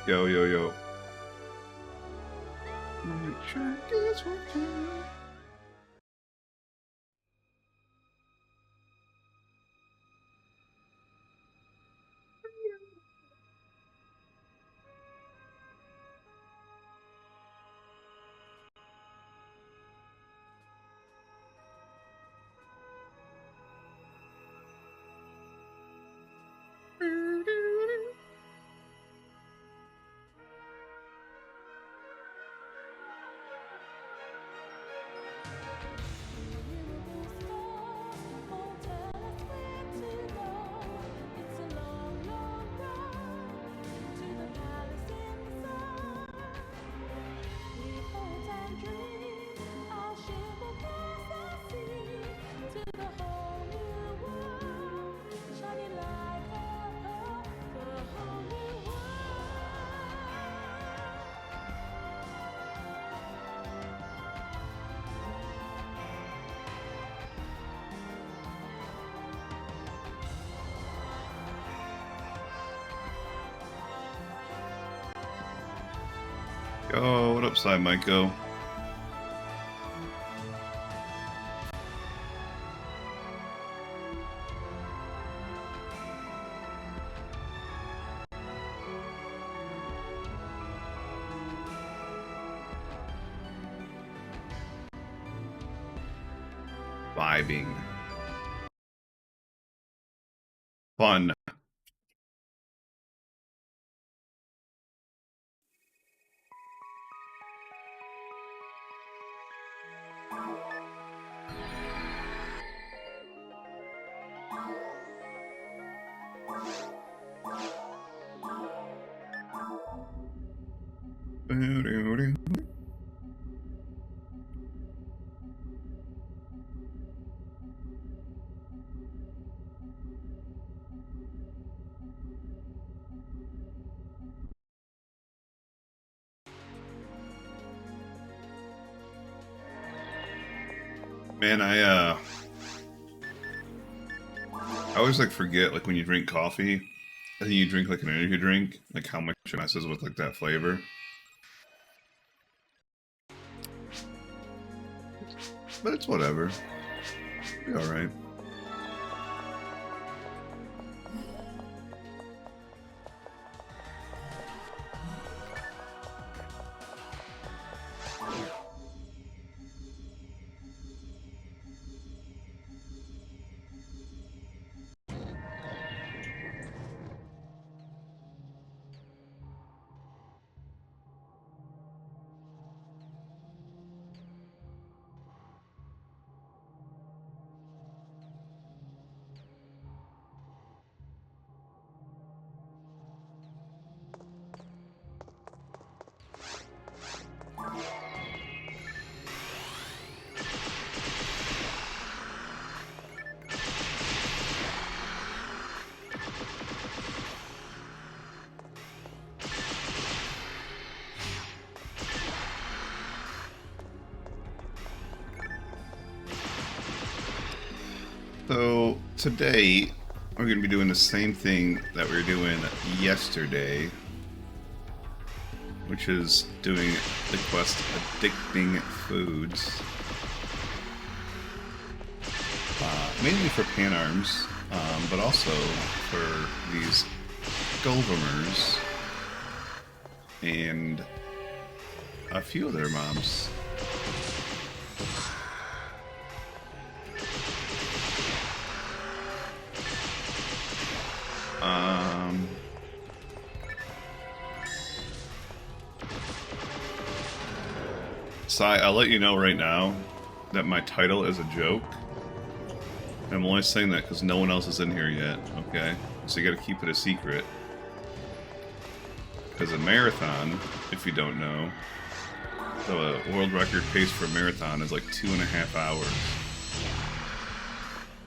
Yo, yo, yo. Make sure it's working. Yo, what up, Side Michael? Vibing. Fun. Man, I always like forget, like when you drink coffee, and then you drink like an energy drink, like how much it messes with like that flavor. But it's whatever. Be alright. So today we're going to be doing the same thing that we were doing yesterday, which is doing the quest Addicting Foods. Mainly for pan arms, but also for these Golvemers and a few of their mobs. Sai, I'll let you know right now that my title is a joke. I'm only saying that because no one else is in here yet, okay? So you gotta keep it a secret. Because a marathon, if you don't know, the world record pace for a marathon is like 2.5 hours.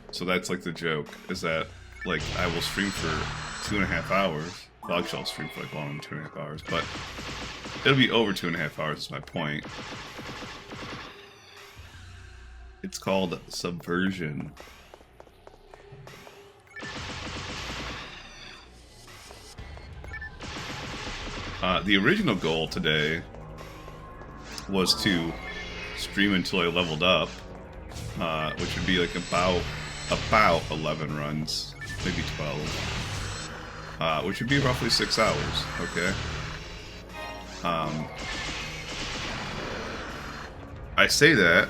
So that's like the joke, is that like I will stream for 2.5 hours. Well, actually I'll stream for like longer than 2.5 hours, but it'll be over 2.5 hours is my point. It's called Subversion. The original goal today was to stream until I leveled up, which would be like about 11 runs, maybe 12, which would be roughly 6 hours. Okay. I say that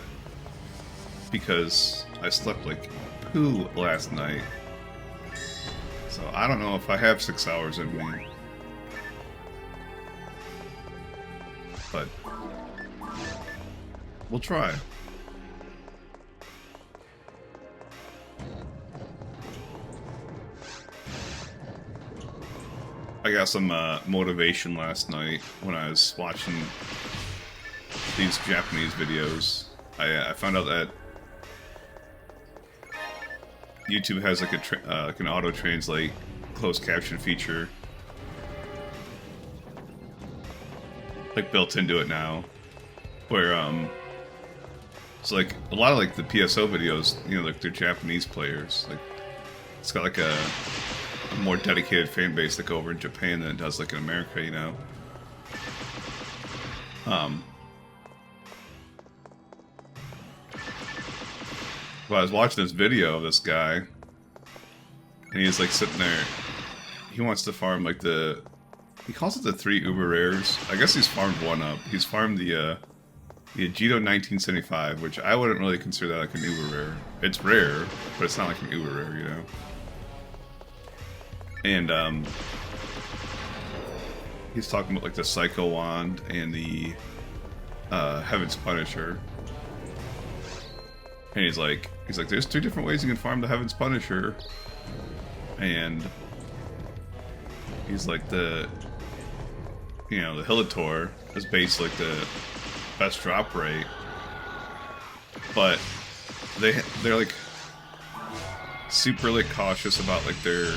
because I slept like poo last night, so I don't know if I have 6 hours in me. But we'll try. I got some motivation last night when I was watching these Japanese videos. I found out that YouTube has like like an auto translate closed caption feature, like built into it now, where so like a lot of like the PSO videos, you know, like they're Japanese players. Like it's got like a more dedicated fan base like over in Japan than it does like in America, you know. But I was watching this video of this guy, and he's like sitting there. He wants to farm like he calls it the 3 uber rares. I guess he's farmed one up. He's farmed the Agito 1975, which I wouldn't really consider that like an uber rare. It's rare, but it's not like an uber rare, you know. And he's talking about like the Psycho Wand and the Heaven's Punisher. And he's like, there's 2 different ways you can farm the Heaven's Punisher. And he's like, the Hillitor is basically like the best drop rate. But they're like super like cautious about like their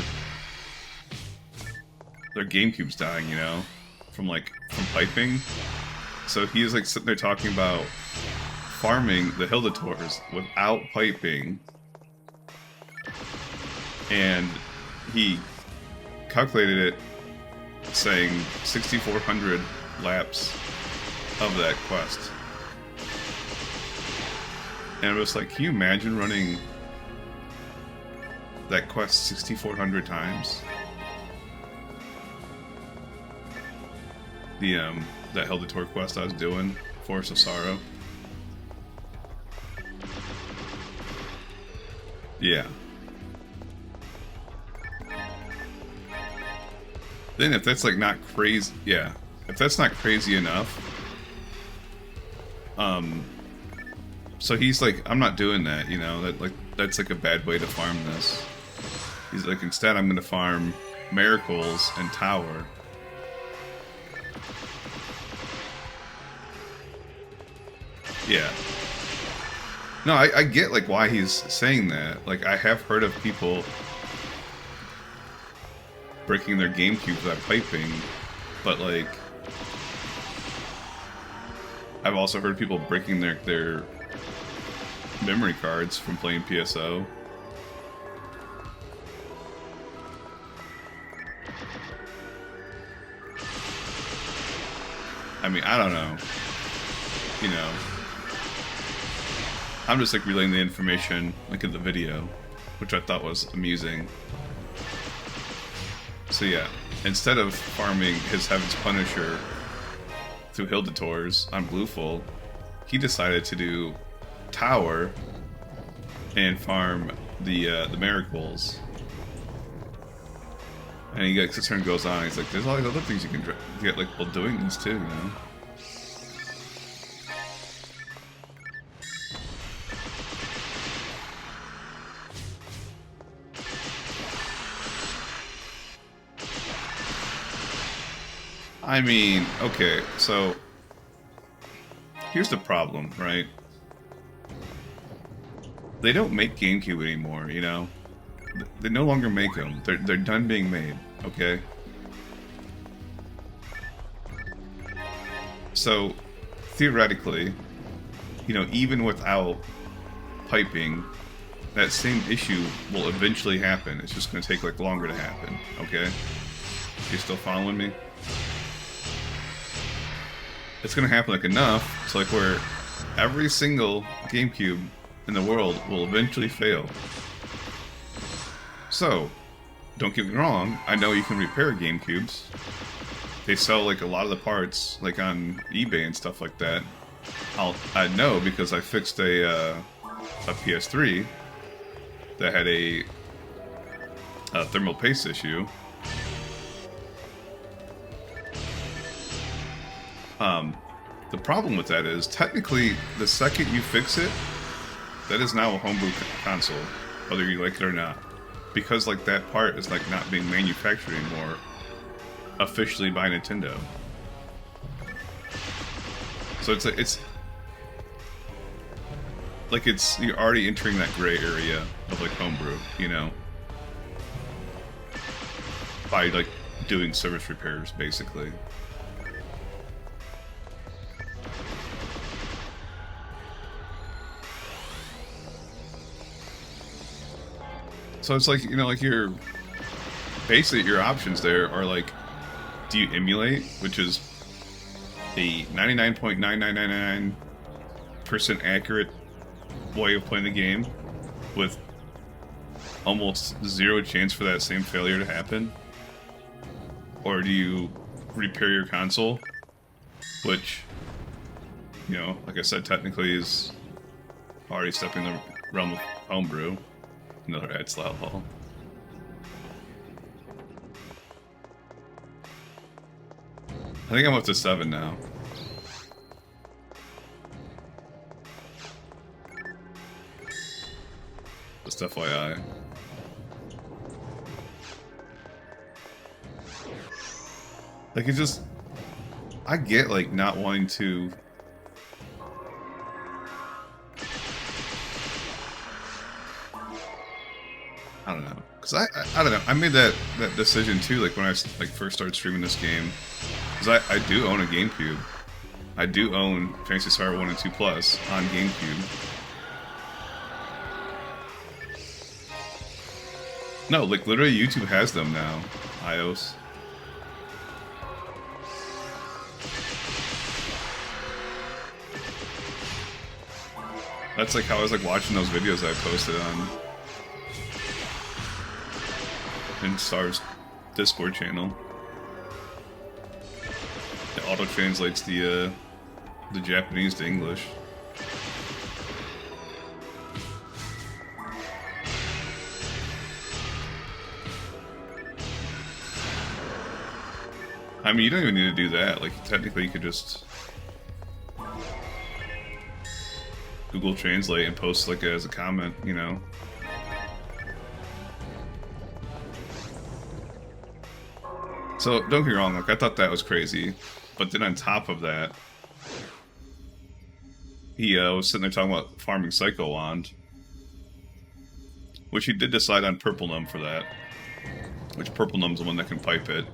GameCube's dying, you know, from piping. So he's like sitting there talking about farming the Hilditors without piping, and he calculated it saying 6,400 laps of that quest. And it was like, can you imagine running that quest 6,400 times? That Hilditor quest I was doing, Force of Sorrow. Yeah. Then if that's like not crazy, yeah. If that's not crazy enough, so he's like, I'm not doing that, you know, that's like a bad way to farm this. He's like, instead I'm gonna farm Miracles and Tower. Yeah. No, I get like why he's saying that. Like, I have heard of people breaking their GameCubes by piping, but like I've also heard people breaking their memory cards from playing PSO. I mean, I don't know. You know, I'm just like relaying the information like in the video, which I thought was amusing. So yeah, instead of farming his Heaven's Punisher through Hilditors on Blueful, he decided to do Tower and farm the Miracles. And he gets his turn goes on. He's like, "There's all these other things you can get like while doing this too, you know." I mean, okay, so here's the problem, right? They don't make GameCube anymore, you know? They no longer make them. They're done being made, okay? So, theoretically, you know, even without piping, that same issue will eventually happen. It's just going to take, like, longer to happen, okay? You still following me? it's gonna happen like enough to like where every single GameCube in the world will eventually fail. So, don't get me wrong, I know you can repair GameCubes. They sell like a lot of the parts like on eBay and stuff like that. I know because I fixed a PS3 that had a thermal paste issue. The problem with that is, technically, the second you fix it, that is now a homebrew console, whether you like it or not. Because, like, that part is, like, not being manufactured anymore, officially by Nintendo. So it's you're already entering that gray area of, like, homebrew, you know? By, like, doing service repairs, basically. So it's like, you know, like basically your options there are like, do you emulate, which is a 99.9999% accurate way of playing the game with almost zero chance for that same failure to happen? Or do you repair your console, which, you know, like I said, technically is already stepping in the realm of homebrew. Another ad slot hall. I think I'm up to 7 now. Just FYI. Like, it's just... I get, like, not wanting to... I don't know, because I don't know. I made that decision too, like when I first started streaming this game, because I do own a GameCube. I do own Phantasy Star 1 and 2 Plus on GameCube. No, like literally YouTube has them now, iOS. That's like how I was like watching those videos I posted on in Star's Discord channel. It auto translates the Japanese to English. I mean, you don't even need to do that. Like, technically, you could just Google Translate and post like as a comment, you know. So, don't get me wrong, like, I thought that was crazy, but then on top of that, he was sitting there talking about farming Psycho Wand, which he did decide on Purple Num for that, which Purple Num's the one that can pipe it.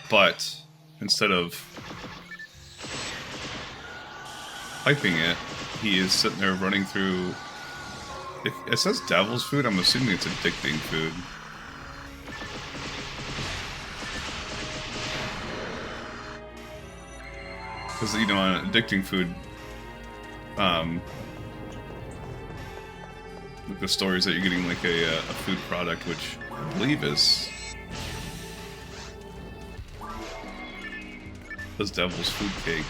But, instead of piping it, he is sitting there running through... It says Devil's Food, I'm assuming it's addicting food. Because, you know, on addicting food, like the stories that you're getting like a food product, which I believe is Devil's Food Cake.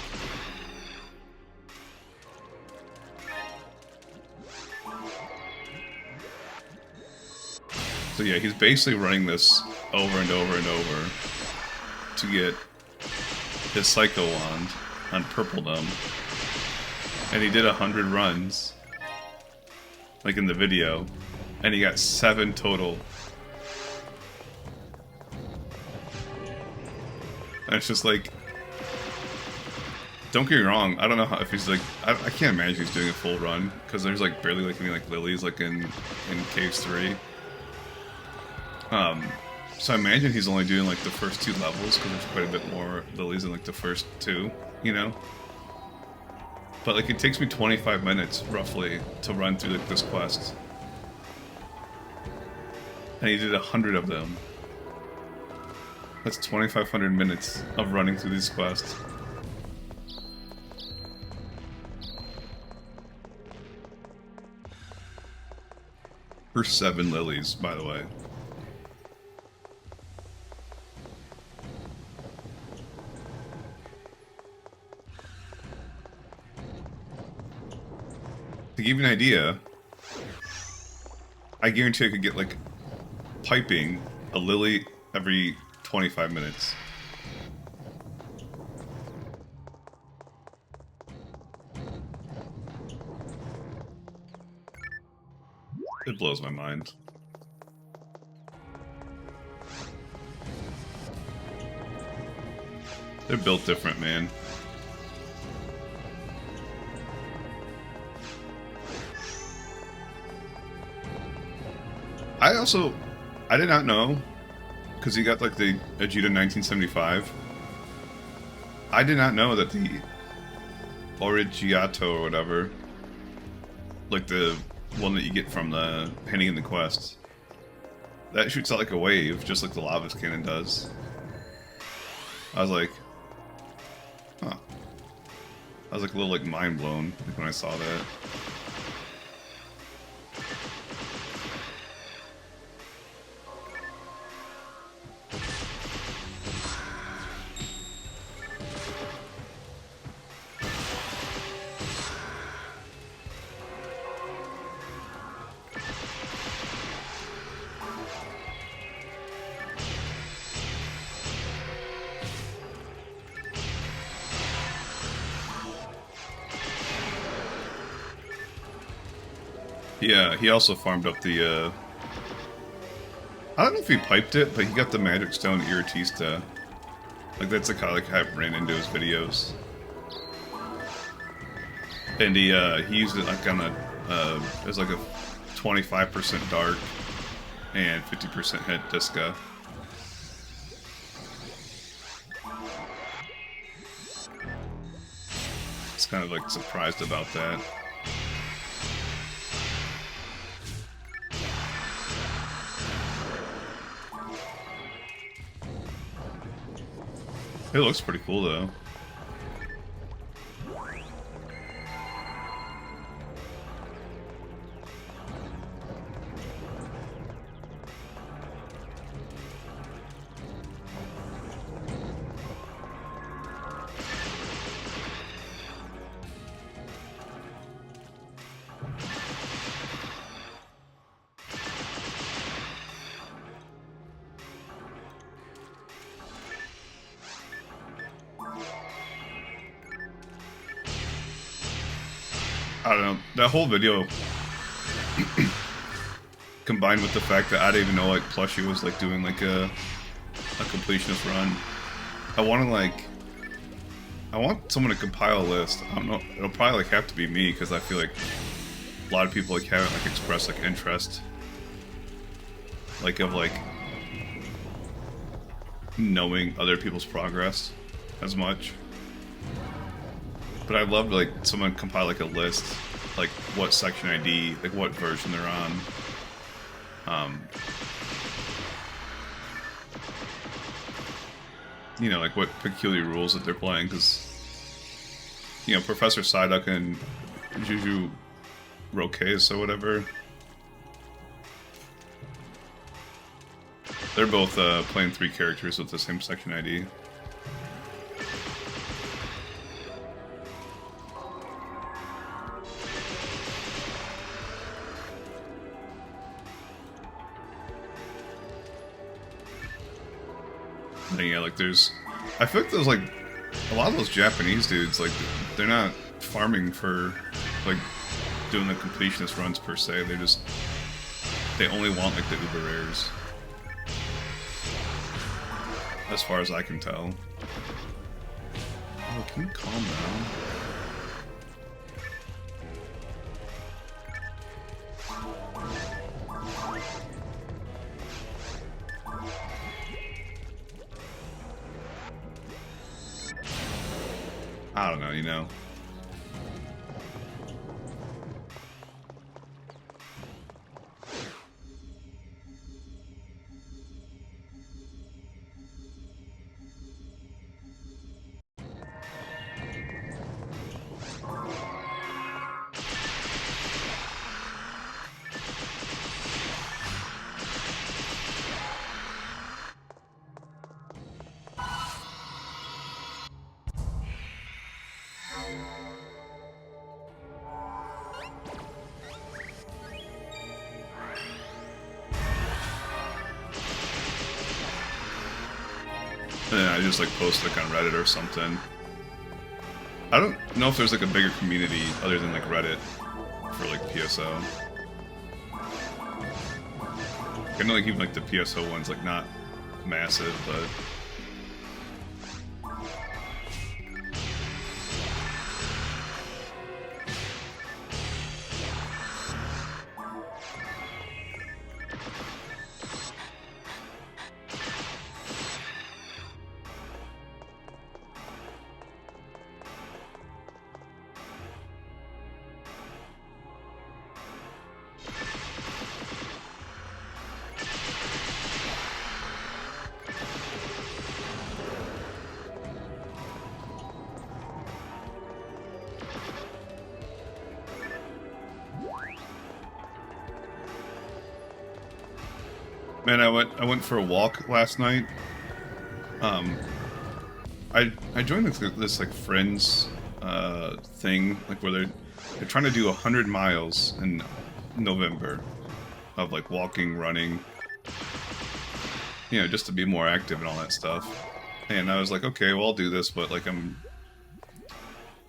So yeah, he's basically running this over and over and over to get his Psycho Wand on Purpledom, and he did 100 runs, like in the video, and he got 7 total. And it's just like, don't get me wrong, I don't know how, if he's like, I can't imagine he's doing a full run, because there's like barely like any like lilies like in Caves 3. So I imagine he's only doing like the first 2 levels, because there's quite a bit more lilies in like the first 2, you know? But like it takes me 25 minutes, roughly, to run through like this quest. And he did 100 of them. That's 2,500 minutes of running through these quests. For 7 lilies, by the way. To give you an idea, I guarantee I could get, like, piping a lily every 25 minutes. It blows my mind. They're built different, man. I did not know, because he got like the Ajita 1975. I did not know that the Origiato or whatever, like the one that you get from the handing in the quests, that shoots out like a wave, just like the lava cannon does. I was like, huh. I was like a little like mind blown when I saw that. Yeah, he also farmed up the, I don't know if he piped it, but he got the Magic Stone Iritista. Like, that's the kind of like I ran into his videos. And he used it like on a, it was like a 25% dark and 50% hit Disca. It's kind of like surprised about that. It looks pretty cool though. I don't know, that whole video combined with the fact that I didn't even know like Plushie was like doing like a completionist run. I want someone to compile a list. I don't know, it'll probably like have to be me because I feel like a lot of people like haven't like expressed like interest like of like knowing other people's progress as much. But I'd love to, like, someone compile, like, a list, like, what section ID, like, what version they're on. You know, like, what peculiar rules that they're playing, because, you know, Professor Psyduck and Juju Roques or whatever, they're both playing 3 characters with the same section ID. Yeah, like there's, I feel like there's like a lot of those Japanese dudes, like they're not farming for like doing the completionist runs per se. They only want like the uber rares, as far as I can tell. Oh, can you calm down? I don't know, you know. And then I just like post like on Reddit or something. I don't know if there's like a bigger community other than like Reddit for like PSO. I know like even like the PSO one's like not massive, but man, I went for a walk last night. I joined this like friends thing, like where they're trying to do 100 miles in November of like walking, running, you know, just to be more active and all that stuff. And I was like, okay, well I'll do this, but like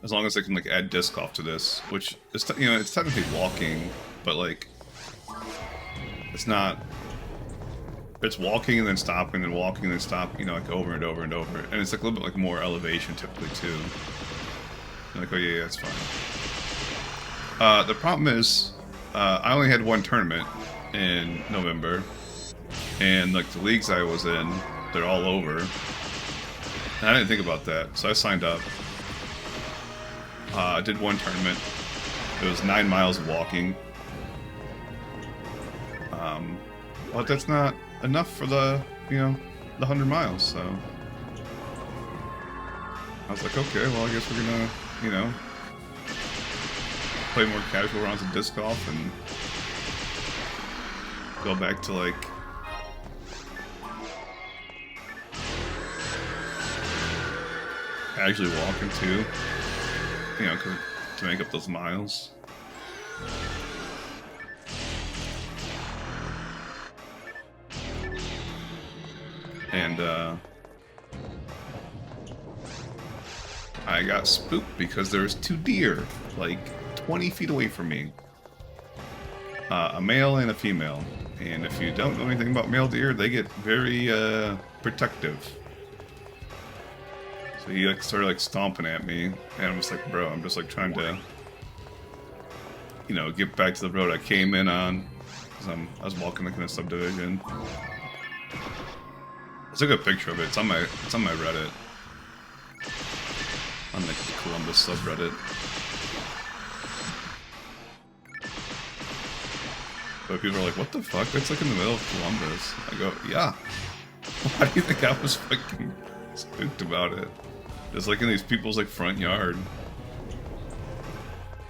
as long as I can like add disc golf to this, which is you know, it's technically walking, but like it's not. It's walking and then stopping and walking and then stop, you know, like over and over and over. And it's like a little bit like more elevation typically too. And like, oh yeah, that's fine. The problem is, I only had one tournament in November. And like the leagues I was in, they're all over. And I didn't think about that, so I signed up. I did one tournament. It was 9 miles of walking. But that's not enough for the, you know, the 100 miles, so I was like, okay, well, I guess we're gonna, you know, play more casual rounds of disc golf and go back to, like, actually walking too, you know, to make up those miles. And I got spooked because there was 2 deer, like 20 feet away from me. A male and a female. And if you don't know anything about male deer, they get very protective. So he like started like stomping at me, and I'm just like, bro, I'm just like trying to, you know, get back to the road I came in on, because I was walking like in a subdivision. I took a picture of it. It's on my Reddit, on the Columbus subreddit. But people are like, "What the fuck? That's like in the middle of Columbus." I go, "Yeah." Why do you think I was fucking spooked about it? It's like in these people's like front yard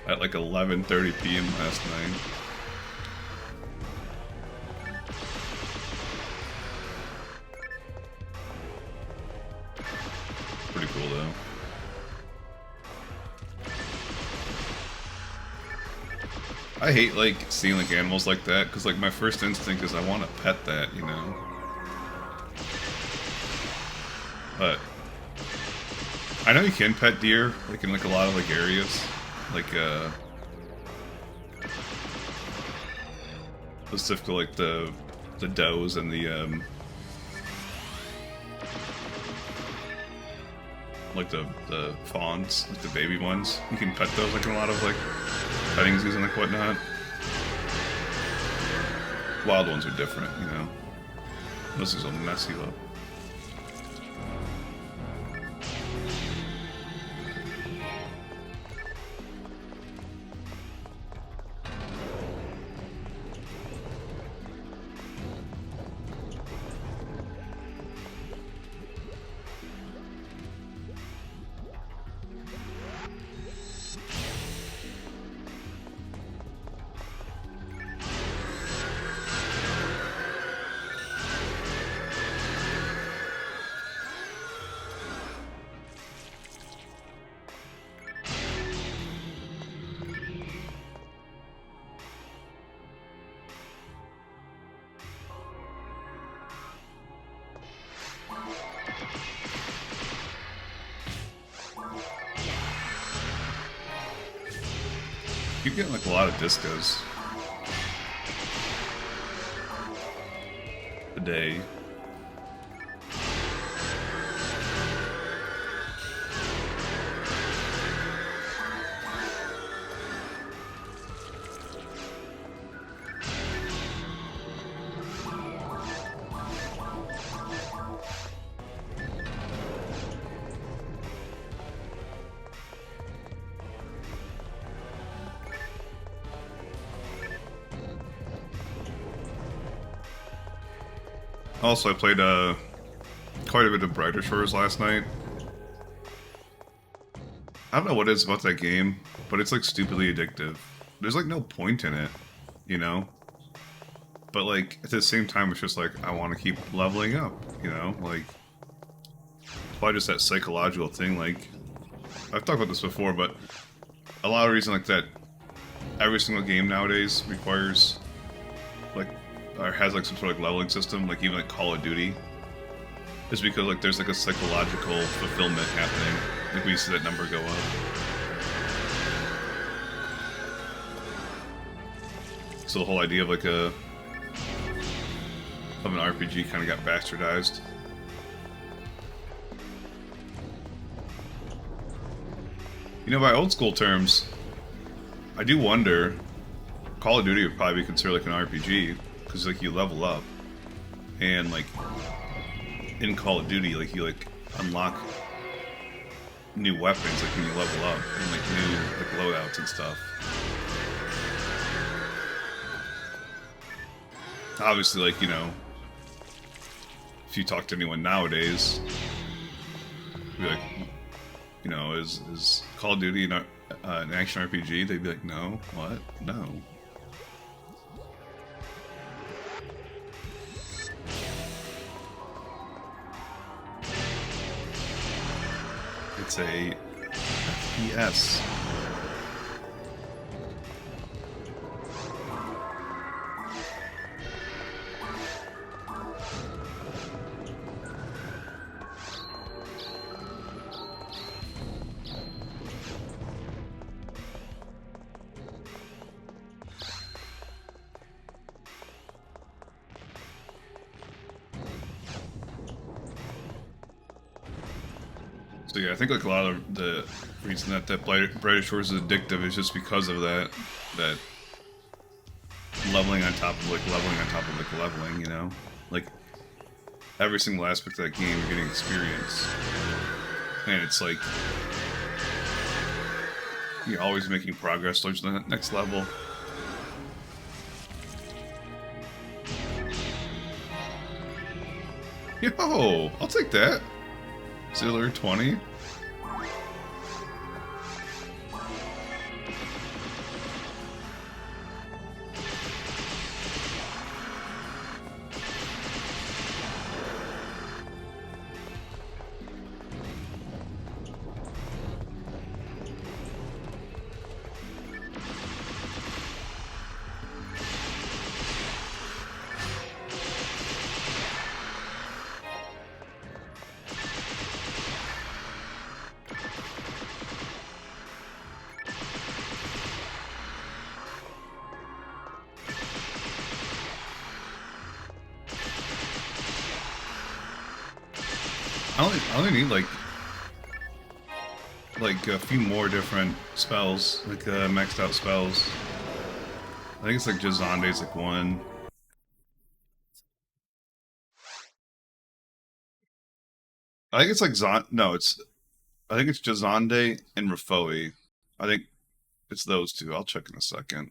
at like 11:30 p.m. last night. Pretty cool though. I hate like seeing like animals like that, because like my first instinct is I want to pet that, you know. But I know you can pet deer, like in like a lot of like areas, like specifically like the does and the like the fawns, like the baby ones. You can pet those like in a lot of like petting zoos and like whatnot. Wild ones are different, you know. This is a messy look. Keep getting like a lot of discos a day. Also, I played quite a bit of Brighter Shores last night. I don't know what it is about that game, but it's like stupidly addictive. There's like no point in it, you know? But like at the same time, it's just like I want to keep leveling up, you know? Like, probably just that psychological thing. Like, I've talked about this before, but a lot of reason like that. Every single game nowadays requires like or has like some sort of like leveling system, like even like Call of Duty, is because like there's like a psychological fulfillment happening. Like we see that number go up. So the whole idea of like an RPG kind of got bastardized. You know, by old school terms, I do wonder, Call of Duty would probably be considered like an RPG, because like you level up, and like in Call of Duty, like you like unlock new weapons like when you level up, and like new like loadouts and stuff. Obviously, like, you know, if you talk to anyone nowadays, be like, you know, is Call of Duty an action RPG? They'd be like, no, what? No. It's a FPS. So yeah, I think like a lot of the reason that Brighter Shores is addictive is just because of that leveling on top of like leveling on top of like leveling, you know? Like every single aspect of that game you're getting experience. And it's like you're always making progress towards the next level. Yo, I'll take that. Ziller 20. I only need like a few more different spells, like maxed out spells. I think it's like Jazande's like one. I think it's like I think it's Jazande and Rafoi. I think it's those two. I'll check in a second.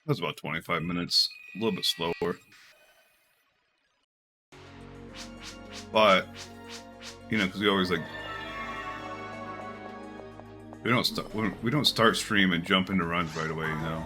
That was about 25 minutes. A little bit slower. But, you know, because we always like We don't start stream and jump into runs right away, you know.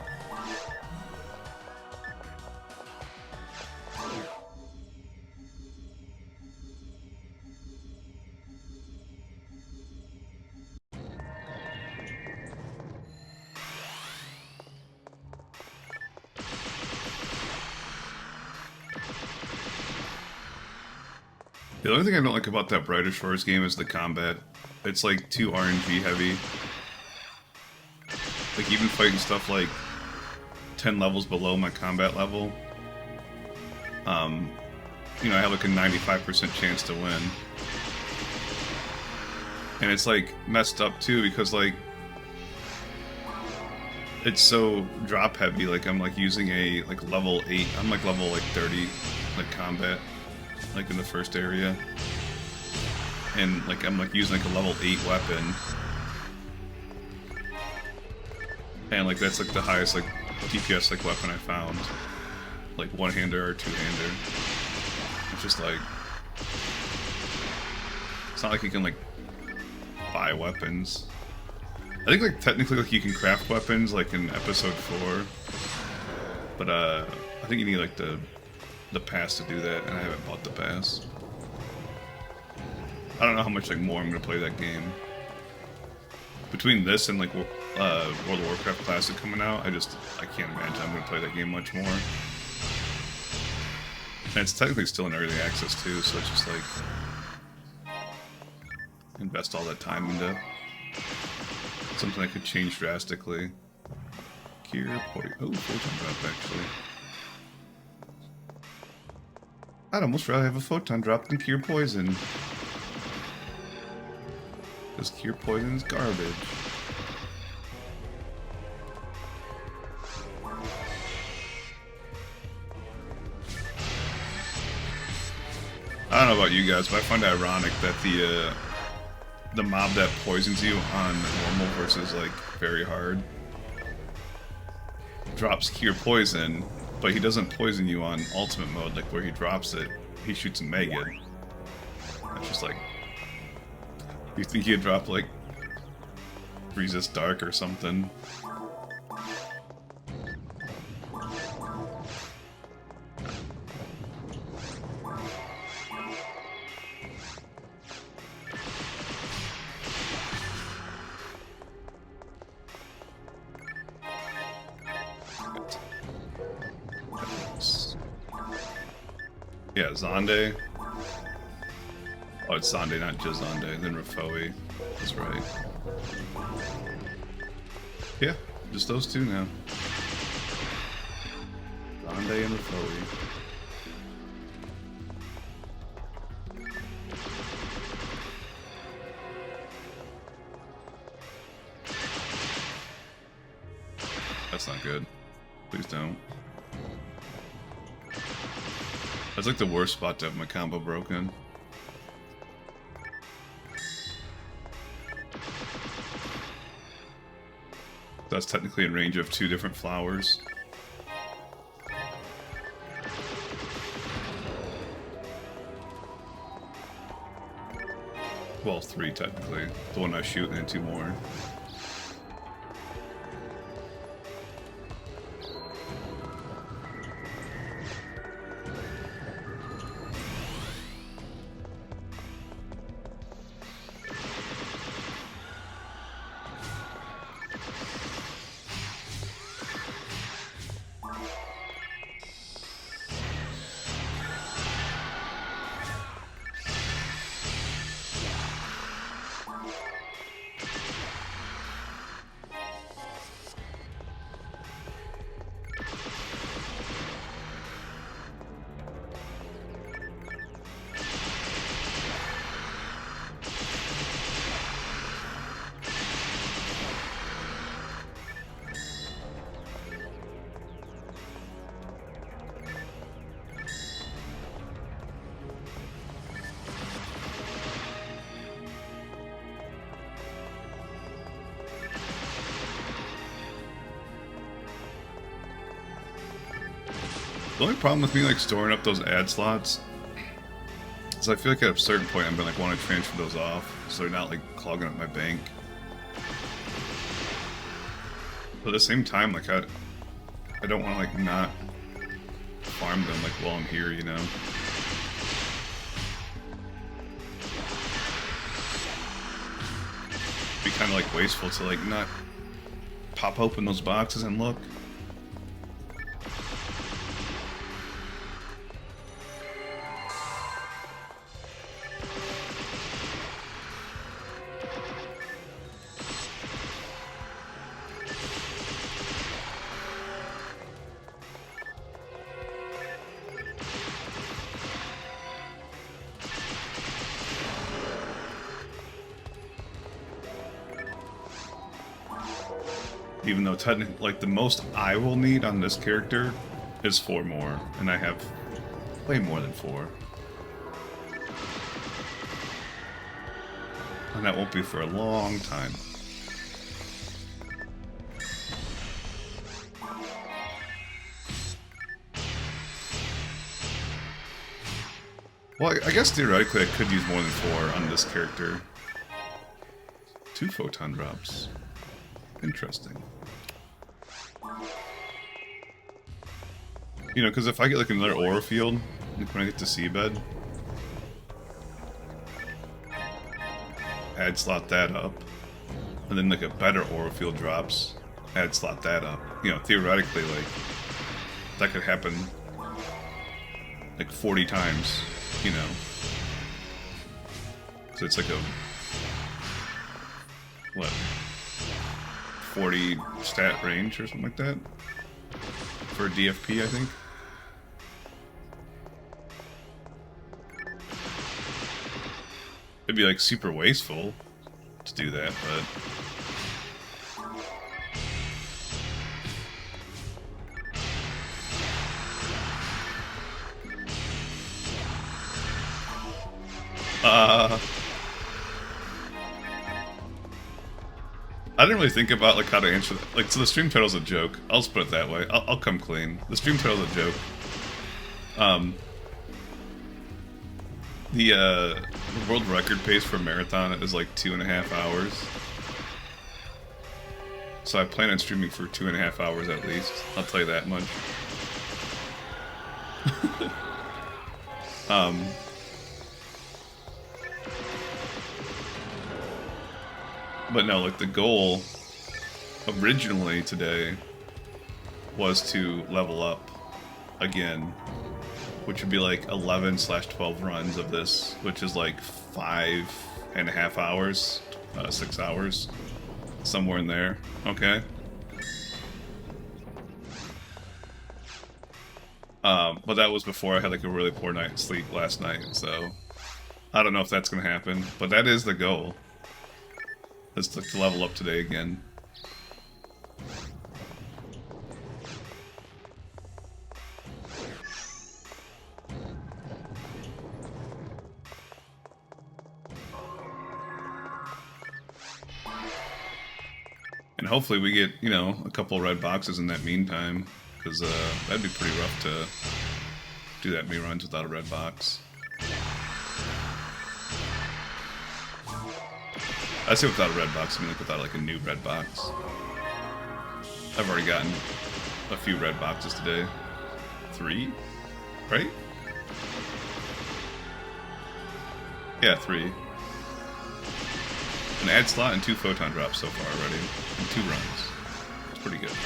The only thing I don't like about that Brighter Shores game is the combat. It's like too RNG heavy. Like even fighting stuff like 10 levels below my combat level, you know, I have like a 95% chance to win. And it's like messed up too because like it's so drop heavy. Like I'm like using a like level 8, I'm like level like 30 like combat, like in the first area. And like I'm like using like a level 8 weapon. And like that's like the highest like DPS like weapon I found. Like one-hander or two-hander. It's just like it's not like you can like buy weapons. I think like technically like you can craft weapons like in episode 4. But I think you need like the pass to do that, and I haven't bought the pass. I don't know how much like more I'm gonna play that game. Between this and like World of Warcraft Classic coming out, I can't imagine I'm gonna play that game much more. And it's technically still in early access too, so it's just like invest all that time into something that could change drastically. Cure poison. Oh, photon drop actually. I'd almost rather have a photon drop than cure poison. Because cure poison is garbage. I don't know about you guys, but I find it ironic that the mob that poisons you on normal versus like very hard drops cure poison, but he doesn't poison you on ultimate mode, like where he drops it, he shoots a Megan. It's just like, you think he'd drop like resist dark or something? Yeah, Zonde. Oh, it's Zonde, not just Zonde. Then Rafoi. That's right. Yeah, just those two now. Zonde and Rafoi. That's not good. Please don't. That's like the worst spot to have my combo broken. That's technically in range of 2 different flowers. Well, 3 technically. The one I shoot and then 2 more. The only problem with me like storing up those ad slots is I feel like at a certain point I'm gonna like want to transfer those off so they're not like clogging up my bank. But at the same time, like I don't want to like not farm them like while I'm here, you know. Be kind of like wasteful to like not pop open those boxes and look. Even though technically, like, the most I will need on this character is 4 more, and I have way more than 4. And that won't be for a long time. Well, I guess theoretically I could use more than 4 on this character. 2 photon drops. Interesting. You know, because if I get like another aura field, like when I get to Seabed, I'd slot that up. And then like a better aura field drops, I'd slot that up. You know, theoretically, like, that could happen like 40 times, you know. So it's like a, what, 40 stat range or something like that? For DFP, I think. It'd be like super wasteful to do that, but I didn't really think about like how to answer that. Like, so the stream title's a joke. I'll just put it that way. I'll come clean. The stream title's a joke. The world record pace for marathon is like 2.5 hours. So I plan on streaming for 2.5 hours at least. I'll tell you that much. But no, like the goal originally today was to level up again, which would be like 11/12 runs of this, which is like 5.5 hours, 6 hours, somewhere in there. Okay. But that was before I had like a really poor night's sleep last night, so I don't know if that's gonna happen, but that is the goal. Is to level up today again. And hopefully we get, you know, a couple red boxes in that meantime, because that'd be pretty rough to do that many runs without a red box. I say without a red box, I mean like without like a new red box. I've already gotten a few red boxes today. 3? Right? Yeah, 3. An ad slot and 2 photon drops so far already. In 2 runs. It's pretty good.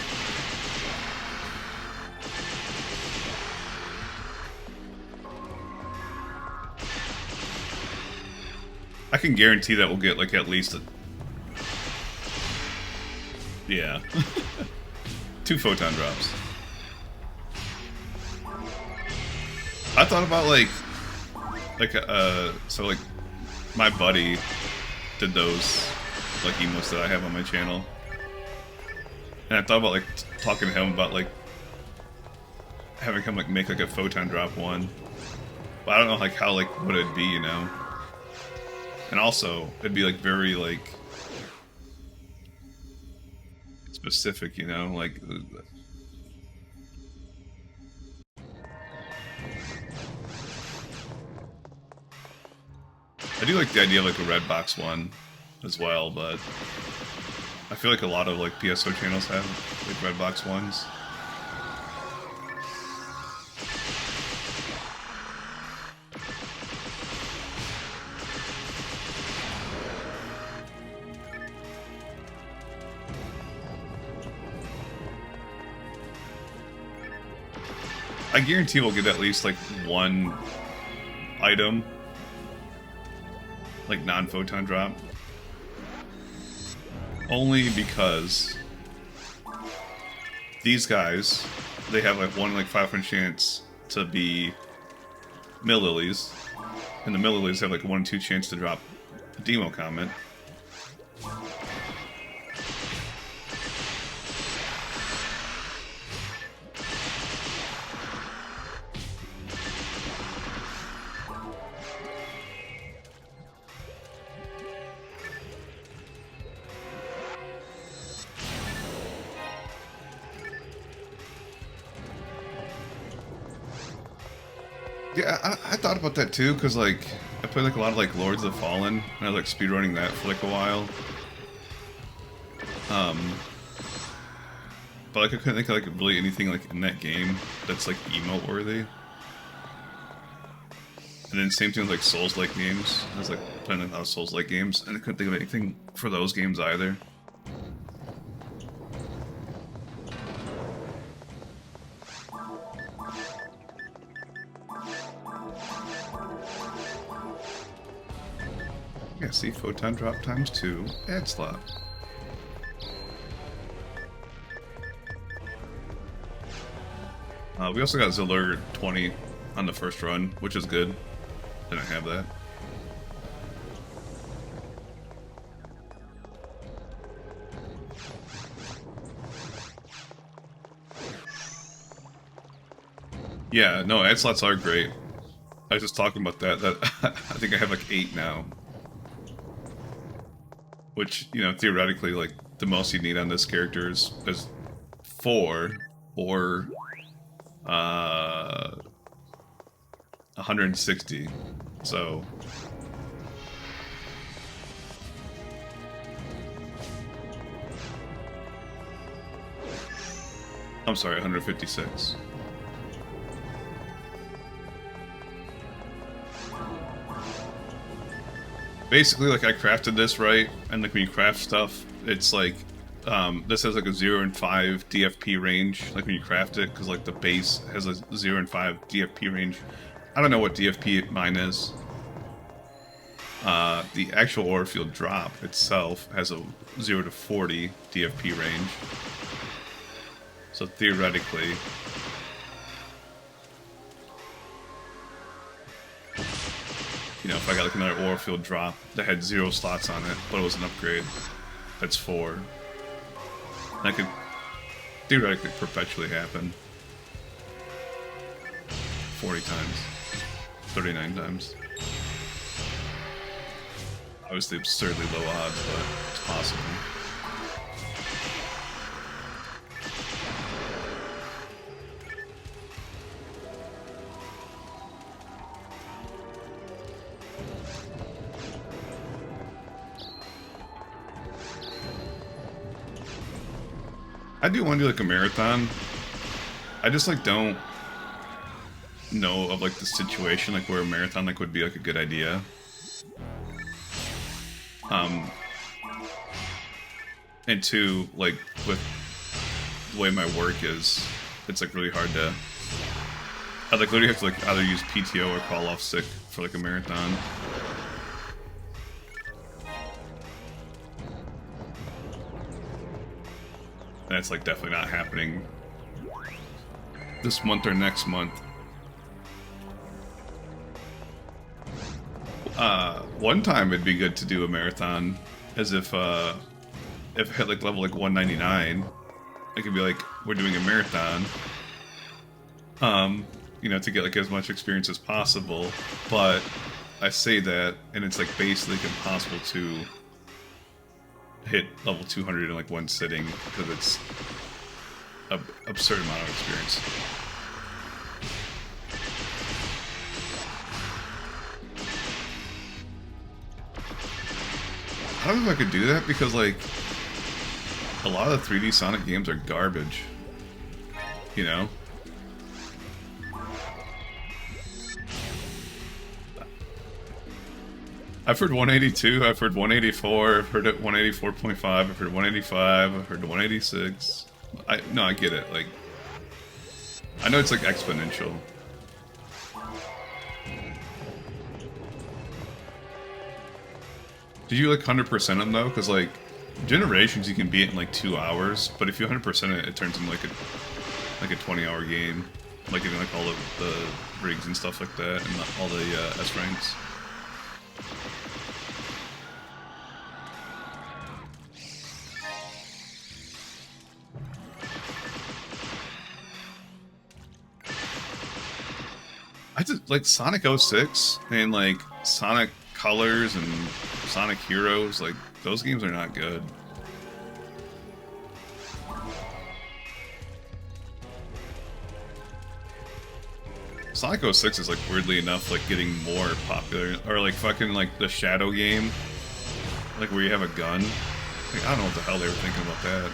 I can guarantee that we'll get like at least a... Yeah. 2 photon drops. I thought about so like my buddy did those like emotes that I have on my channel. And I thought about like talking to him about like having him like make like a photon drop one. But I don't know like how like would it be, you know? And also, it'd be like very like specific, you know, like I do like the idea of like a red box one as well, but I feel like a lot of like PSO channels have like red box ones. I guarantee we'll get at least like one item, like non-photon drop. Only because these guys, they have like 1 in like 500 chance to be Millilies, and the Millilies have like 1 in 2 chance to drop a demo comment. Yeah, I thought about that too, because like I played like a lot of like Lords of the Fallen, and I was like speedrunning that for like a while. But like I couldn't think of like really anything like in that game that's like emote worthy. And then same thing with like Souls-like games. I was like playing a lot of Souls-like games, and I couldn't think of anything for those games either. Yeah, see, photon drop ×2, ad slot. We also got Zillur 20 on the first run, which is good. Didn't have that. Yeah, no, ad slots are great. I was just talking about that. I think I have like 8 now. Which, you know, theoretically, like, the most you need on this character is 4 or 160. So I'm sorry, 156. Basically, like, I crafted this right, and like when you craft stuff, it's like this has like a 0 and 5 DFP range, like when you craft it, because like the base has a 0 and 5 DFP range. I don't know what DFP mine is. The actual ore field drop itself has a 0 to 40 DFP range. So theoretically, you know, if I got like another ore field drop that had 0 slots on it, but it was an upgrade, that's 4. That could theoretically perpetually happen. 40 times. 39 times. Obviously absurdly low odds, but it's possible. I do want to do like a marathon. I just like don't know of like the situation like where a marathon like would be like a good idea. And 2, like with the way my work is, it's like really hard to. I like literally have to like either use PTO or call off sick for like a marathon. That's like definitely not happening this month or next month. One time it'd be good to do a marathon, as if I hit like level like 199, I could be like, we're doing a marathon. You know, to get like as much experience as possible. But I say that, and it's like basically impossible to hit level 200 in like one sitting, because it's an absurd amount of experience. I don't know if I could do that, because like A lot of the 3D Sonic games are garbage. You know? I've heard 182, I've heard 184, I've heard it 184.5, I've heard 185, I've heard 186. No, I get it. Like, I know it's like exponential. Did you like 100% them though? Because like Generations you can beat in like 2 hours, but if you 100% it, it turns into like a 20-hour game, like getting like all of the rigs and stuff like that, and all the S ranks. I just like Sonic 06 and like Sonic Colors and Sonic Heroes, like those games are not good. Sonic 06 is like weirdly enough like getting more popular, or like fucking like the Shadow game, like where you have a gun. Like, I don't know what the hell they were thinking about that.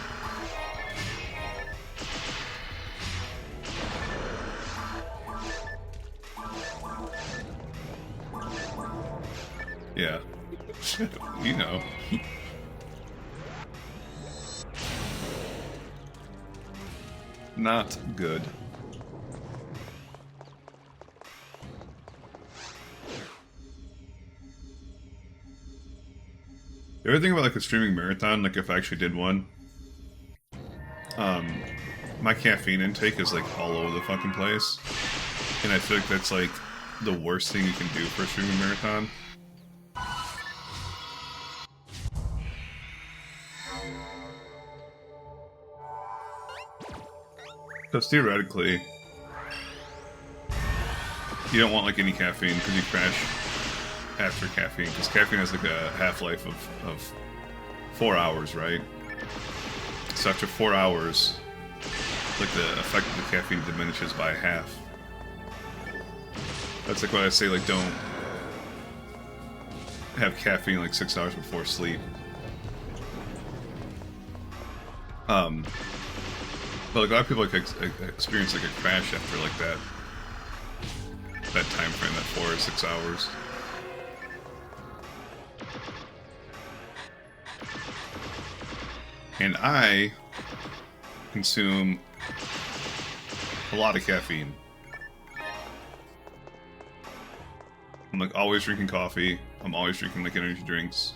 Yeah. You know. Not good. You ever think about like a streaming marathon, like if I actually did one? My caffeine intake is like all over the fucking place. And I feel like that's like the worst thing you can do for a streaming marathon. Because theoretically, you don't want like any caffeine because you crash after caffeine. Because caffeine has like a half-life of 4 hours, right? So after 4 hours, like the effect of the caffeine diminishes by half. That's like what I say, like don't have caffeine like 6 hours before sleep. But like a lot of people like experience like a crash after like that time frame, that 4 or 6 hours. And I consume a lot of caffeine. I'm like always drinking coffee. I'm always drinking like energy drinks.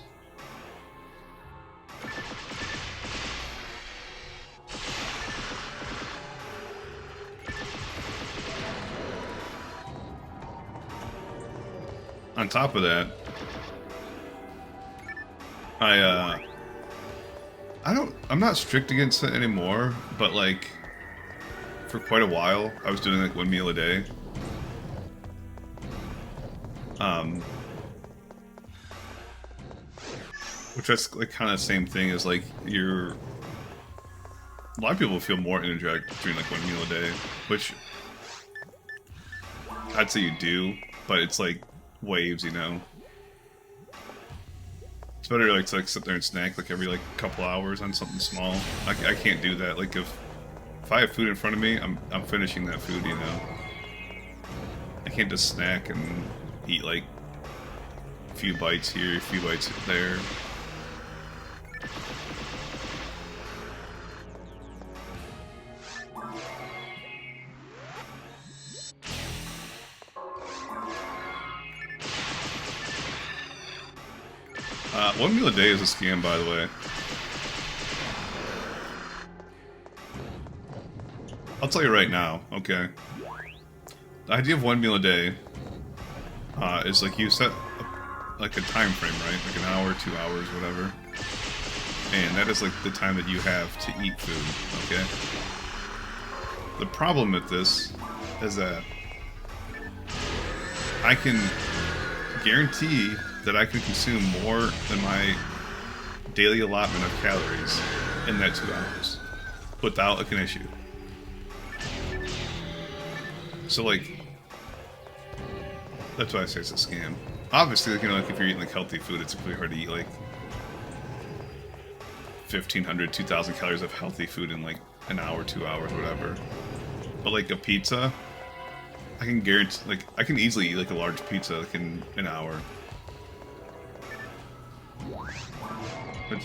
On top of that, I'm not strict against it anymore, but like for quite a while I was doing like 1 meal a day. Which that's like kind of the same thing as like a lot of people feel more energetic during like 1 meal a day, which I'd say you do, but it's like waves, you know. It's better like to like sit there and snack like every like couple hours on something small. I can't do that. Like if I have food in front of me, I'm finishing that food, you know. I can't just snack and eat like a few bites here, a few bites there. One meal a day is a scam, by the way. I'll tell you right now, okay? The idea of 1 meal a day is like you set like a time frame, right? Like an hour, 2 hours, whatever. And that is like the time that you have to eat food, okay? The problem with this is that I can guarantee that I can consume more than my daily allotment of calories in that 2 hours without like an issue. So like, that's why I say it's a scam. Obviously, like, you know, like if you're eating like healthy food, it's pretty hard to eat like 1,500, 2,000 calories of healthy food in like an hour, 2 hours, whatever. But like a pizza, I can guarantee, like I can easily eat like a large pizza like in an hour.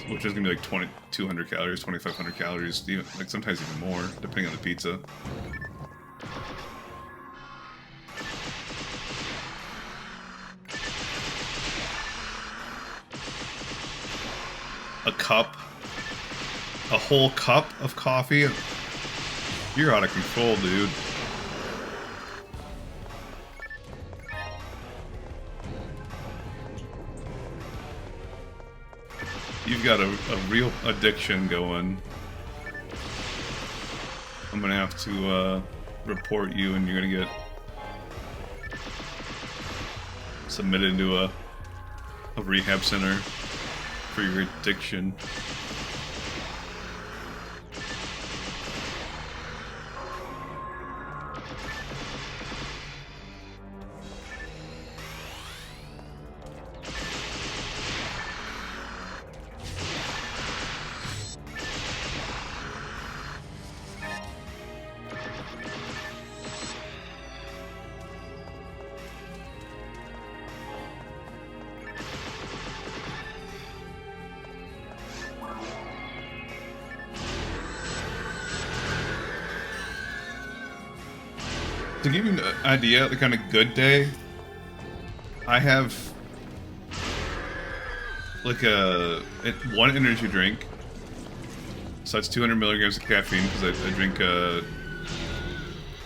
Which is gonna be like 2,200 calories, 2,500 calories, even like sometimes even more, depending on the pizza. A whole cup of coffee? You're out of control, dude. You've got a real addiction going. I'm gonna have to report you, and you're gonna get submitted into a rehab center for your addiction. To give you an idea, the kind of good day, I have like one energy drink. So that's 200 milligrams of caffeine because I drink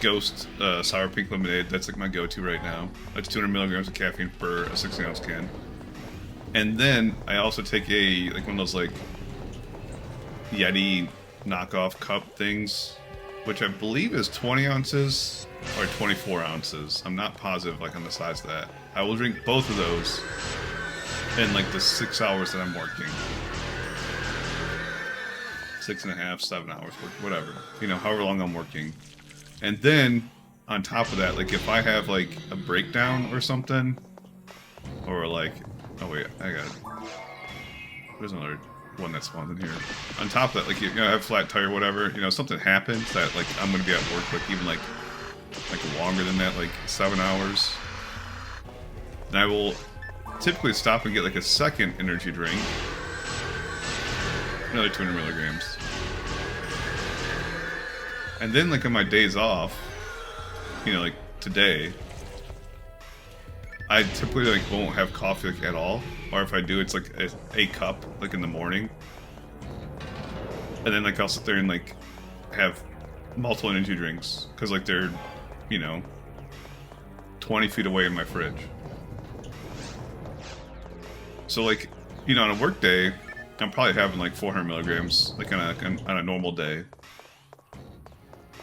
Ghost Sour Pink Lemonade. That's like my go-to right now. That's 200 milligrams of caffeine per a 16-ounce can. And then I also take like one of those like Yeti knockoff cup things, which I believe is 20 ounces or 24 ounces. I'm not positive like on the size of that. I will drink both of those in like the 6 hours that I'm working. 6.5, 7 hours, whatever. You know, however long I'm working. And then, on top of that, like if I have like a breakdown or something, or like, oh wait, there's another one that spawns in here. On top of that, like you know, I have a flat tire or whatever, you know, something happens that like I'm gonna be at work like even like longer than that, like 7 hours. And I will typically stop and get like a second energy drink. Another 200 milligrams. And then like on my days off, you know, like today, I typically like won't have coffee like at all. Or if I do, it's like a cup like in the morning. And then like I'll sit there and like have multiple energy drinks. Cause like they're, you know, 20 feet away in my fridge. So like, you know, on a work day, I'm probably having like 400 milligrams, like on a normal day.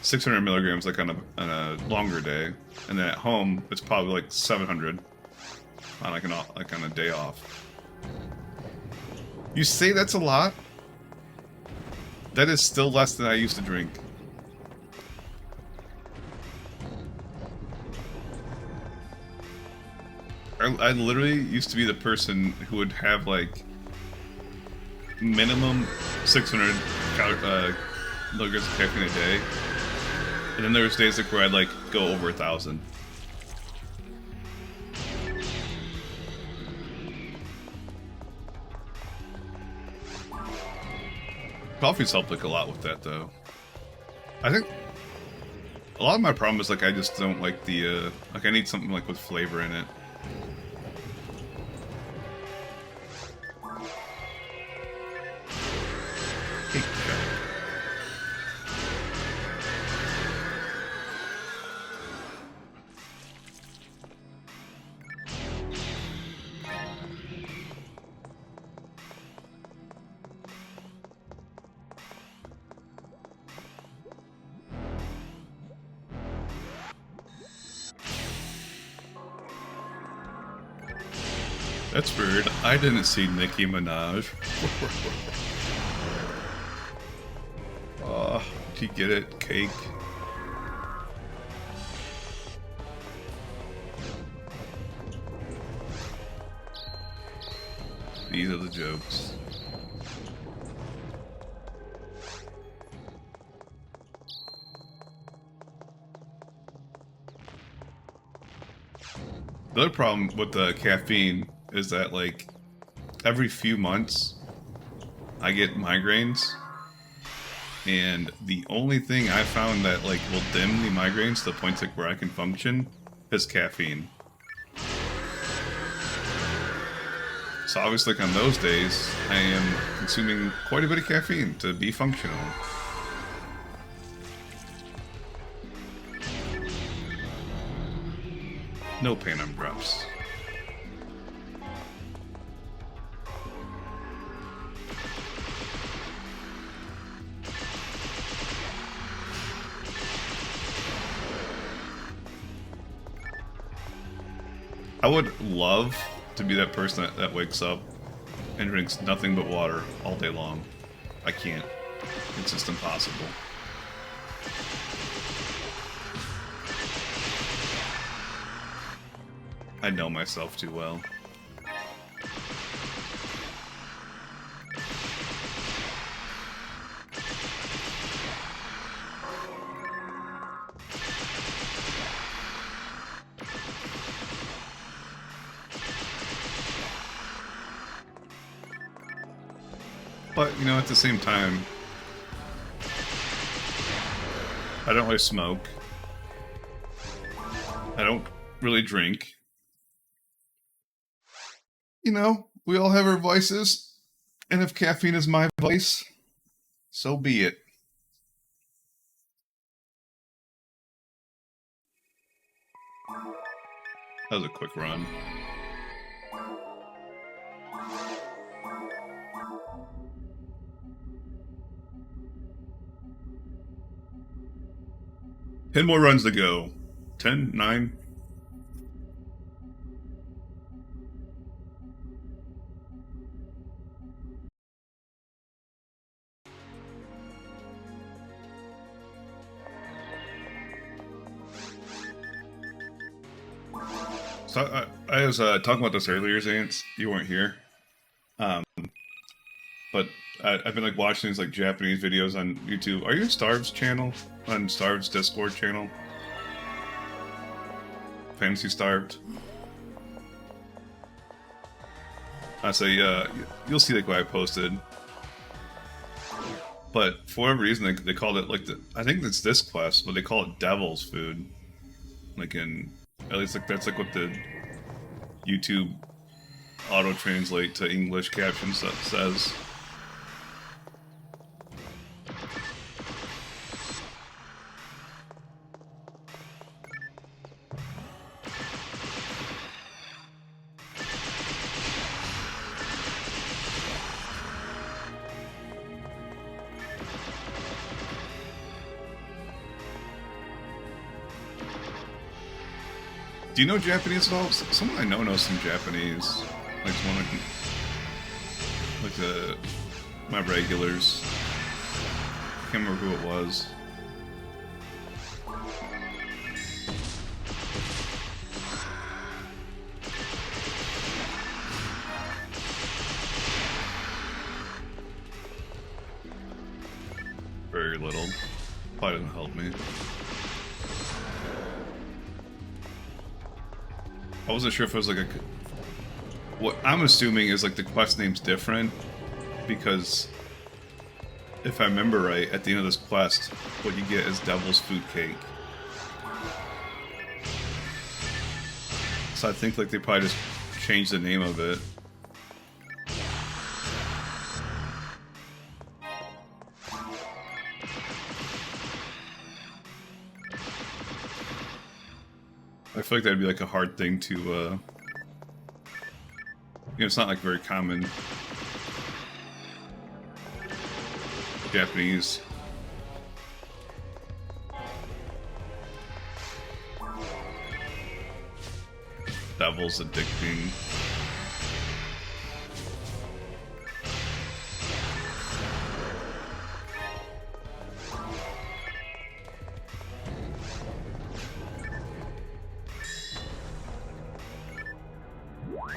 600 milligrams like on a longer day, and then at home it's probably like 700 on like on a day off. You say that's a lot? That is still less than I used to drink. I literally used to be the person who would have like minimum 600 milligrams of caffeine a day, and then there was days like where I'd like go over 1,000. Coffee's helped like a lot with that though. I think a lot of my problem is like I just don't like the like I need something like with flavor in it. That's weird. I didn't see Nicki Minaj. Oh, did you get it? Cake. These are the jokes. The other problem with the caffeine is that, like, every few months, I get migraines, and the only thing I found that, like, will dim the migraines to the point, like, where I can function is caffeine. So obviously, like, on those days, I am consuming quite a bit of caffeine to be functional. No Phantom drops. I would love to be that person that wakes up and drinks nothing but water all day long. I can't. It's just impossible. I know myself too well. But, you know, at the same time, I don't really smoke. I don't really drink. You know, we all have our vices, and if caffeine is my vice, so be it. That was a quick run. 10 more runs to go. 10, 9. So I was talking about this earlier, Zance. You weren't here. But I've been like watching these like Japanese videos on YouTube. Are you on Starv's channel? On Starv's Discord channel? Fantasy Starved? I say, you'll see like what I posted. But for whatever reason, they called it like I think it's this quest, but they call it Devil's Food. Like at least like that's like what the YouTube auto translate to English caption says. Do you know Japanese at all? Someone I know knows some Japanese. Like one of my regulars. Can't remember who it was. Very little. Probably doesn't help me. I wasn't sure if it was like what I'm assuming is like the quest name's different, because if I remember right, at the end of this quest, what you get is Devil's Food Cake. So I think like they probably just changed the name of it. I feel like that'd be like a hard thing to, you know, it's not like very common Japanese. Devil's addicting.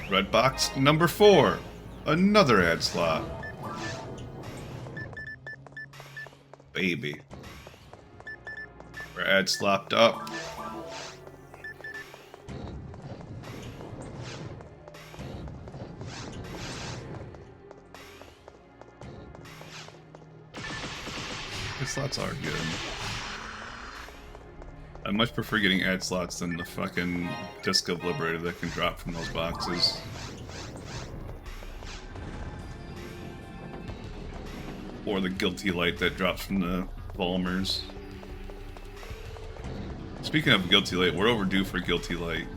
Red box number 4. Another ad slot. Baby. We're ad slopped up. The slots are good. I much prefer getting ad slots than the fucking Disc of Liberator that can drop from those boxes. Or the Guilty Light that drops from the Volmers. Speaking of Guilty Light, we're overdue for Guilty Light.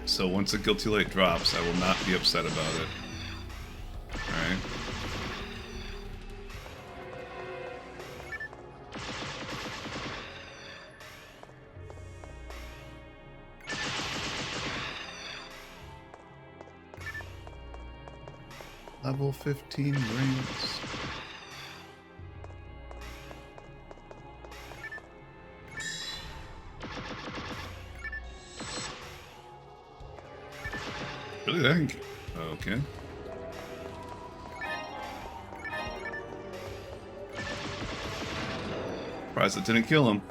So once the Guilty Light drops, I will not be upset about it. Alright. Level 15 rings. Really think? Okay. Surprised it didn't kill him.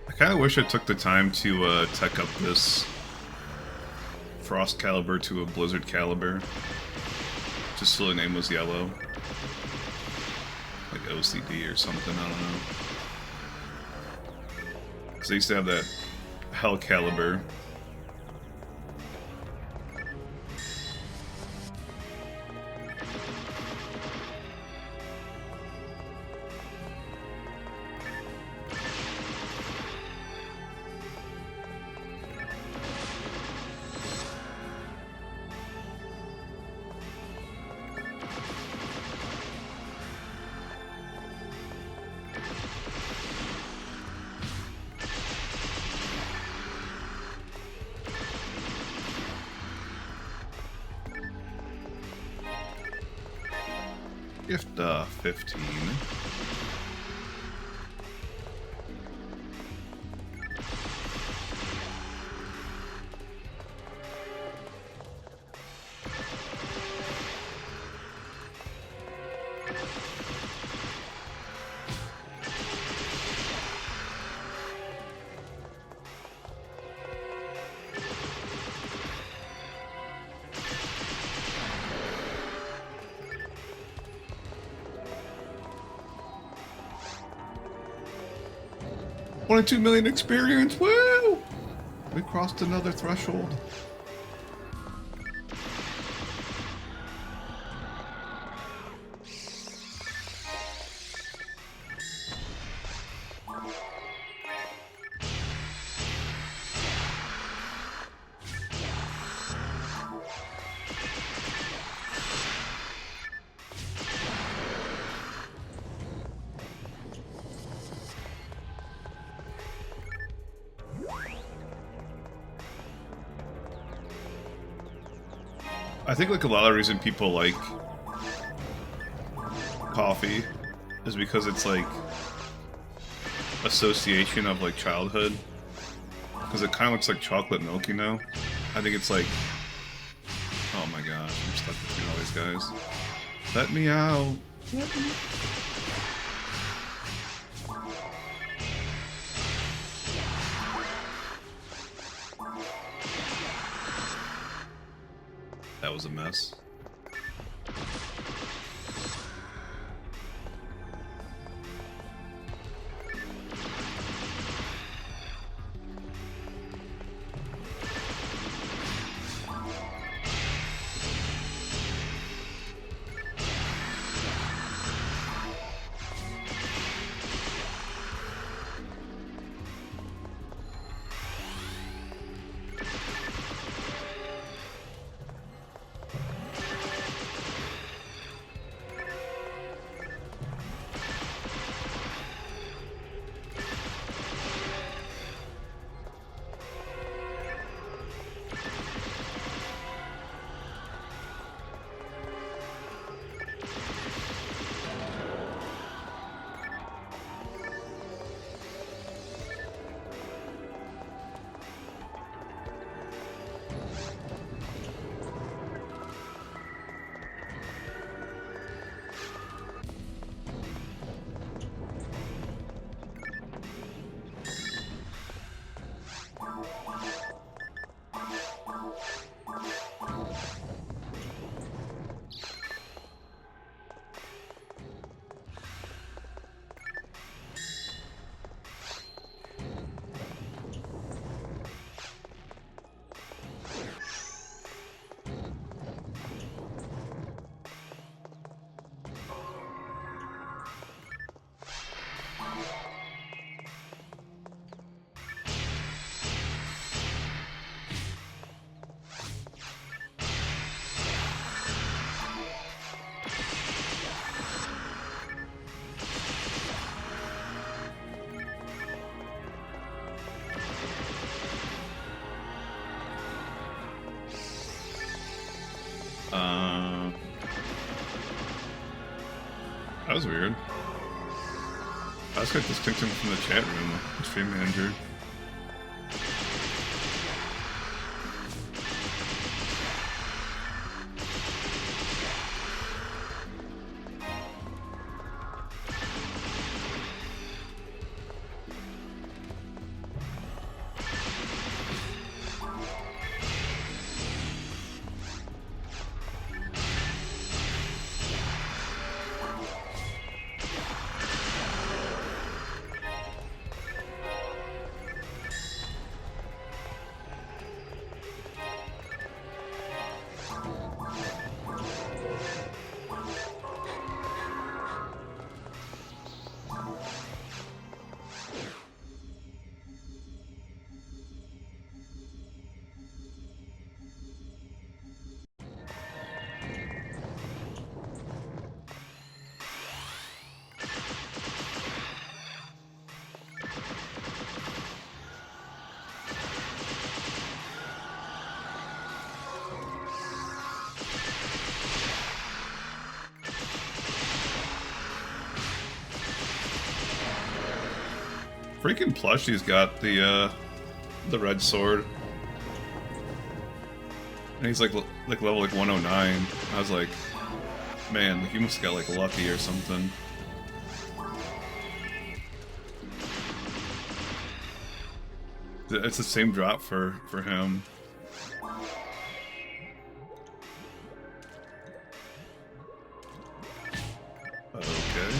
I kind of wish I took the time to tech up this Frost Caliber to a Blizzard Caliber, just so the name was yellow. Like OCD or something, I don't know. Because I used to have that Hell Caliber. Gift 15. $22 million experience, woo! We crossed another threshold. I think like a lot of the reason people like coffee is because it's like association of like childhood, because it kind of looks like chocolate milk, you know. I think it's like, oh my gosh, I'm stuck between all these guys. Let me out. Let me. That was a mess. That was weird. I just got disconnected from the chat room, the stream manager. Freaking Plushie's got the red sword, and he's like level 109. I was like, man, he must have got like lucky or something. It's the same drop for him. Okay.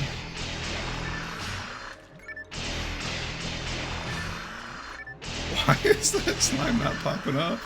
Why is that slime not popping up?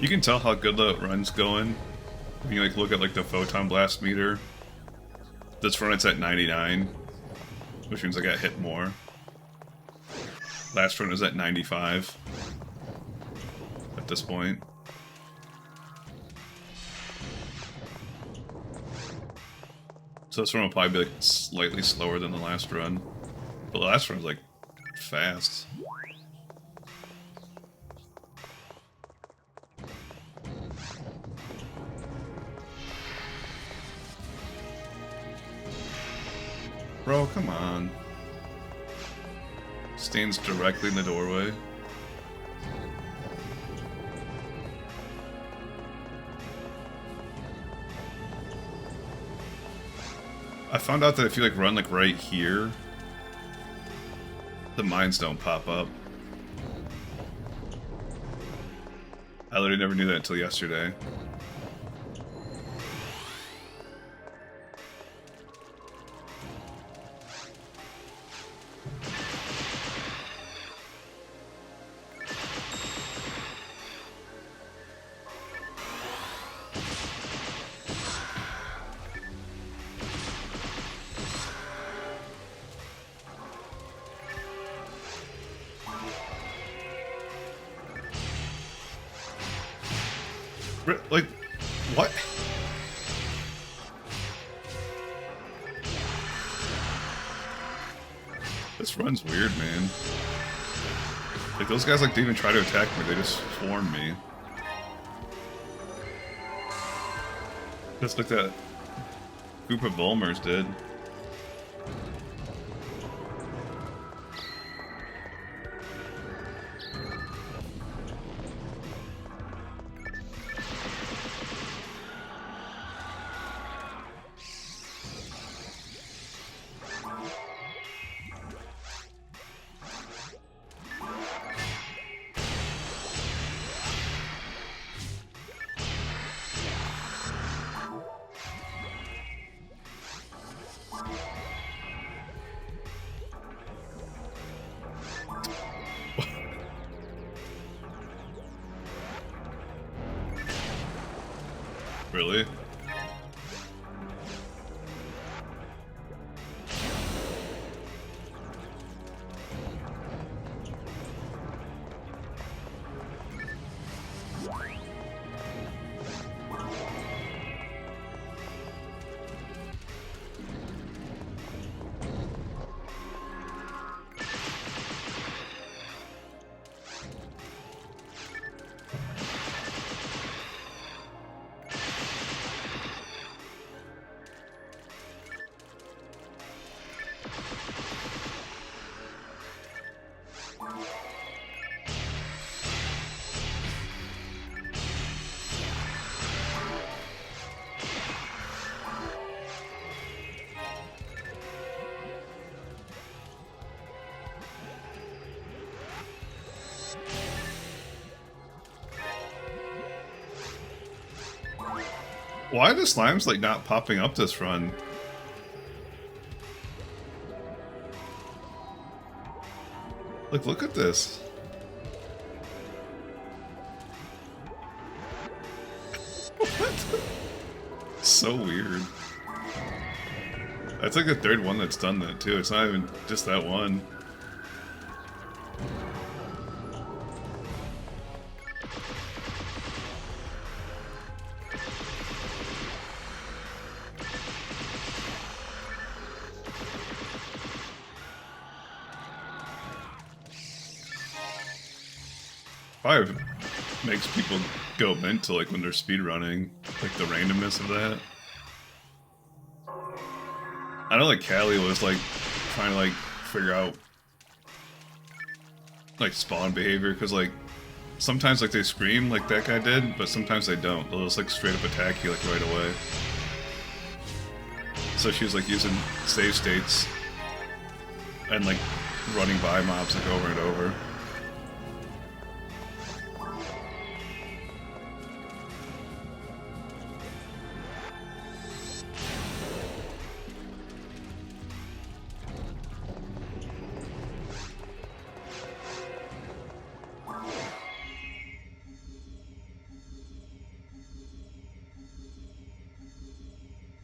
You can tell how good the run's going when you like look at like the photon blast meter. This run it's at 99, which means I got hit more. Last run was at 95 at this point. So this run will probably be like slightly slower than the last run. But the last run was like fast. Bro, come on. Stands directly in the doorway. I found out that if you like run like right here, the mines don't pop up. I literally never knew that until yesterday. Like, what? This run's weird, man. Like, those guys like didn't even try to attack me, they just swarmed me. Just like that group of Bulmers did. Really? Why are the slimes like not popping up this run? Like, look at this. What? So weird. That's like the third one that's done that too. It's not even just that one. Probably makes people go mental, like when they're speedrunning, like the randomness of that. I know like Callie was like trying to like figure out like spawn behavior, because like sometimes like they scream like that guy did, but sometimes they don't. They'll just like straight up attack you like right away. So she was like using save states and like running by mobs like over and over.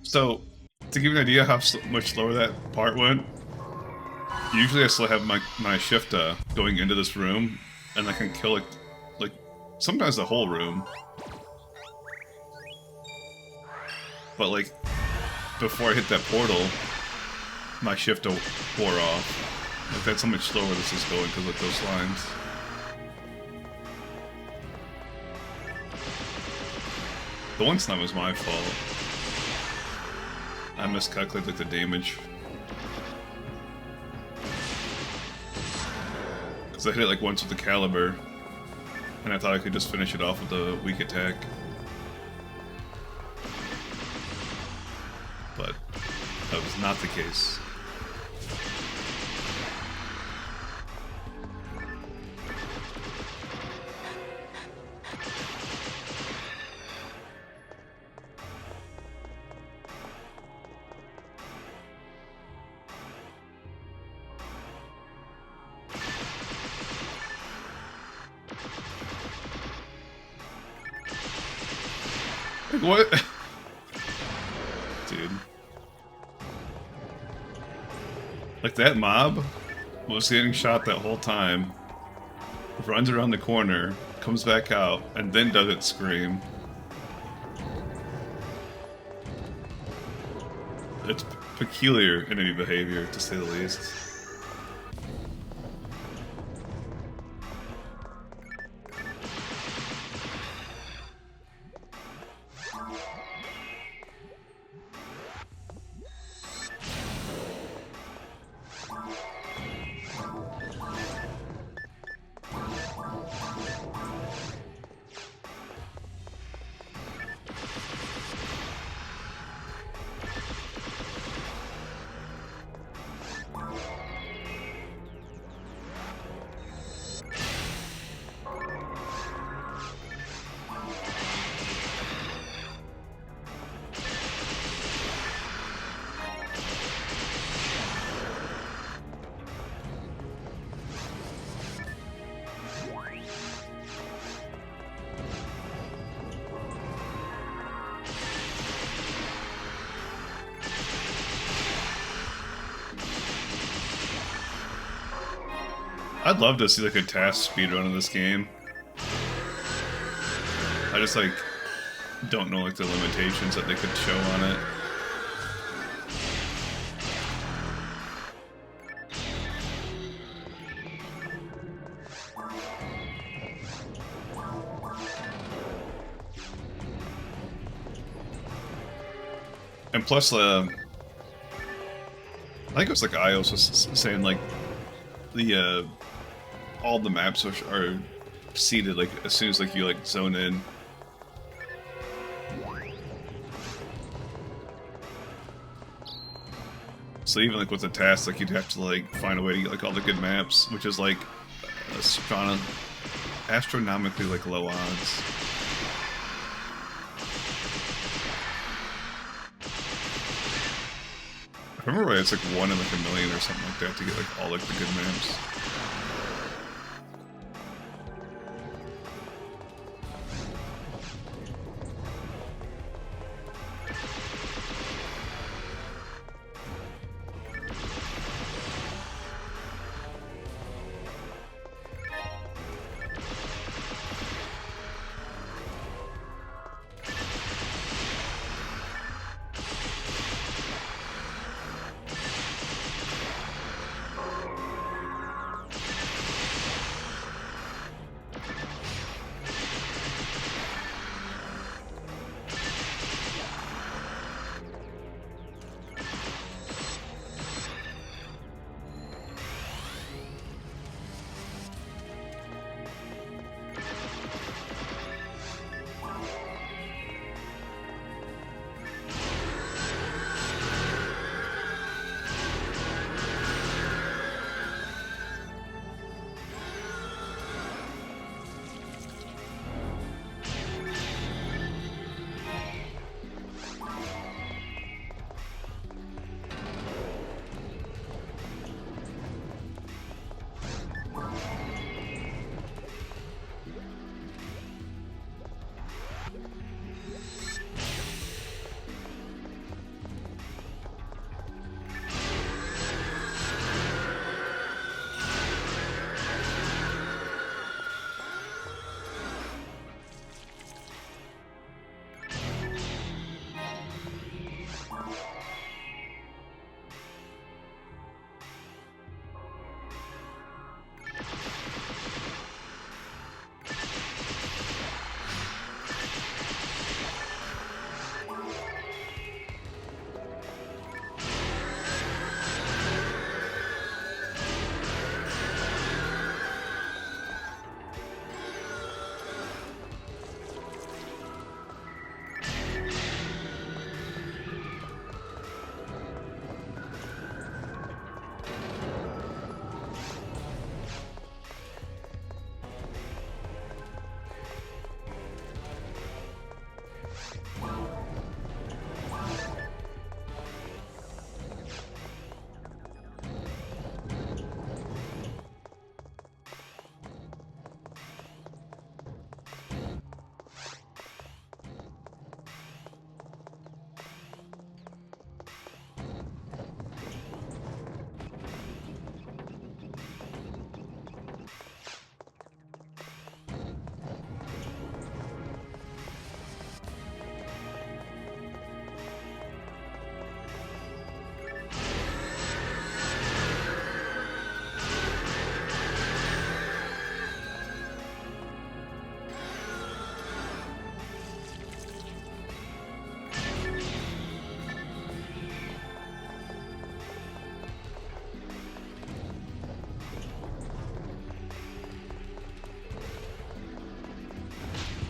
So, to give you an idea how much slower that part went, usually I still have my shift going into this room, and I can kill like sometimes the whole room. But like, before I hit that portal, my shift wore off. Like, that's how much slower this is going because of those lines. The one slime was my fault. I miscalculated like, the damage. Because I hit it like once with the caliber, and I thought I could just finish it off with a weak attack. But that was not the case. What? Dude. Like, that mob was getting shot that whole time, runs around the corner, comes back out, and then doesn't scream. It's peculiar enemy behavior, to say the least. I'd love to see like a task speedrun of this game. I just like don't know like the limitations that they could show on it. And plus, I think it was like iOS was saying like the all the maps are seeded like as soon as like you like zone in. So even like with the tasks, like you'd have to like find a way to get like all the good maps, which is like astronomically like low odds. I remember right, it's like 1 in like a million or something like that to get like all like the good maps.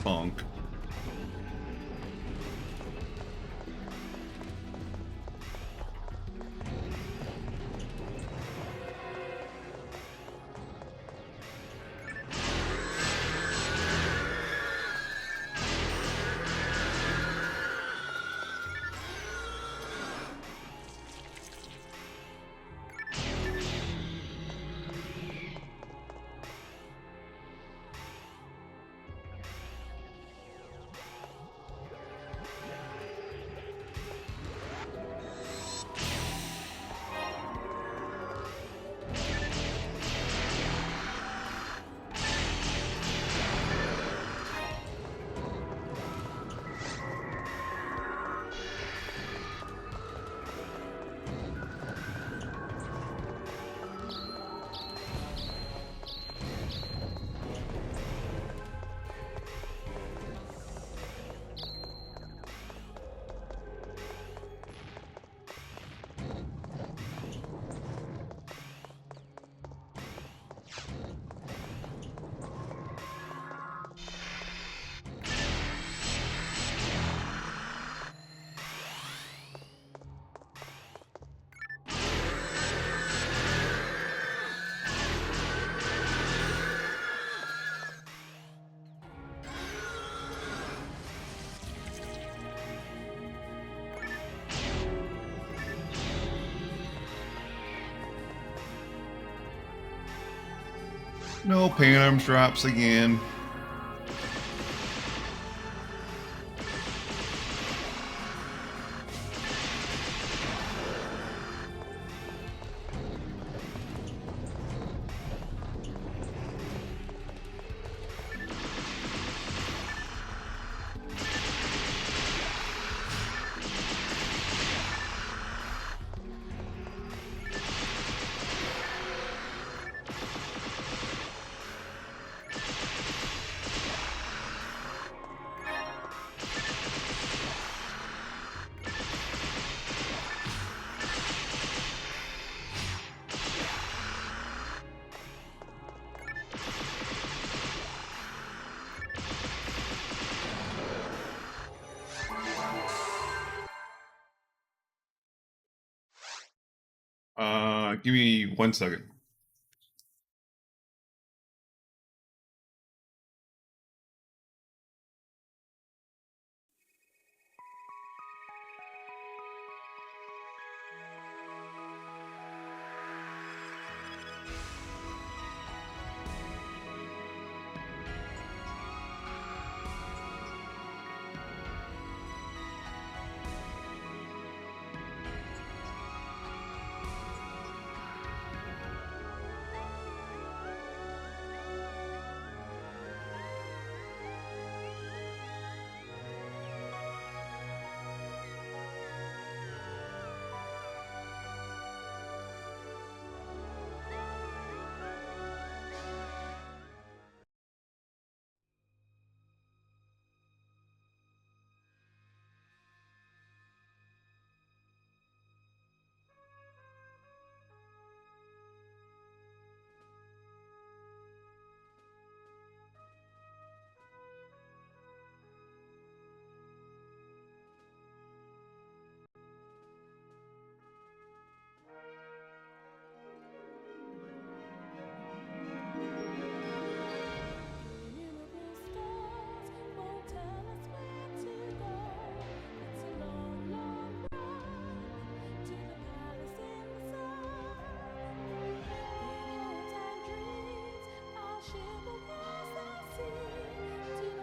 Funk. No pain arms drops again. Give me 1 second.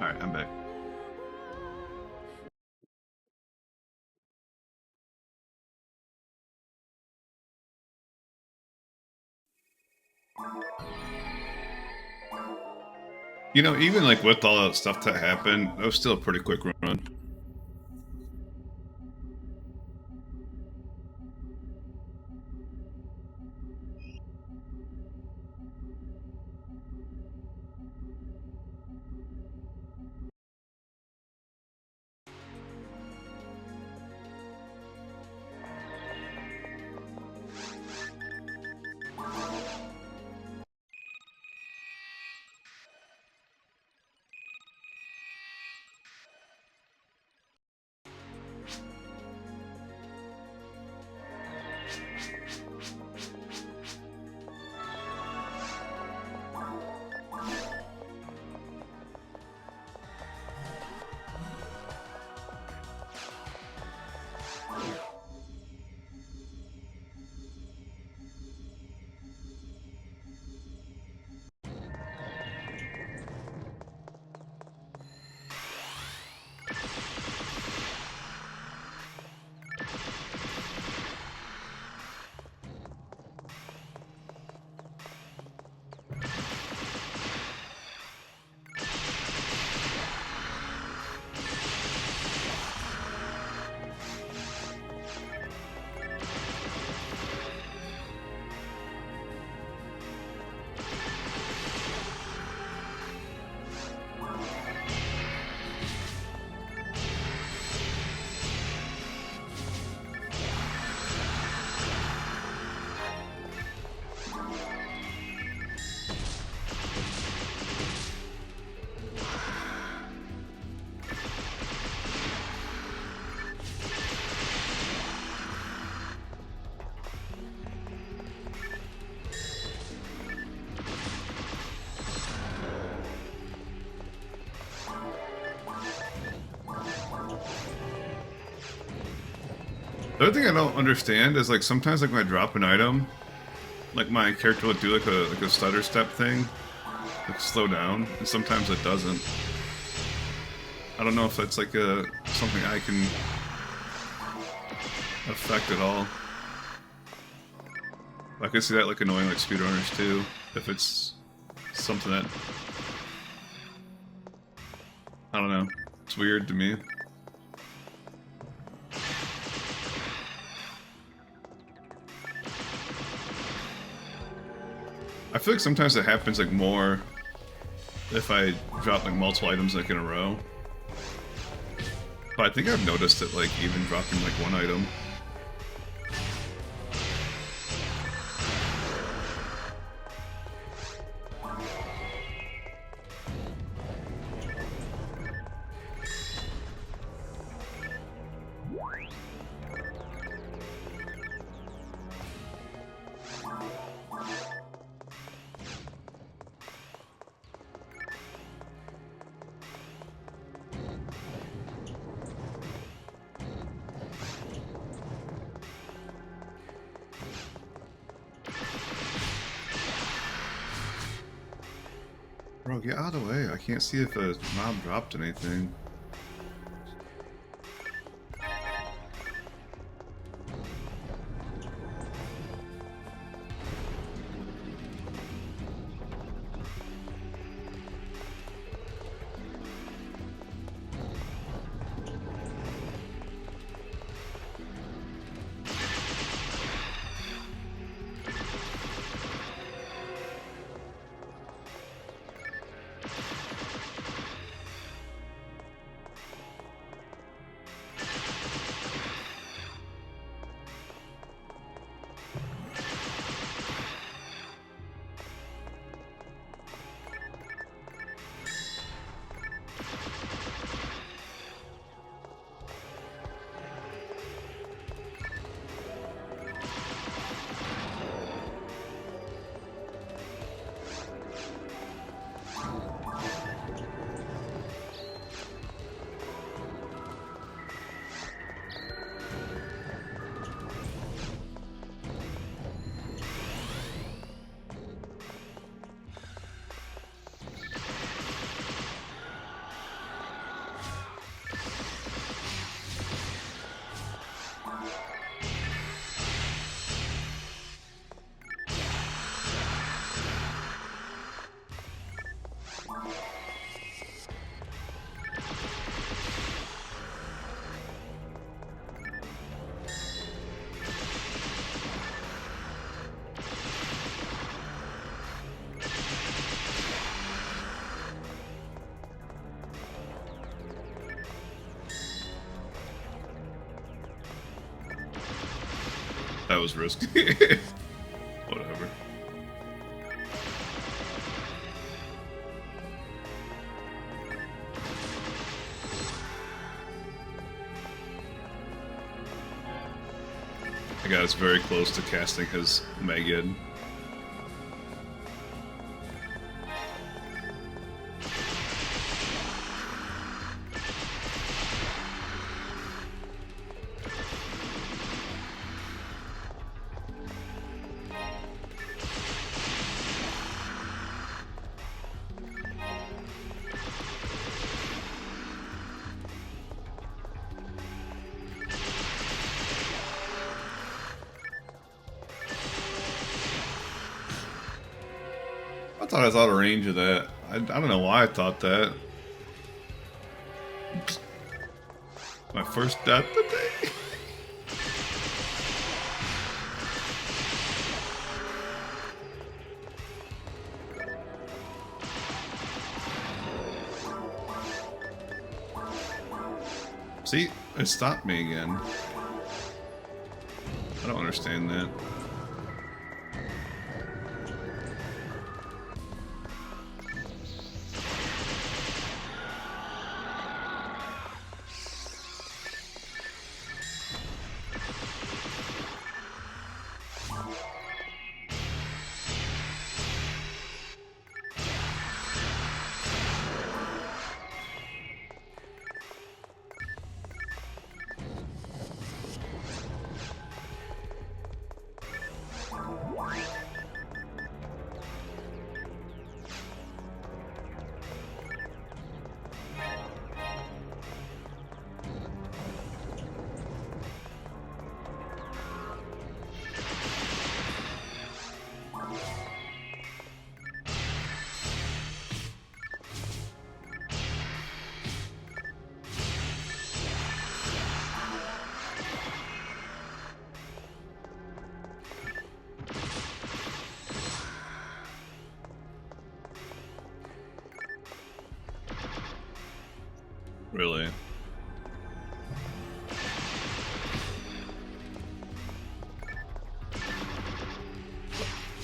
Alright, I'm back. You know, even like with all that stuff that happened, that was still a pretty quick run. The other thing I don't understand is like sometimes like when I drop an item, like my character will do like a stutter step thing, like slow down, and sometimes it doesn't. I don't know if that's like something I can affect at all. I can see that like annoying like speedrunners too, if it's something that I don't know. It's weird to me. I feel like sometimes it happens like more if I drop like multiple items like in a row. But I think I've noticed it like even dropping like one item. Bro, get out of the way. I can't see if a mob dropped anything. That was risky. Whatever. The guy's very close to casting his Megan. I thought I was out of range of that. I don't know why I thought that. My first death today. See, it stopped me again. I don't understand that. Really?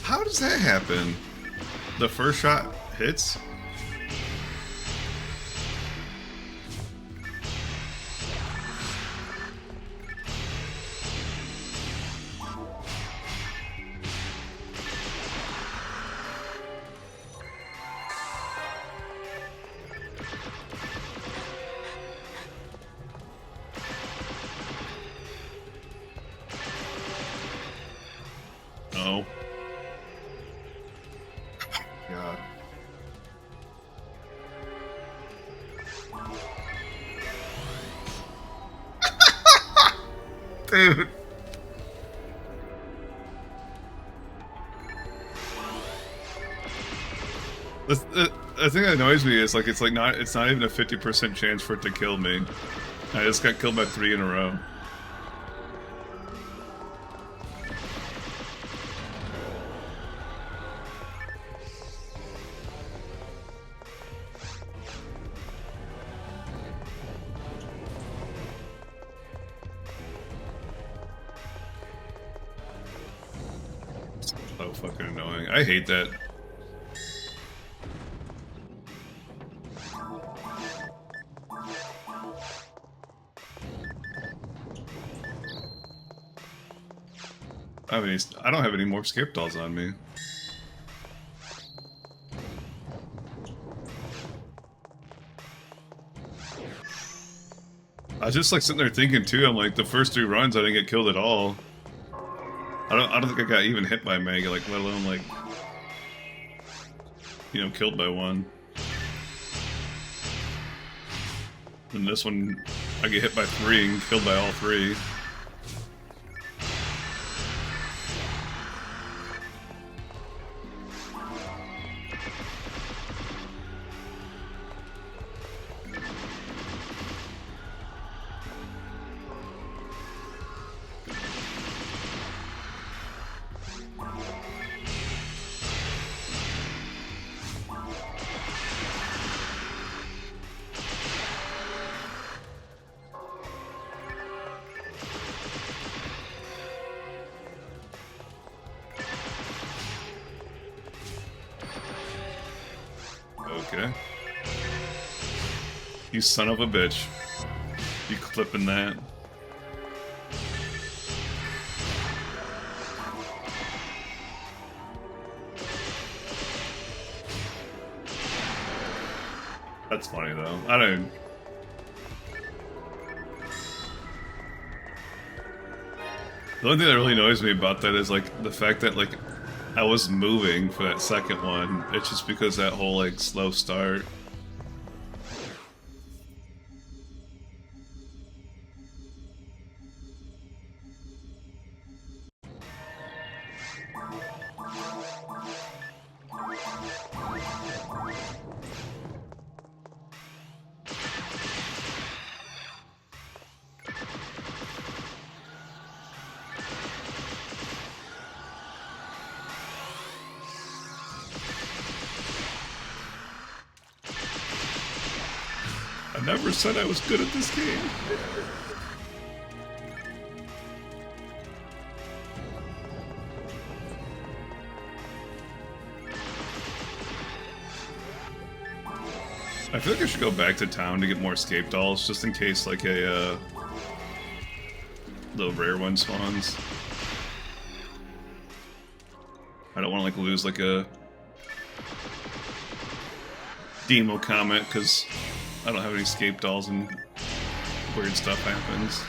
How does that happen? The first shot hits? No. God. Dude. The thing that annoys me is like it's not even a 50% chance for it to kill me. I just got killed by 3 in a row. So fucking annoying. I hate that. I don't have any more escape dolls on me. I was just like sitting there thinking too. I'm like, the first 3 runs I didn't get killed at all. I don't think I got even hit by a mega, like let alone like, you know, killed by one. And this one, I get hit by 3 and killed by all 3. Okay. You son of a bitch. You clipping that. That's funny though. I don't... The only thing that really annoys me about that is like the fact that like I was moving for that second one. It's just because that whole like slow start. I never said I was good at this game. I feel like I should go back to town to get more escape dolls, just in case like a little rare one spawns. I don't want to like lose like a Demo Comet because I don't have any escape dolls and weird stuff happens.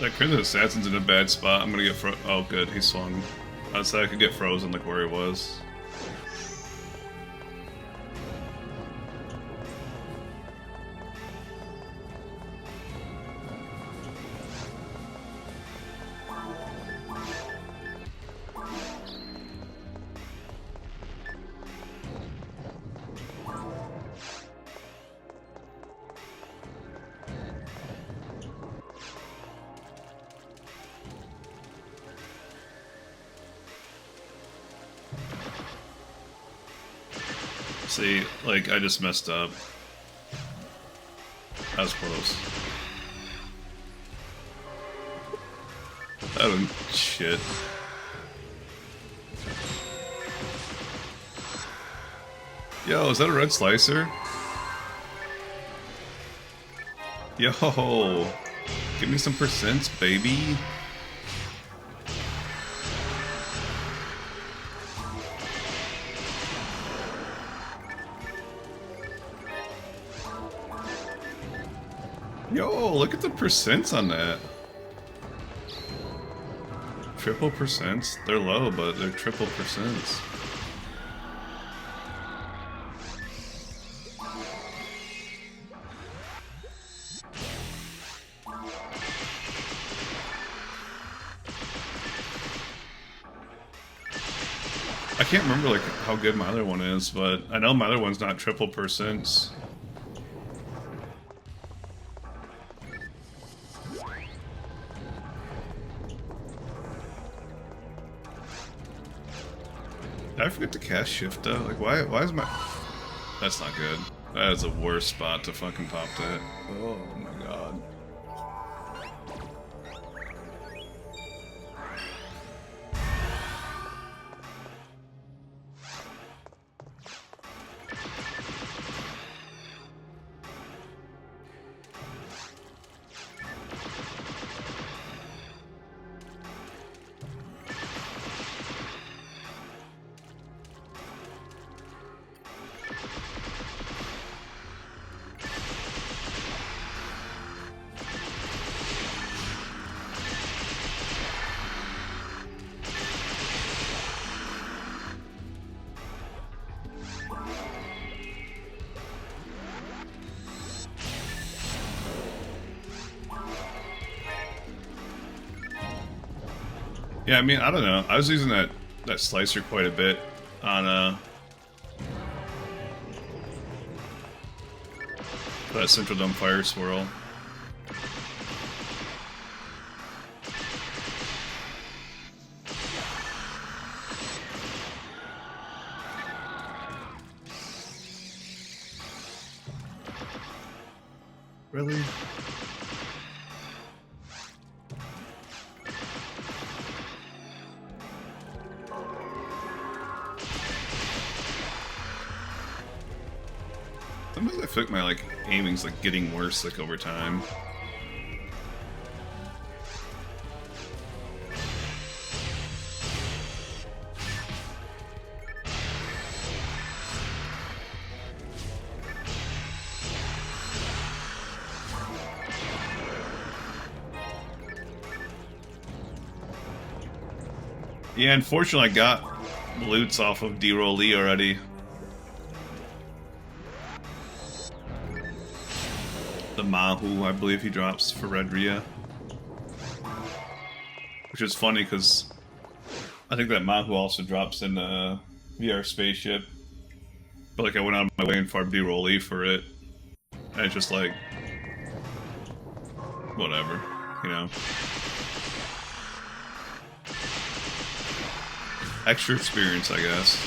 That Crimson Assassin's in a bad spot. I'm gonna get oh, good, he swung. I said I could get frozen like where he was. See, like, I just messed up. That was close. That was shit. Yo, is that a red slicer? Yo, give me some percents, baby. Yo, look at the percents on that. Triple percents? They're low, but they're triple percents. I can't remember like how good my other one is, but I know my other one's not triple percents. Did I forget to cast shift though? Like why is my... That's not good. That is the worst spot to fucking pop that. Oh my god. Yeah, I mean, I don't know. I was using that slicer quite a bit on that Central Dome Fire Swirl. Really? Sometimes I feel like my aiming's getting worse over time. Yeah, unfortunately I got loots off of D-Roll-E already. The Mahu, I believe he drops for Redria. Which is funny because I think that Mahu also drops in VR Spaceship. But I went out of my way and farmed D-Roll-E for it. And it's just whatever, you know. Extra experience, I guess.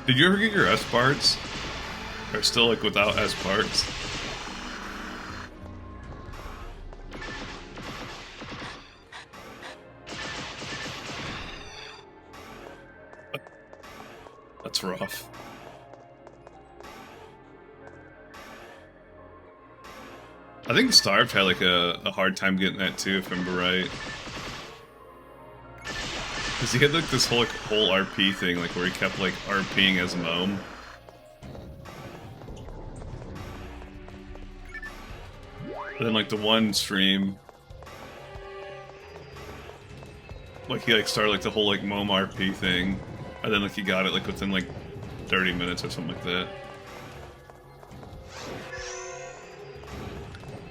Did you ever get your S parts? Or still without S parts? That's rough. I think Starved had like a hard time getting that too, if I remember right. Because he had like this whole RP thing, like where he kept like RPing as Moam. But then like the one stream, like he like started like the whole like Moam RP thing, and then like he got it like within like 30 minutes or something like that.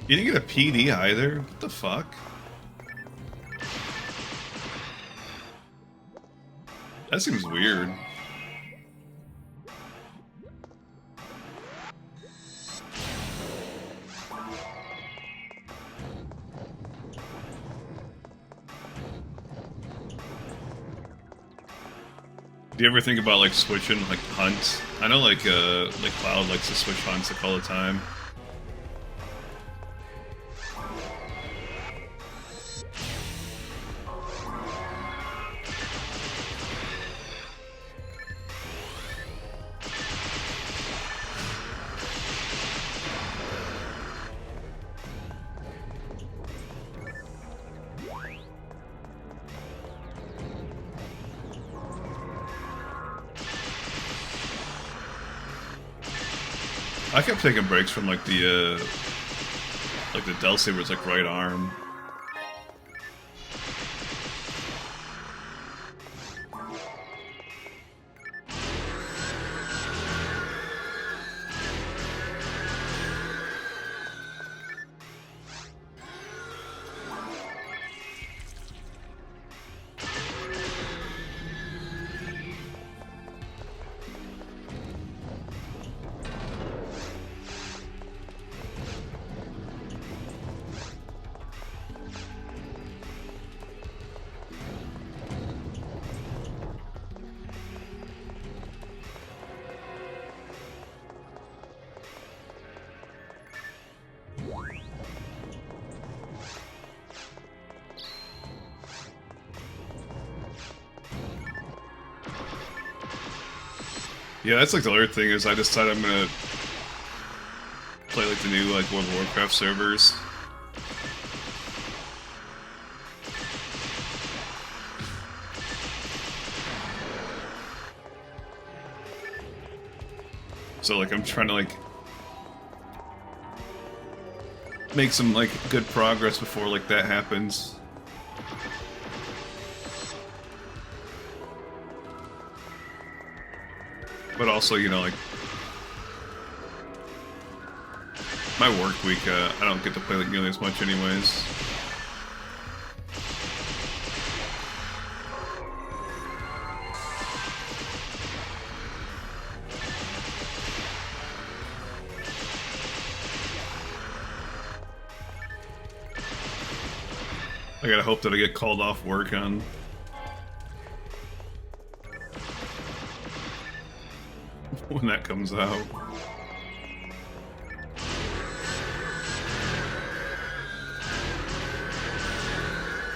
You didn't get a PD either? What the fuck? That seems weird. Do you ever think about like switching like hunts? I know like Cloud likes to switch hunts like all the time. I kept taking breaks from like the Del Saber's like right arm. Yeah, that's like the other thing is I decided I'm gonna play like the new like World of Warcraft servers. So like I'm trying to like make some like good progress before like that happens. But also, you know, like my work week, I don't get to play like nearly as much anyways. I gotta hope that I get called off work on when that comes out.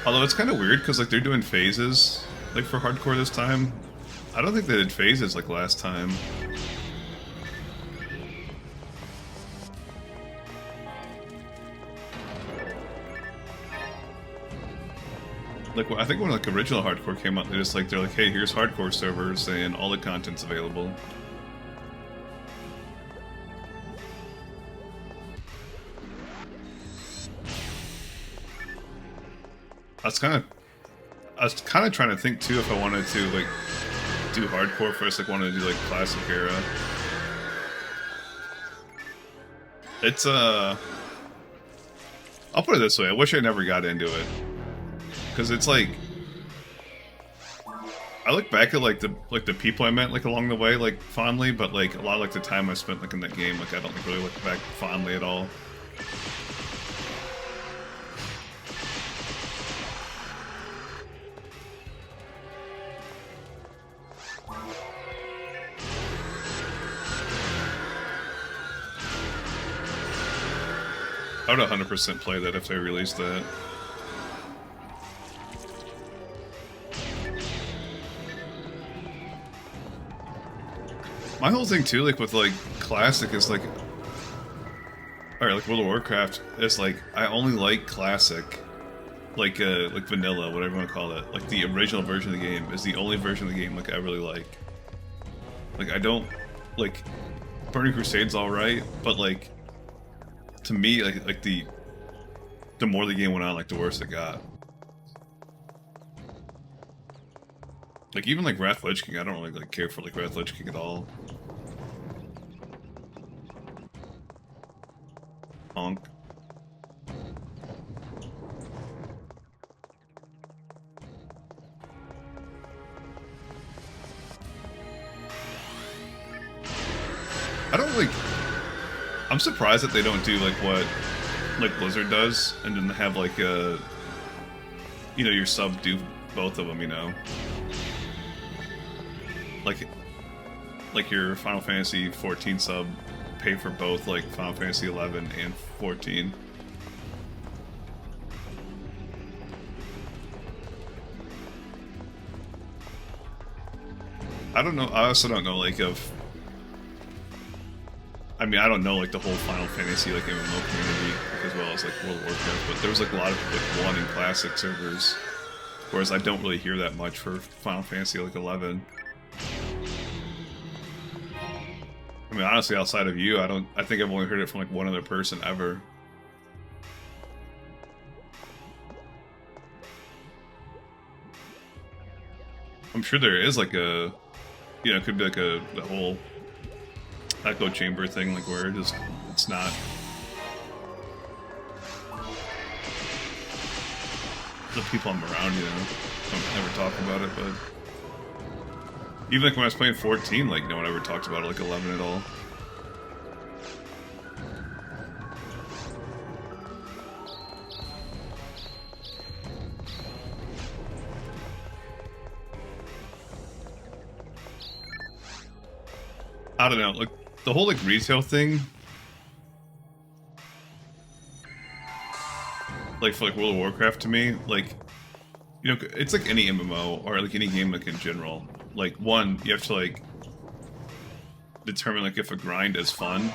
Although it's kind of weird because like they're doing phases like for hardcore this time. I don't think they did phases like last time. Like I think when like original hardcore came out, they're like, hey, here's hardcore servers and all the content's available. I was kind of trying to think too if I wanted to like do hardcore first, like wanted to do like classic era. It's I'll put it this way, I wish I never got into it. Because it's like I look back at like the people I met like along the way like fondly, but like a lot of like the time I spent like in that game, like I don't like really look back fondly at all. I would 100% play that if they released that. My whole thing too, like with like classic, is like Alright, like World of Warcraft, it's like, I only like classic. Like vanilla, whatever you want to call it. Like, the original version of the game is the only version of the game, like, I really like. Like, I don't... Like, Burning Crusade's alright, but, like... To me, like the more the game went on, like, the worse it got. Like, even, like, Wrath Lich King, I don't really, like, care for, like, Wrath Lich King at all. Honk. I don't, like... I'm surprised that they don't do, like, what, like, Blizzard does, and then have, like, you know, your sub do both of them, you know? Like your Final Fantasy 14 sub pay for both, like, Final Fantasy 11 and 14. I don't know, I also don't know, like, of... I mean, I don't know, like, the whole Final Fantasy, like, MMO community, as well as, like, World of Warcraft, but there was, like, a lot of, like, 1 and Classic servers, whereas I don't really hear that much for Final Fantasy, like, 11. I mean, honestly, outside of you, I think I've only heard it from, like, one other person ever. I'm sure there is, like, a, you know, it could be, like, a whole echo chamber thing, like, where it's not the people I'm around, you know, don't ever talk about it, but even, like, when I was playing 14, like, no one ever talked about it, like, 11 at all. I don't know, like, the whole, like, retail thing, like, for, like, World of Warcraft to me, like, you know, it's like any MMO, or, like, any game, like, in general. Like, one, you have to, like, determine, like, if a grind is fun,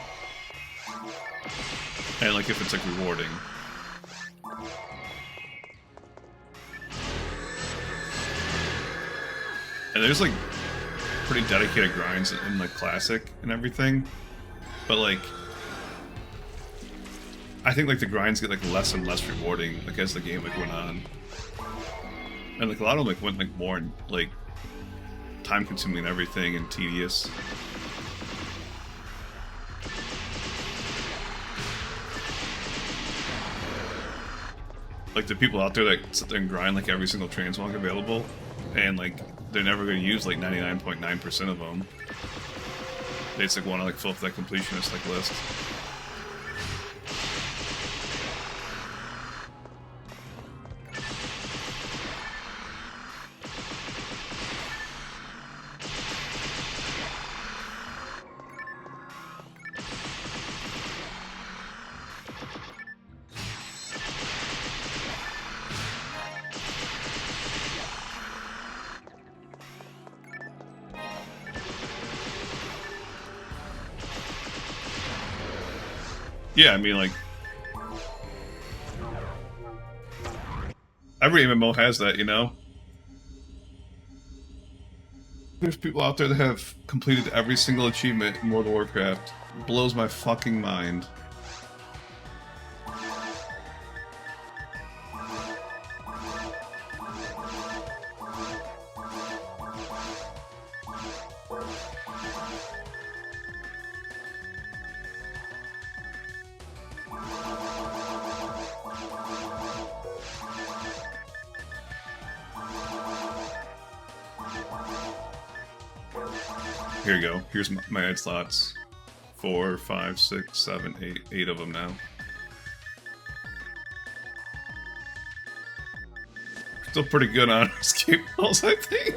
and, like, if it's, like, rewarding. And there's, like, pretty dedicated grinds in, like, Classic and everything, but, like, I think, like, the grinds get, like, less and less rewarding, like, as the game, like, went on. And, like, a lot of them, like, went, like, more, like, time-consuming and everything, and tedious. Like, the people out there that sit there and grind, like, every single transmog available, and, like, they're never going to use, like, 99.9% of them. They just, like, want to, like, fill up that completionist, like, list. Yeah, I mean, like, every MMO has that, you know? There's people out there that have completed every single achievement in World of Warcraft. It blows my fucking mind. Here you go. Here's my ad slots. 4, 5, 6, 7, 8. 8 of them now. Still pretty good on escape rolls, I think.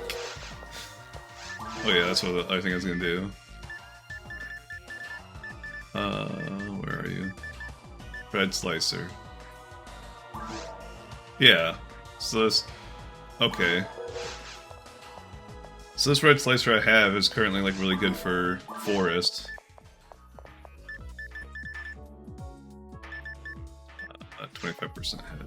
Oh yeah, that's what I think I was gonna do. Where are you? Red Slicer. Yeah. So this... Okay. So this Red Slicer I have is currently, like, really good for Forest. 25% head.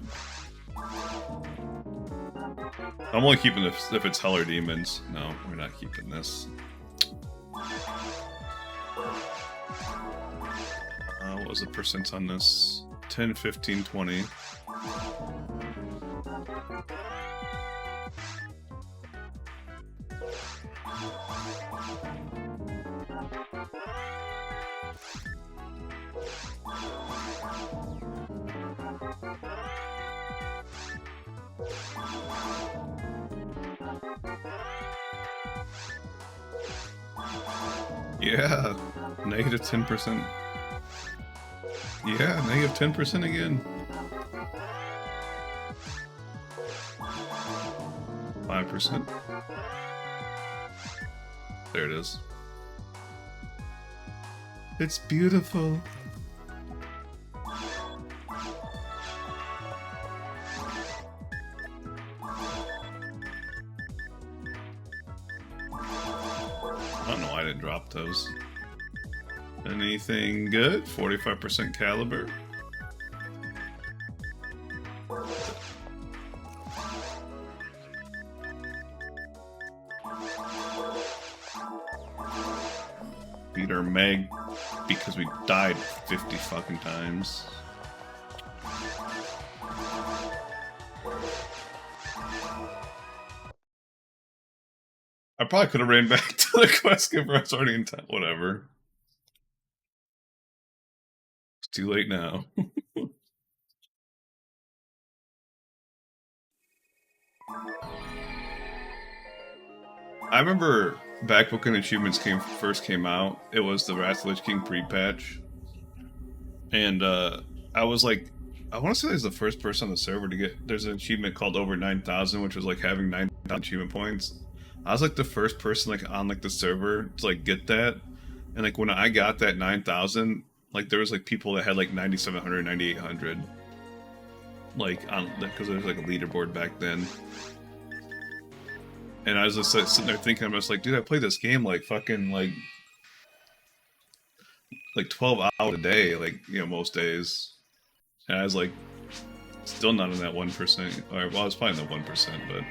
I'm only keeping this if it's Hell or Demons. No, we're not keeping this. What was the percent on this? 10, 15, 20. Yeah, negative 10%. Yeah, negative 10% again. 5%. There it is. It's beautiful. I don't know why I didn't drop those. Anything good? 45% caliber. Beat our Meg because we died 50 fucking times. I probably could have ran back to the quest giver. I was already in time. Whatever. It's too late now. I remember back when Achievements first came out, it was the Wrath of the Lich King pre-patch. And I was like, I want to say I was the first person on the server to get, there's an achievement called over 9,000, which was like having 9,000 achievement points. I was like the first person like on like the server to like get that. And like when I got that 9,000, like there was like people that had like 9,700, 9,800. Like on, because there was like a leaderboard back then. And I was just like, sitting there thinking, I'm just like, dude, I play this game like fucking like 12 hours a day, like, you know, most days. And I was like, still not in that 1%. Or, well, I was probably in the 1%, but.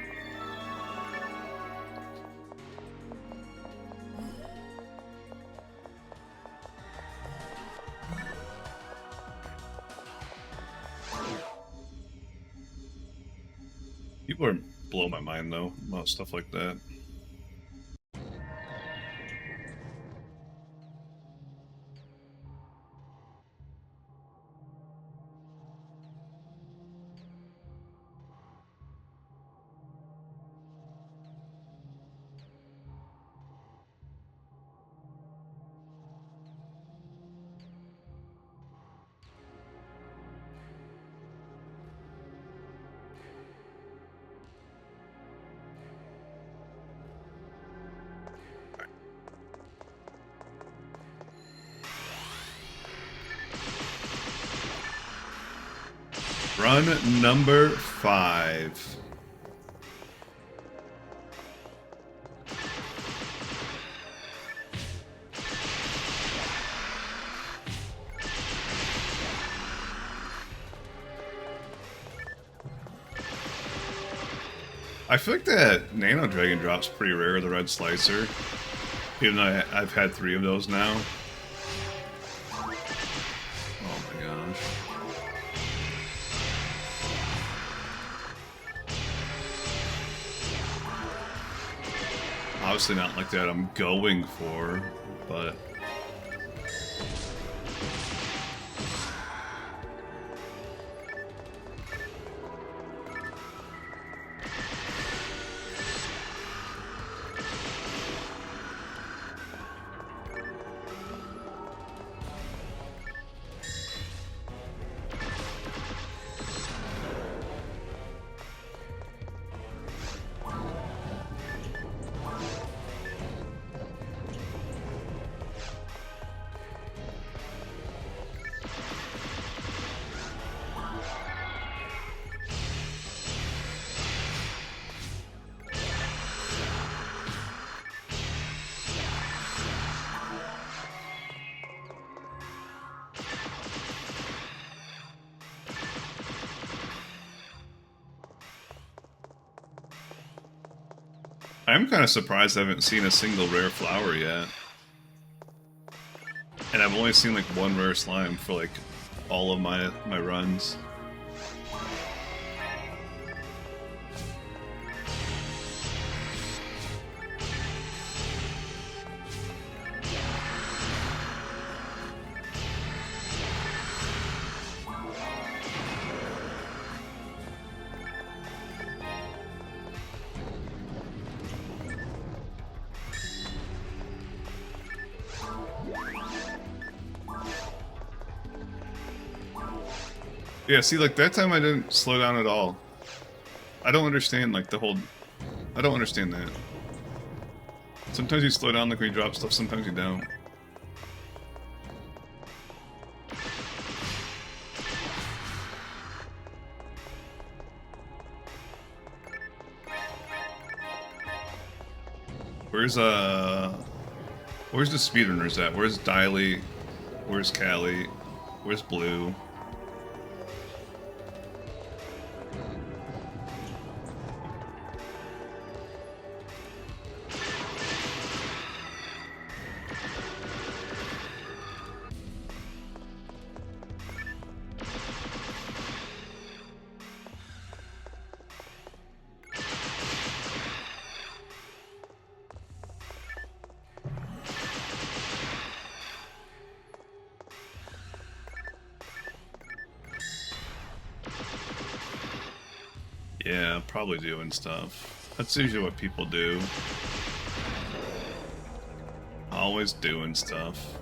People are blowing my mind though about stuff like that. Run number 5. I feel like that Nano Dragon drop's pretty rare, the Red Slicer. Even though I've had 3 of those now. Oh my gosh. Obviously not like that I'm going for, but... I'm kind of surprised I haven't seen a single rare flower yet. And I've only seen like one rare slime for like all of my runs. Yeah, see, like, that time I didn't slow down at all. I don't understand, like, the whole... I don't understand that. Sometimes you slow down, like, when you drop stuff, sometimes you don't. Where's the speedrunners at? Where's Diley? Where's Callie? Where's Blue? Yeah, probably doing stuff. That's usually what people do. Always doing stuff.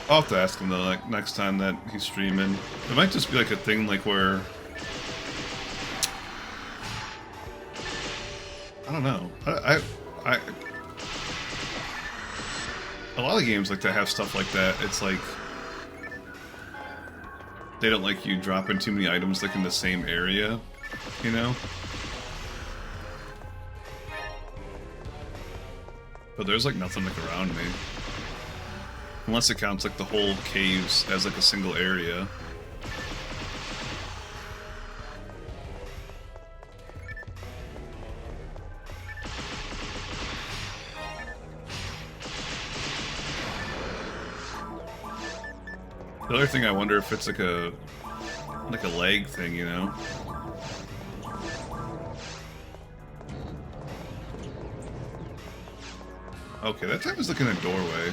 I'll have to ask him though, like, next time that he's streaming. It might just be like a thing like where... I don't know. I a lot of games like that have stuff like that. It's like... they don't like you dropping too many items like in the same area, you know? But there's like nothing like around me. Unless it counts like the whole caves as like a single area. The other thing, I wonder if it's like a lag thing, you know? Okay, that time is like in a doorway.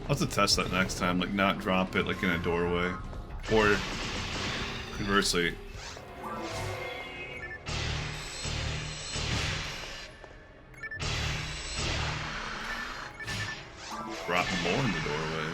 I'll have to test that next time, like not drop it like in a doorway. Or conversely, drop more in the doorway.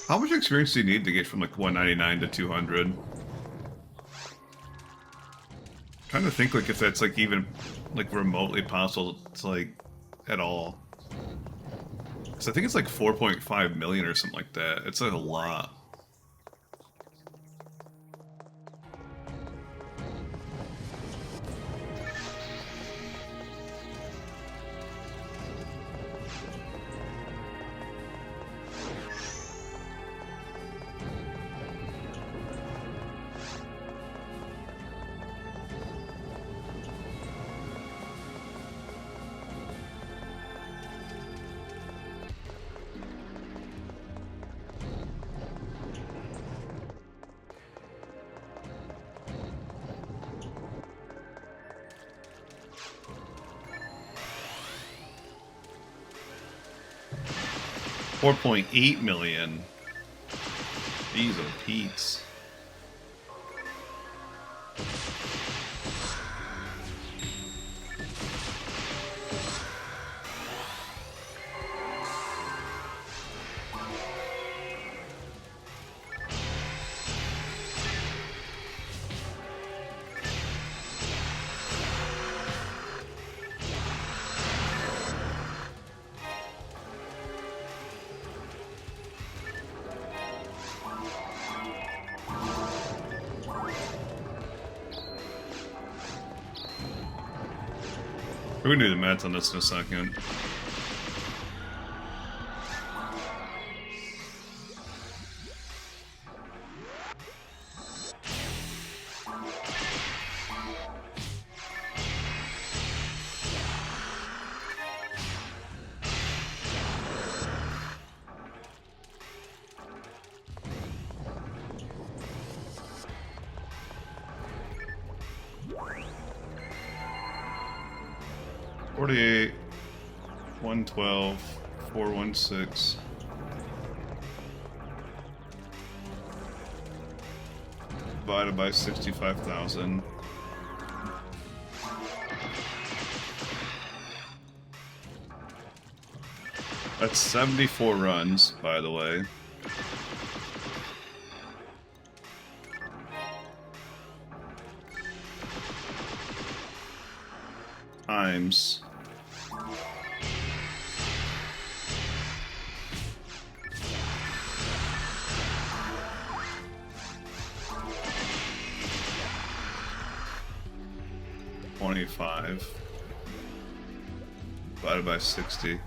How much experience do you need to get from like 199 to 200? Trying to think like if that's like even like remotely possible to like at all. Cause I think it's like 4.5 million or something like that. It's like a lot. $4.8 million. These are Pete's. We're gonna do the math on this in a second. $48, $112, $416. Divided by 65,000. That's 74 runs, by the way. Times. $25 divided by 60.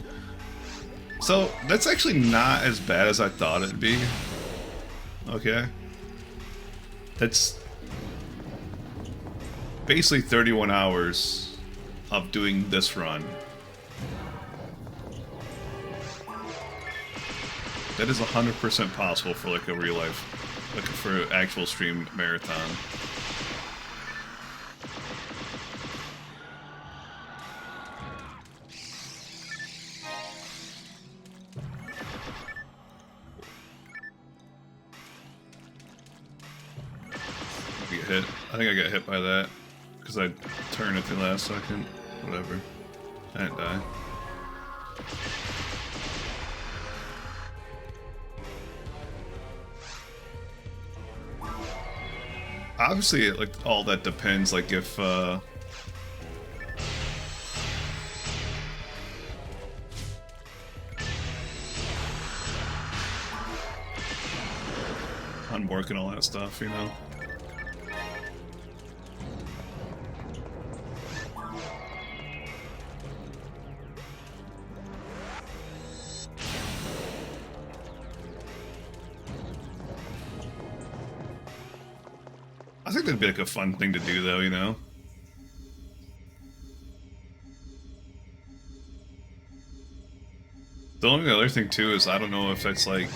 So that's actually not as bad as I thought it'd be. Okay. That's basically 31 hours of doing this run. That is 100% possible for like a real life, like for an actual stream marathon. Get hit. I think I got hit by that because I turned at the last second. Whatever. I didn't die. Obviously, like, all that depends, like, if, on work and all that stuff, you know? I think that'd be like a fun thing to do though, you know? The only other thing too is I don't know if that's like...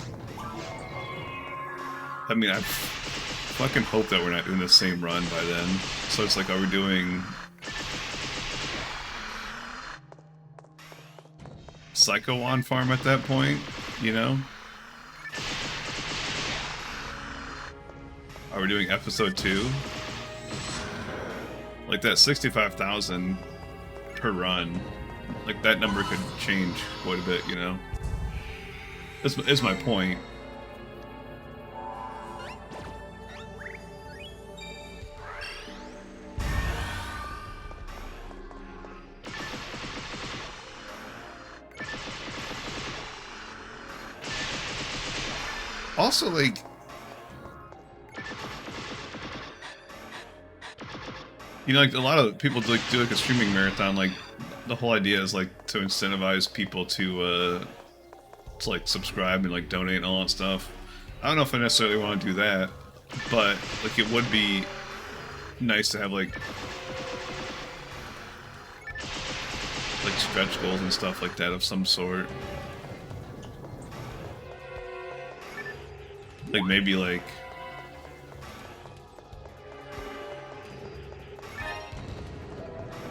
I mean, I fucking hope that we're not doing the same run by then. So it's like, are we doing... Psycho Wand Farm at that point, you know? Are we doing episode 2? Like that 65,000 per run, like that number could change quite a bit, you know? Is my point. Also, like, you know, like a lot of people do like a streaming marathon. Like, the whole idea is like to incentivize people to like subscribe and like donate and all that stuff. I don't know if I necessarily want to do that, but like it would be nice to have like stretch goals and stuff like that of some sort. Like maybe like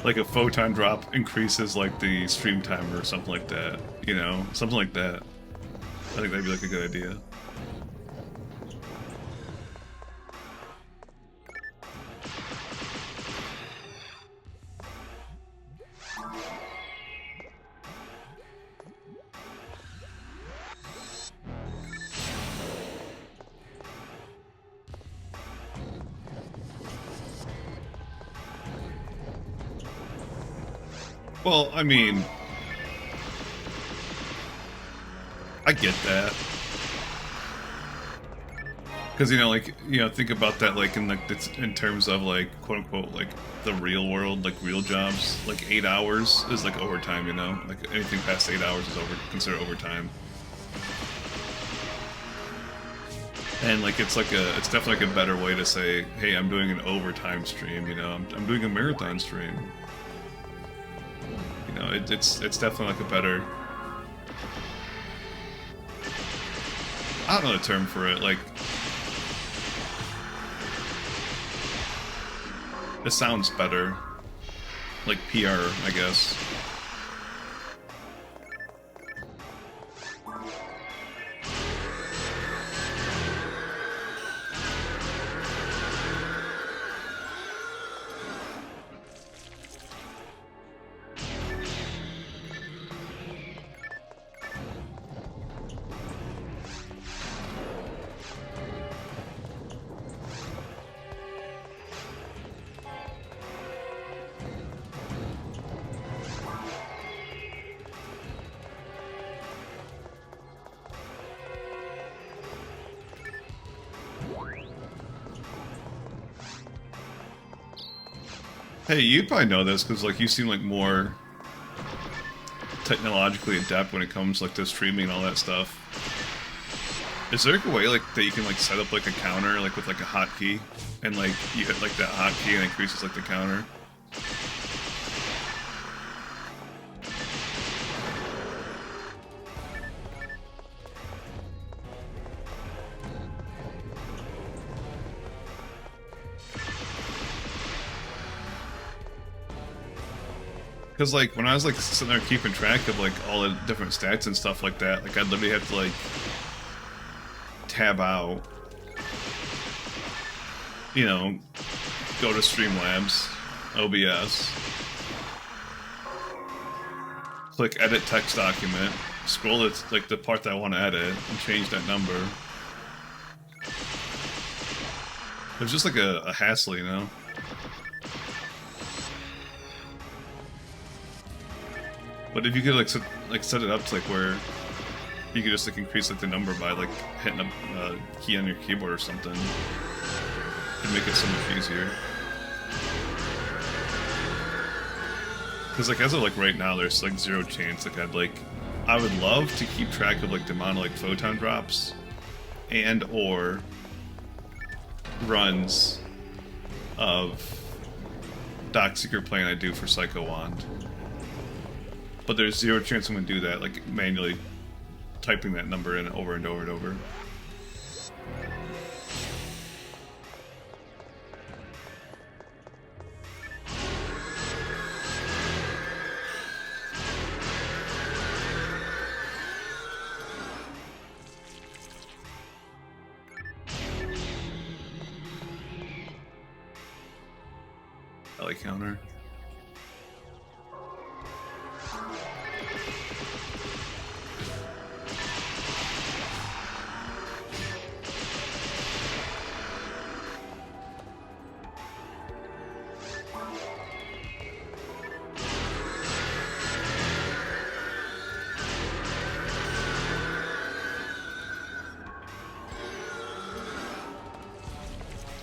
a photon drop increases like the stream timer or something like that, you know? Something like that. I think that'd be like a good idea. Well, I mean, I get that. Because, you know, like, you know, think about that, like, in, like, in terms of, like, quote-unquote, like, the real world, like, real jobs. Like, 8 hours is, like, overtime, you know? Like, anything past 8 hours is considered overtime. And, like, it's definitely, like, a better way to say, hey, I'm doing an overtime stream, you know? I'm doing a marathon stream. You know, it's definitely, like, a better... I don't know the term for it, like... It sounds better. Like PR, I guess. Hey, you probably know this because, like, you seem like more technologically adept when it comes like to streaming and all that stuff. Is there like a way like that you can like set up like a counter like with like a hotkey and like you hit like that hotkey and it increases like the counter? Because, like, when I was, like, sitting there keeping track of, like, all the different stats and stuff like that, like, I'd literally have to, like, tab out, you know, go to Streamlabs, OBS, click Edit Text Document, scroll it, like, the part that I want to edit, and change that number. It was just, like, a hassle, you know? But if you could like set it up to like where you could just like increase like the number by like hitting a key on your keyboard or something, it'd make it so much easier. Because like as of like right now, there's like zero chance. Like I would love to keep track of like the amount of like photon drops and or runs of Doc Secret Plane I do for Psycho Wand. But there's zero chance I'm going to do that, like, manually typing that number in over and over and over. LA counter.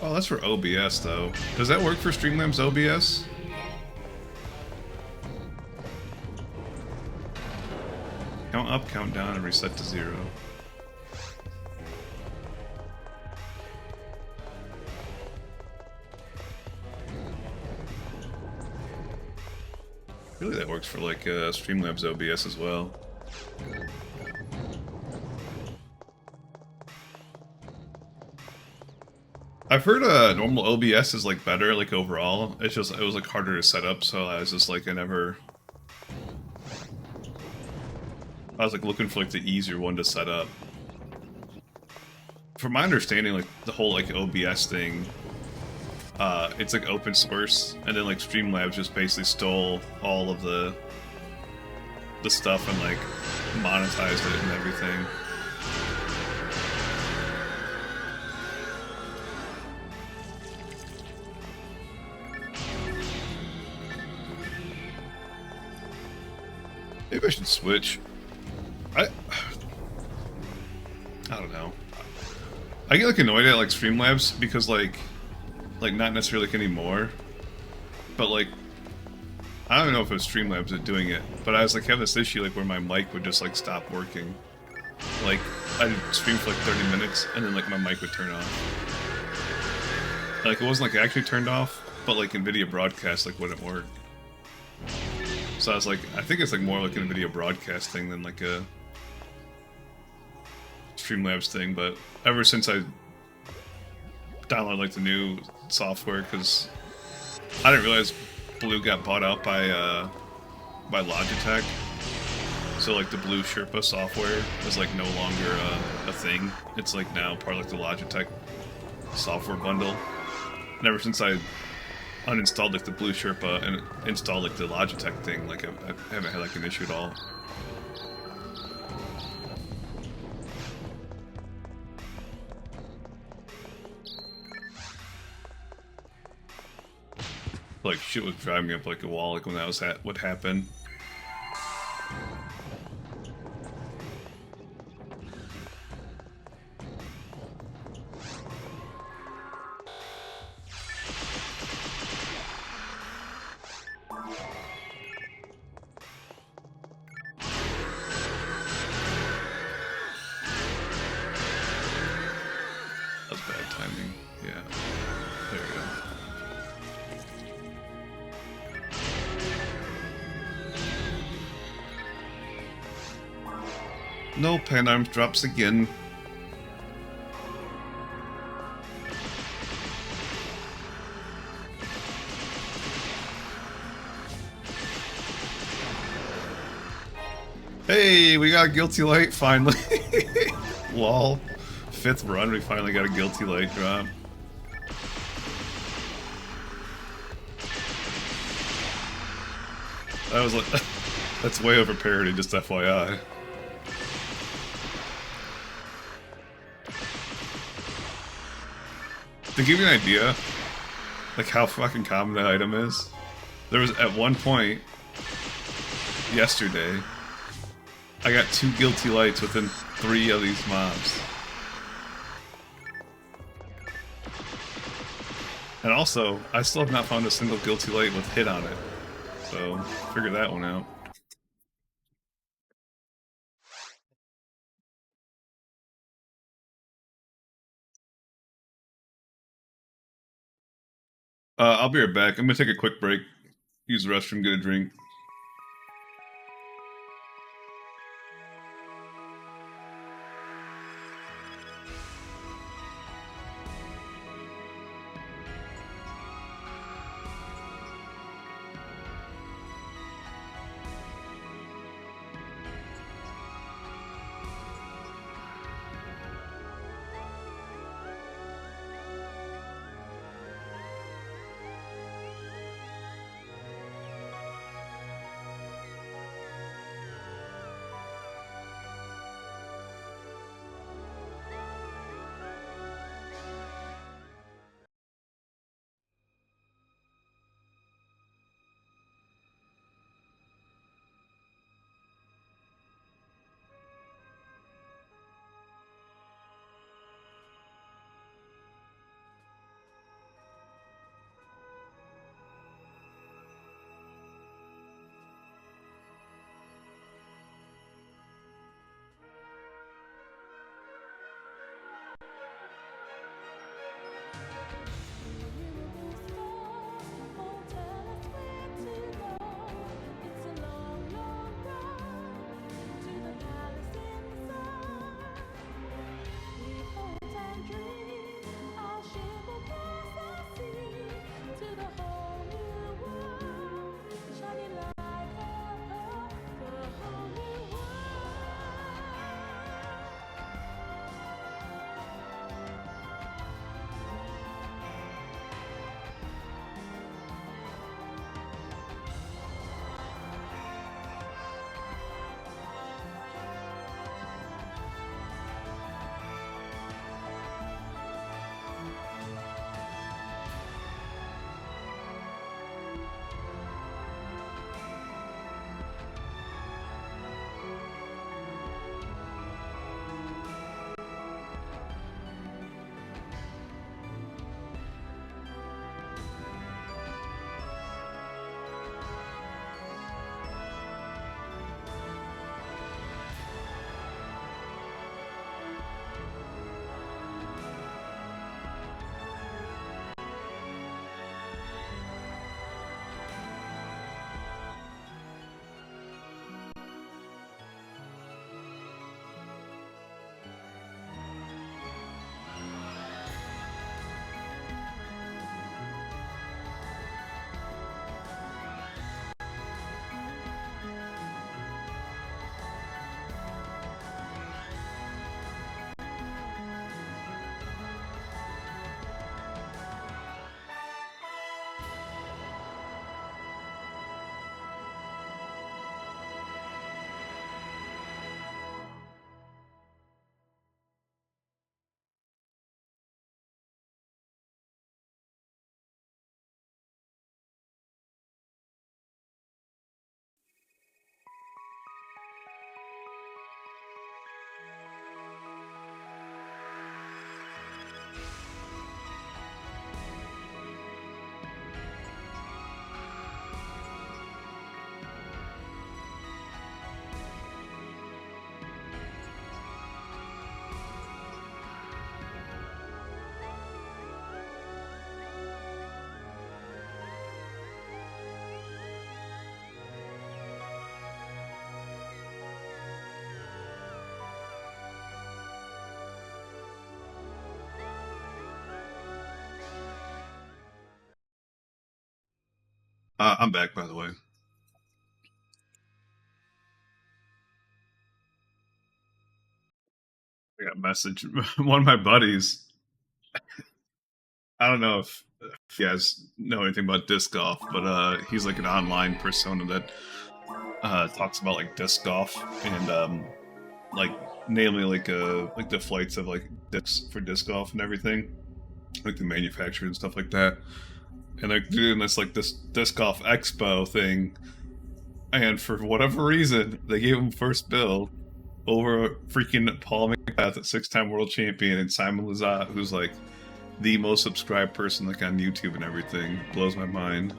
Oh, that's for OBS, though. Does that work for Streamlabs OBS? Count up, count down, and reset to 0. Really, that works for, like, Streamlabs OBS as well. I've heard normal OBS is like better, like overall. It's just it was like harder to set up, so I was just like I was like looking for like the easier one to set up. From my understanding, like the whole like OBS thing, it's like open source, and then like Streamlabs just basically stole all of the stuff and like monetized it and everything. Maybe I should switch. I don't know. I get like annoyed at like Streamlabs because like not necessarily like anymore, but like I don't even know if it was Streamlabs that doing it, but I was like have this issue like where my mic would just like stop working. Like I'd stream for like 30 minutes and then like my mic would turn off. Like it wasn't like actually turned off, but like NVIDIA broadcast like wouldn't work. So I was like, I think it's like more like an NVIDIA broadcast thing than like a Streamlabs thing, but ever since I downloaded like the new software, because I didn't realize Blue got bought out by Logitech, so like the Blue Sherpa software is like no longer a thing. It's like now part of like the Logitech software bundle. And ever since I uninstalled like the Blue Sherpa and installed like the Logitech thing, like I haven't had like an issue at all. Like shit was driving me up like a wall like when that was what happened. That's bad timing. Yeah. There we go. No, Pan Arms drops again. Hey, we got a Guilty Light finally. Lol. 5th run, we finally got a Guilty Light drop. That was like, that's way over parody, just FYI. To give you an idea, like how fucking common that item is, there was at one point yesterday, I got 2 Guilty Lights within 3 of these mobs. And also, I still have not found a single Guilty Light with hit on it. So, figure that one out. I'll be right back. I'm gonna take a quick break, use the restroom, get a drink. I'm back, by the way. I got a message. One of my buddies. I don't know if you guys know anything about disc golf, but he's like an online persona that talks about like disc golf and like namely like the flights of like discs for disc golf and everything, like the manufacturer and stuff like that. And they're doing this disc golf expo thing, and for whatever reason, they gave him first bill over freaking Paul McBeth, a 6-time world champion, and Simon Lizotte, who's like the most subscribed person like on YouTube and everything. Blows my mind.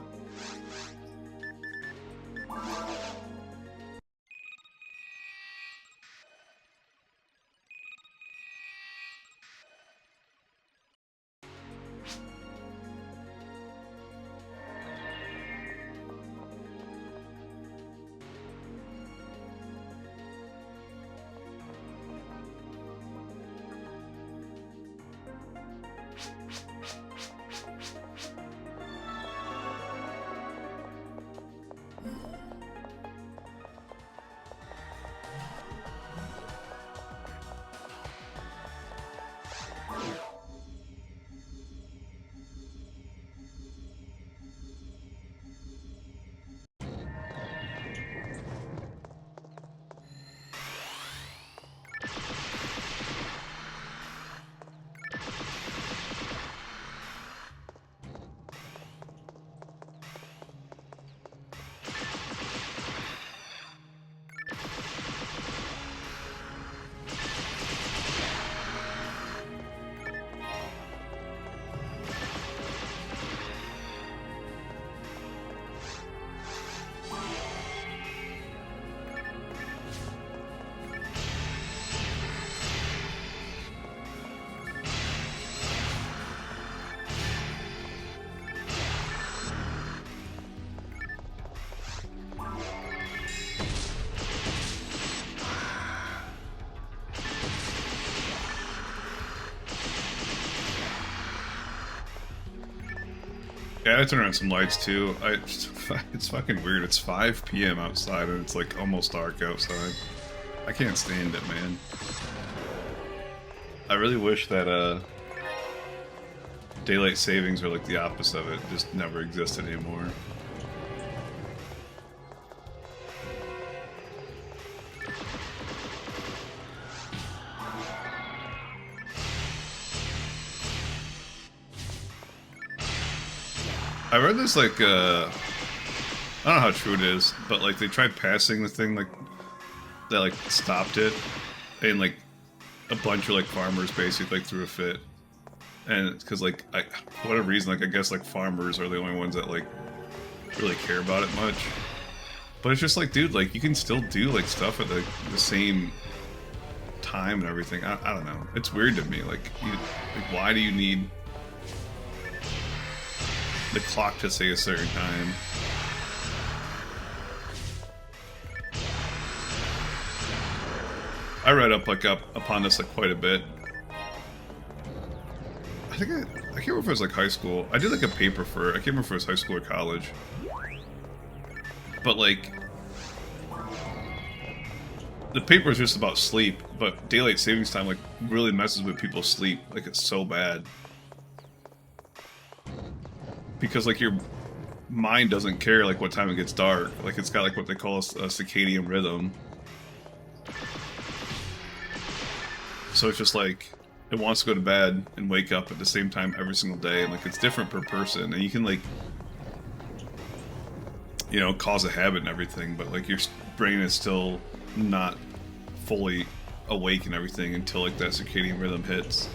Yeah, I turn on some lights too. It's fucking weird. It's 5 p.m. outside and it's like almost dark outside. I can't stand it, man. I really wish that daylight savings were like the opposite of it. Just never existed anymore. I read this like I don't know how true it is, but like they tried passing the thing like that like stopped it, and like a bunch of like farmers basically like threw a fit, and because like for whatever reason, like I guess like farmers are the only ones that like really care about it much. But it's just like, dude, like you can still do like stuff at the same time and everything. I don't know. It's weird to me. Like why do you need the clock to say a certain time? I read up upon this like quite a bit. I can't remember if it was like high school. I did like a paper for it. I can't remember if it was high school or college. But like the paper is just about sleep, but daylight savings time like really messes with people's sleep. Like it's so bad. Because like your mind doesn't care like what time it gets dark. Like it's got like what they call a circadian rhythm. So it's just like it wants to go to bed and wake up at the same time every single day, and like it's different per person, and you can like, you know, cause a habit and everything, but like your brain is still not fully awake and everything until like that circadian rhythm hits.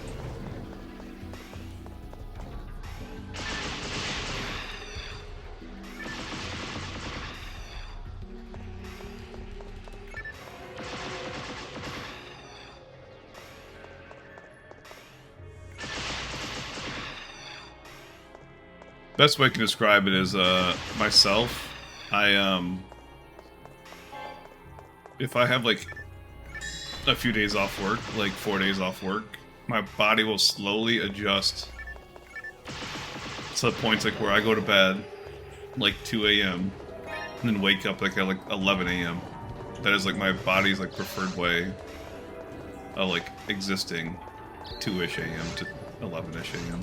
Best way I can describe it is myself. If I have like a few days off work, like 4 days off work, my body will slowly adjust to the points like where I go to bed, like 2 a.m. and then wake up like at like 11 a.m. That is like my body's like preferred way of like existing 2-ish a.m. to 11-ish a.m.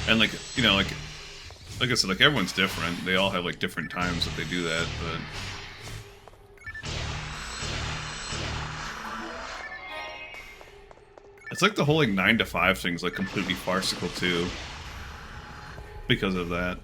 And like, you know, like I said, like everyone's different. They all have like different times that they do that, but it's like the whole like 9 to 5 thing's like completely farcical too because of that.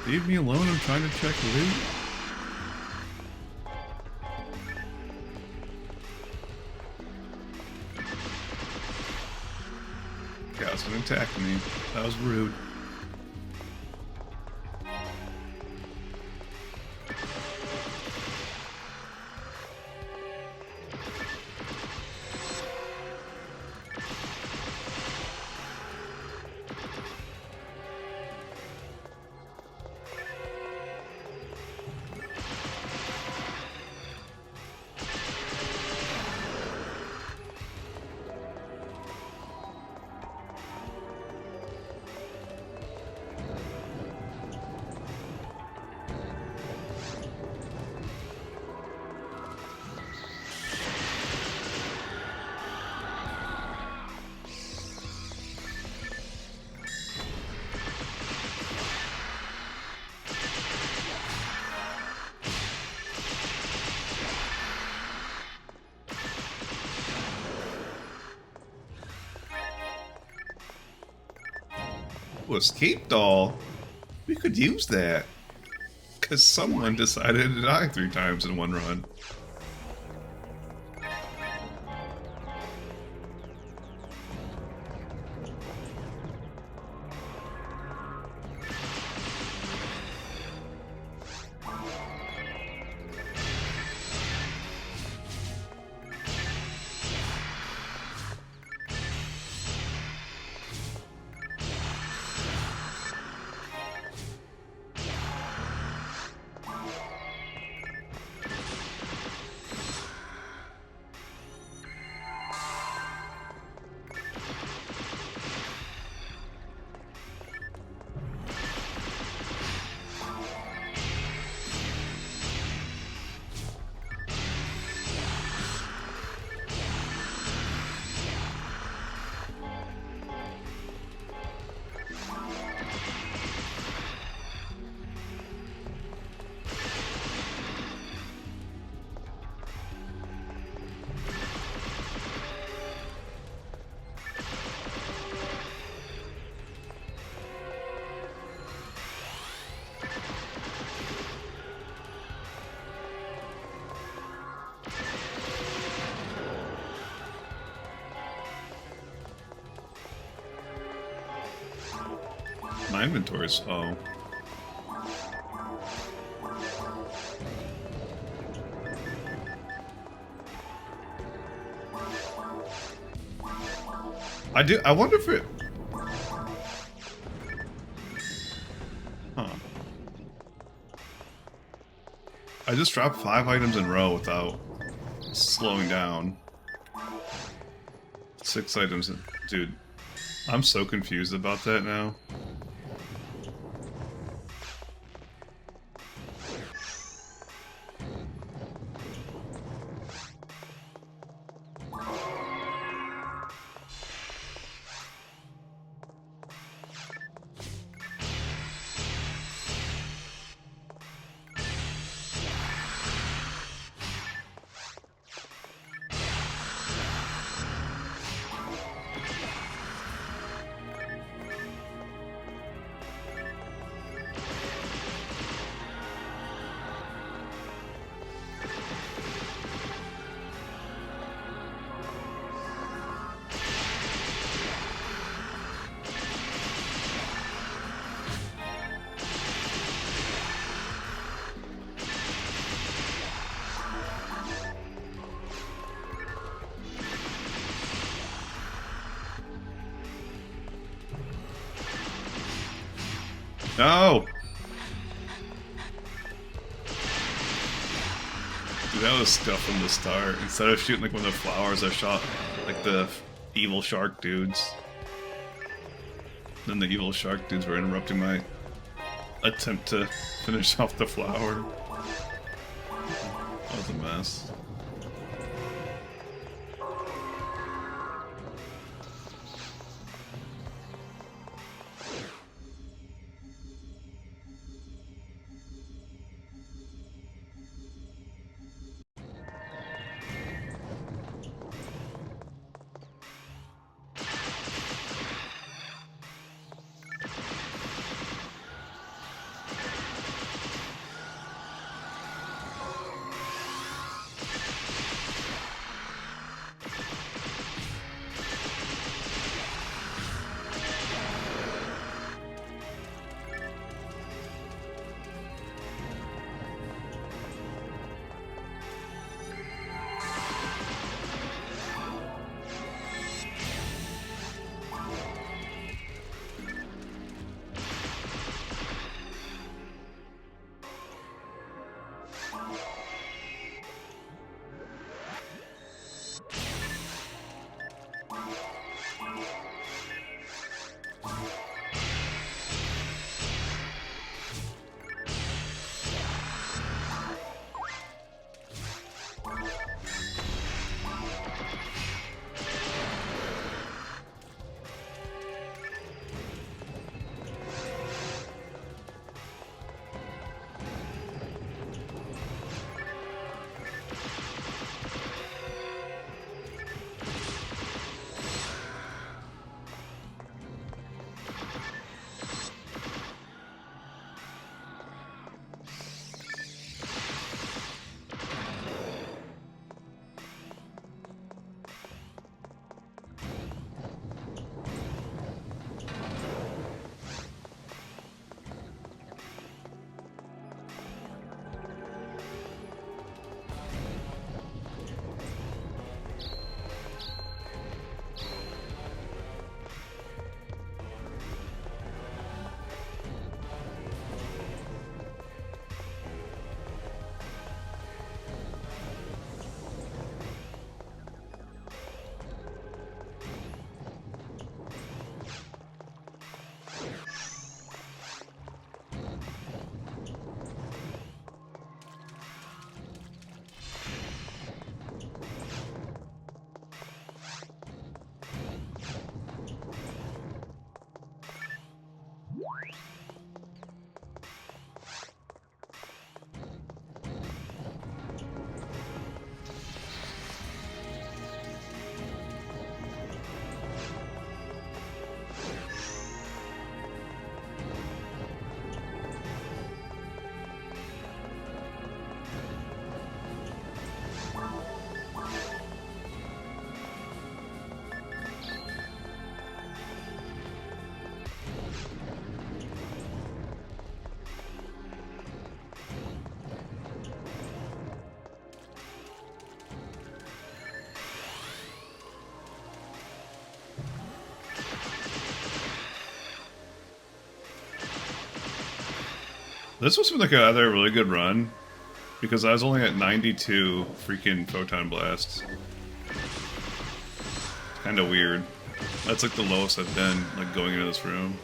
Leave me alone, I'm trying to check loot. Guy's gonna attack me. That was rude. Ooh, escape doll. We could use that. Because someone decided to die 3 times in one run. My inventory's oh. I wonder if it... Huh. I just dropped 5 items in a row without slowing down. 6 items in... Dude, I'm so confused about that now. No! Dude, that was stuff from the start. Instead of shooting like one of the flowers, I shot like the evil shark dudes. Then the evil shark dudes were interrupting my attempt to finish off the flower. That was a mess. This was like another really good run, because I was only at 92 freaking photon blasts. Kind of weird. That's like the lowest I've been, like going into this room.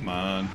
Come on.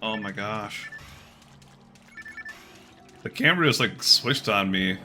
Oh my gosh. The camera just like switched on me.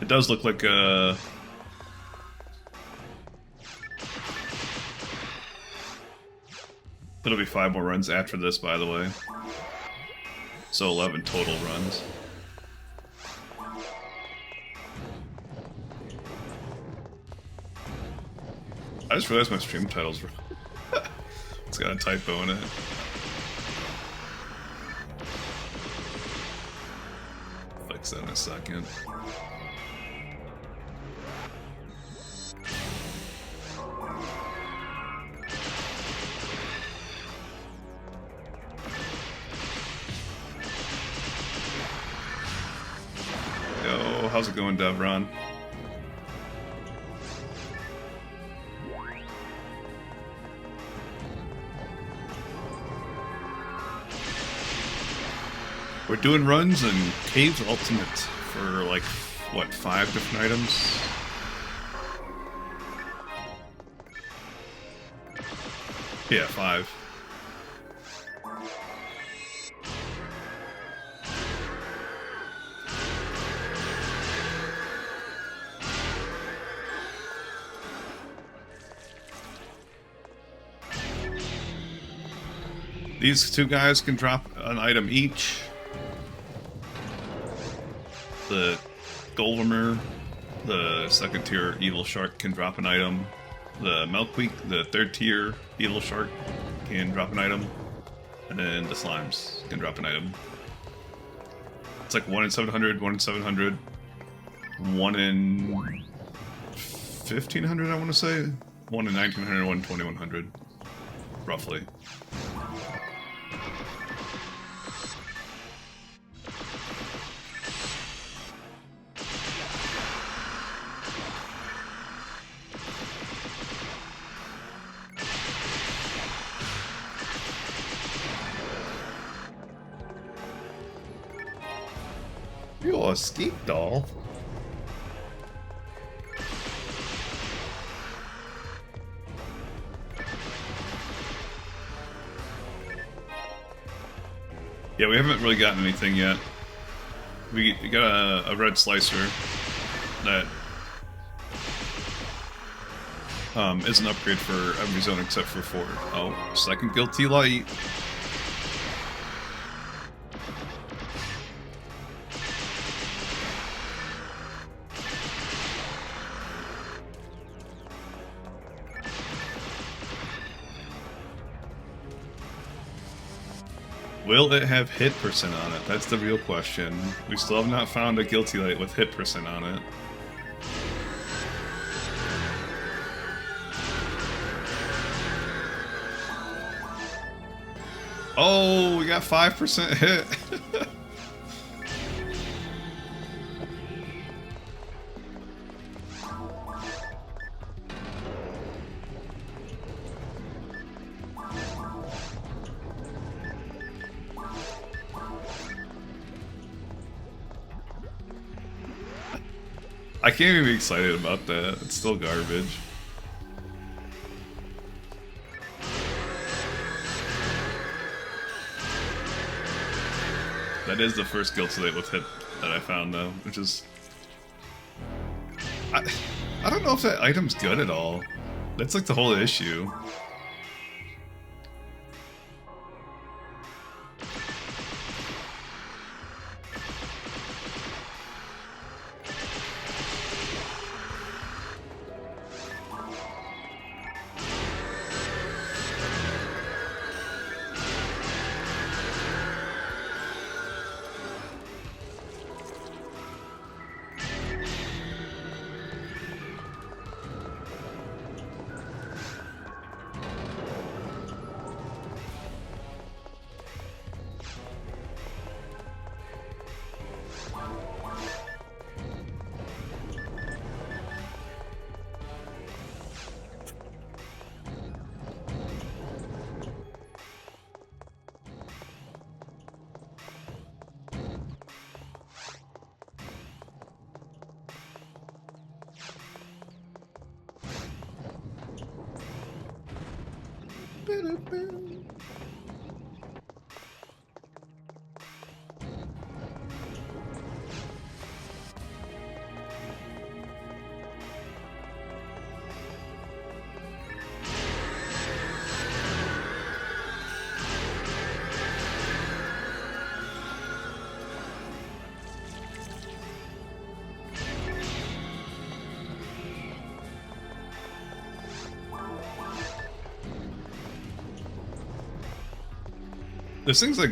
It does look like it'll be 5 more runs after this, by the way. So 11 total runs. I just realized my stream title's it's got a typo in it. Fix that in a second. Yo, how's it going, Devron? We're doing runs in Caves Ultimate for like, what, 5 different items? Yeah, 5. These 2 guys can drop an item each. The Goldemer, the 2nd tier Evil Shark, can drop an item. The Milkweed, the 3rd tier Evil Shark, can drop an item. And then the Slimes can drop an item. It's like 1 in 700, 1 in 700, 1 in 1500, I want to say. 1 in 1900, 1 in 2100. Roughly. You're a skeet doll. Yeah, we haven't really gotten anything yet. We got a red slicer that is an upgrade for every zone except for 4. Oh, second guilty light. Will it have hit percent on it? That's the real question. We still have not found a guilty light with hit percent on it. Oh, we got 5% hit. I can't even be excited about that. It's still garbage. That is the first guilty light with hit that I found, though, which is... I don't know if that item's good at all. That's like the whole issue. This thing's like...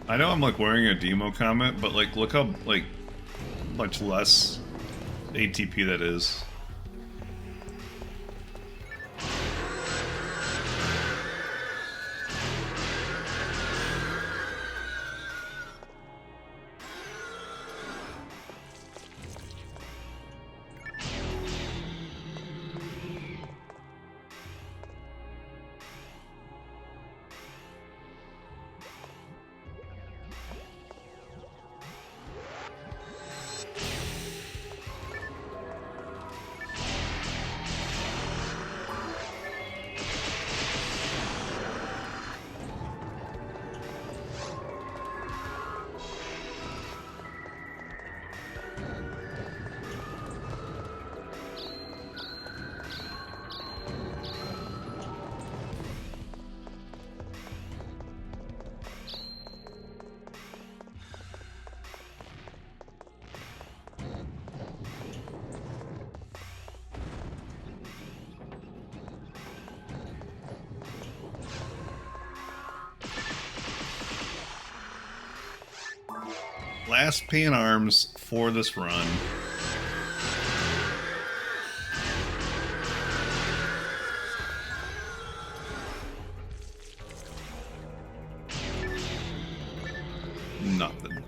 I know I'm like wearing a demo comment, but like look how like much less ATP that is. Last pan arms for this run. Nothing.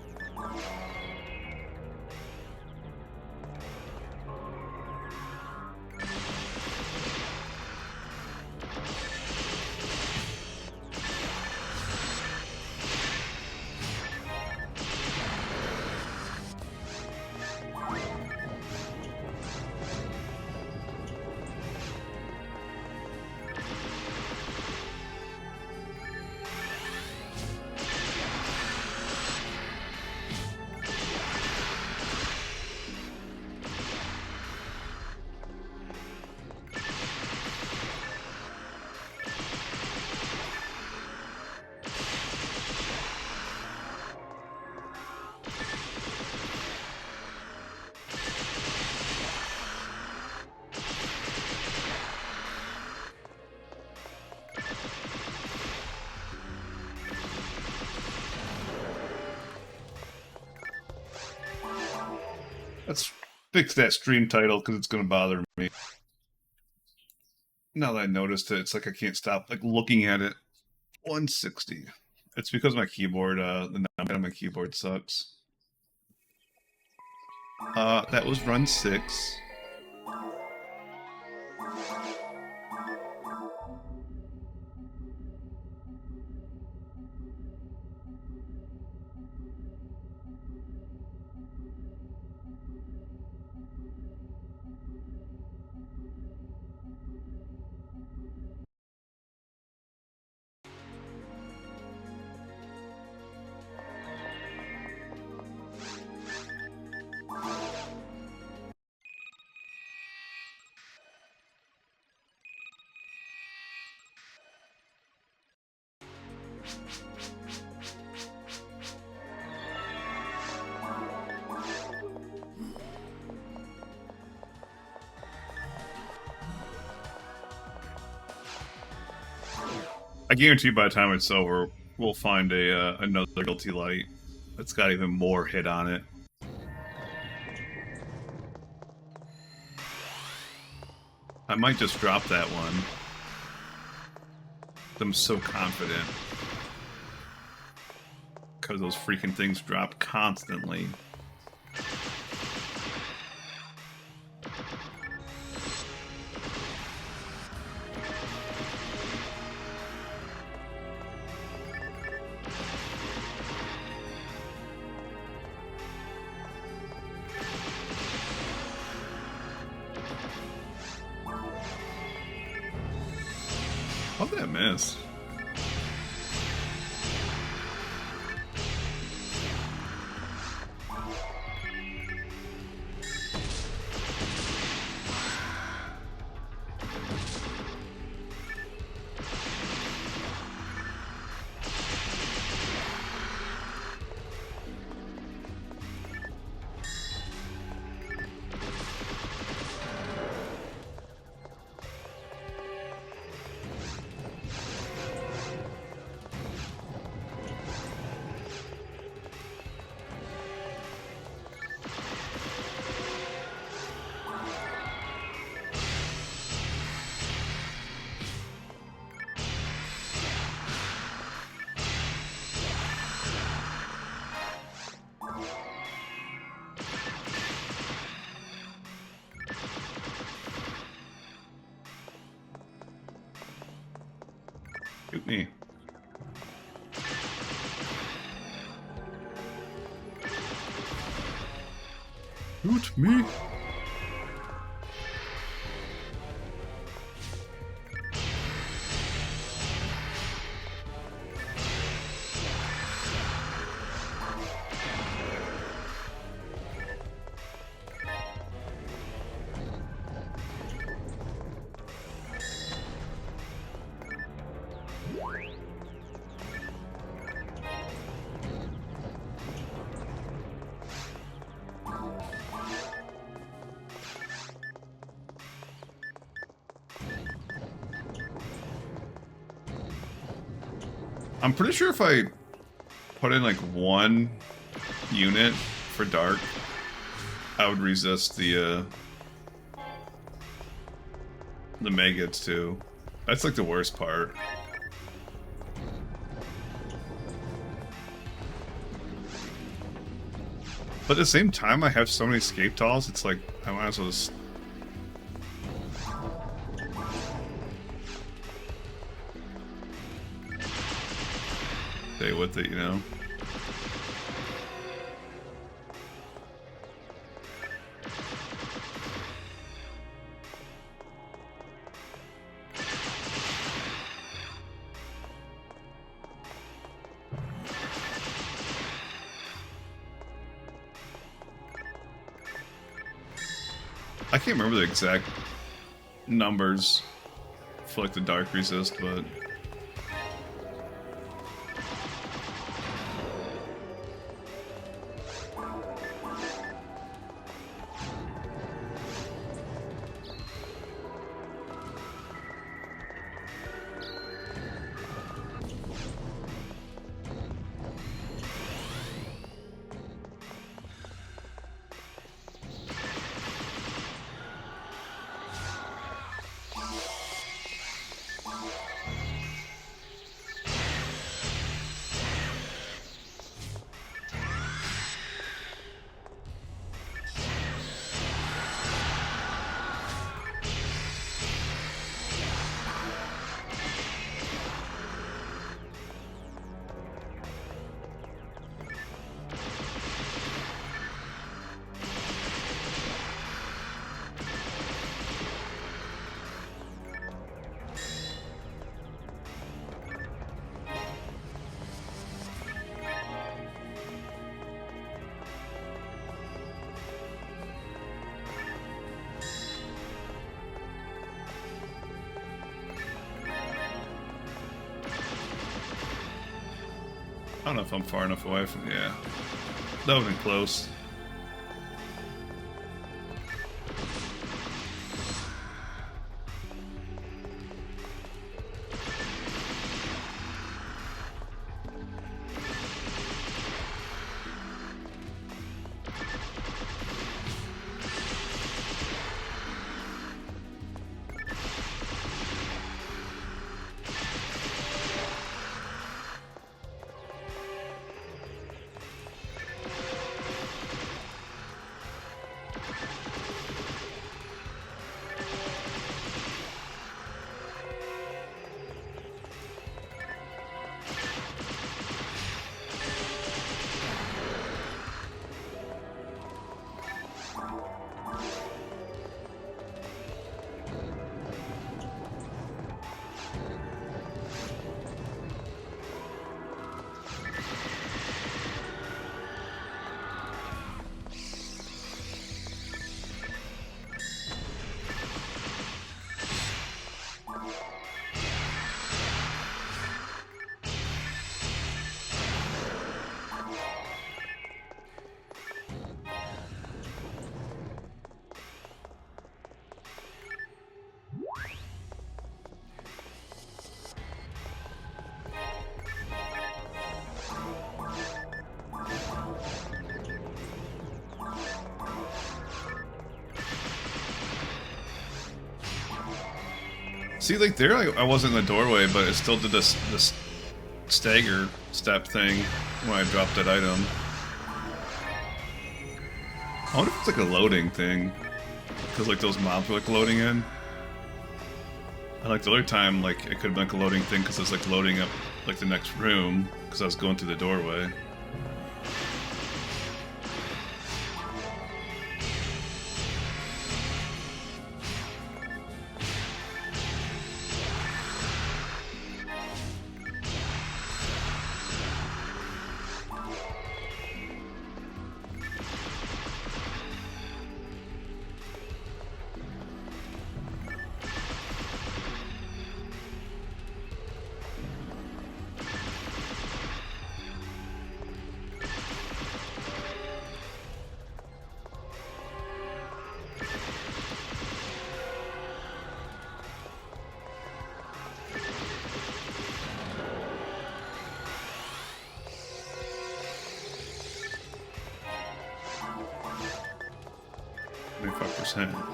Let's fix that stream title because it's going to bother me. Now that I noticed it, it's like I can't stop like looking at it. 160. It's because my keyboard, the number on my keyboard sucks. That was run 6. I guarantee by the time it's over, we'll find another guilty light that's got even more hit on it. I might just drop that one. I'm so confident. Because those freaking things drop constantly. How did I miss? Shoot me. Shoot me. I'm pretty sure if I put in like one unit for dark, I would resist the maggots too. That's like the worst part. But at the same time, I have so many escape tiles, it's like, I might as well just... stay with it, you know? I can't remember the exact numbers for like the dark resist, but I don't know if I'm far enough away from... Yeah. That would've been close. See, like there, I wasn't in the doorway, but it still did this stagger step thing when I dropped that item. I wonder if it's like a loading thing, because like those mobs were like loading in. And like the other time, like it could have been like a loading thing because it's like loading up like the next room because I was going through the doorway.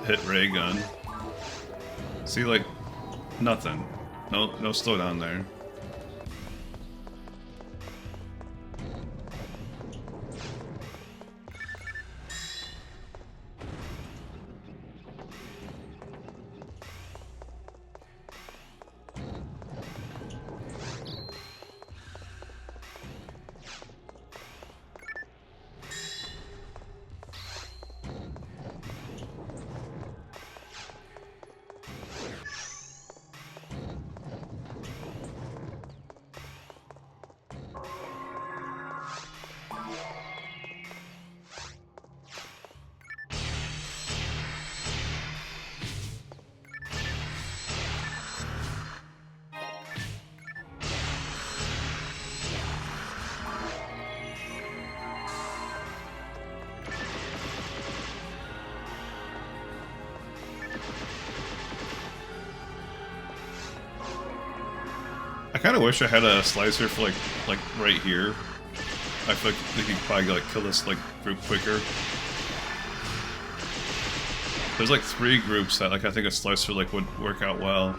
Hit ray gun. See, like nothing. No slowdown there. I kind of wish I had a slicer for like right here. I feel like you could probably like kill this like group quicker. There's like 3 groups that like I think a slicer like would work out well.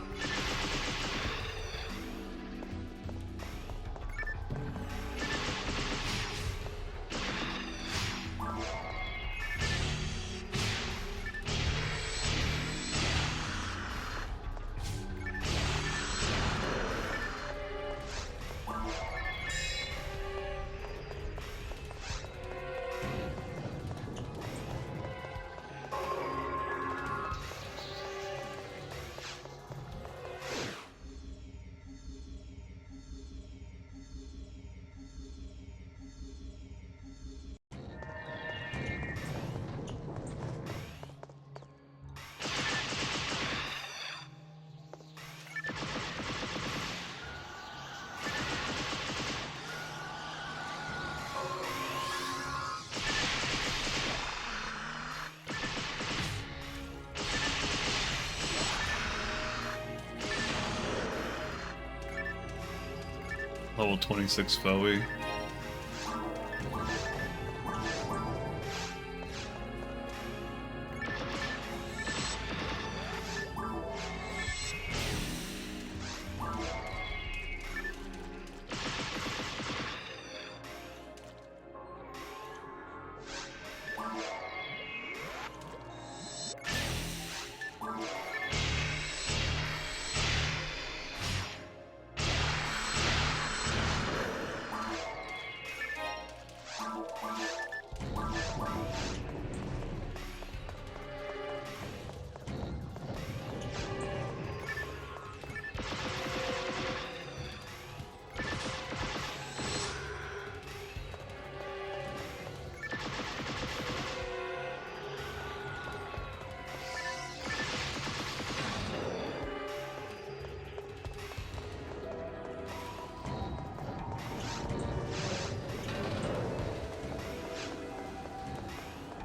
Level 26 Foey.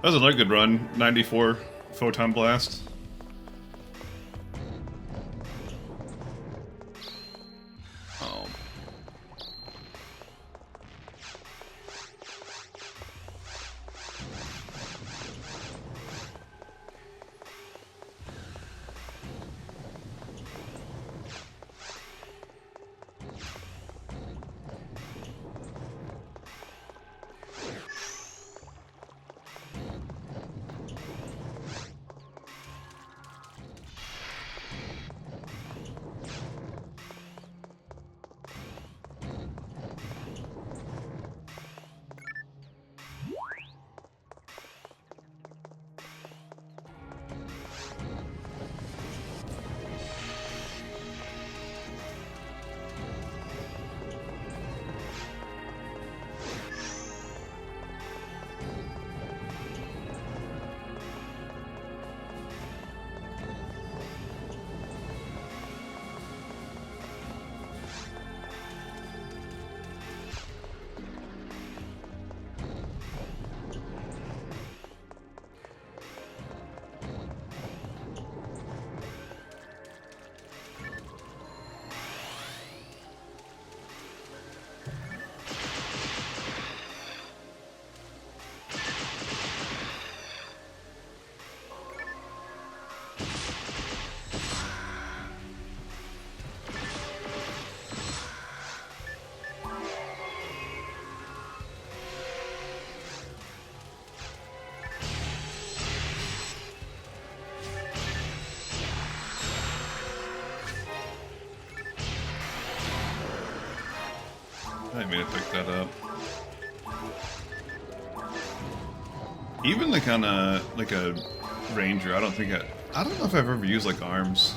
That was another good run. 94 Photon Blast. Oh. I didn't mean to pick that up. Even like on a ranger, I don't know if I've ever used like arms.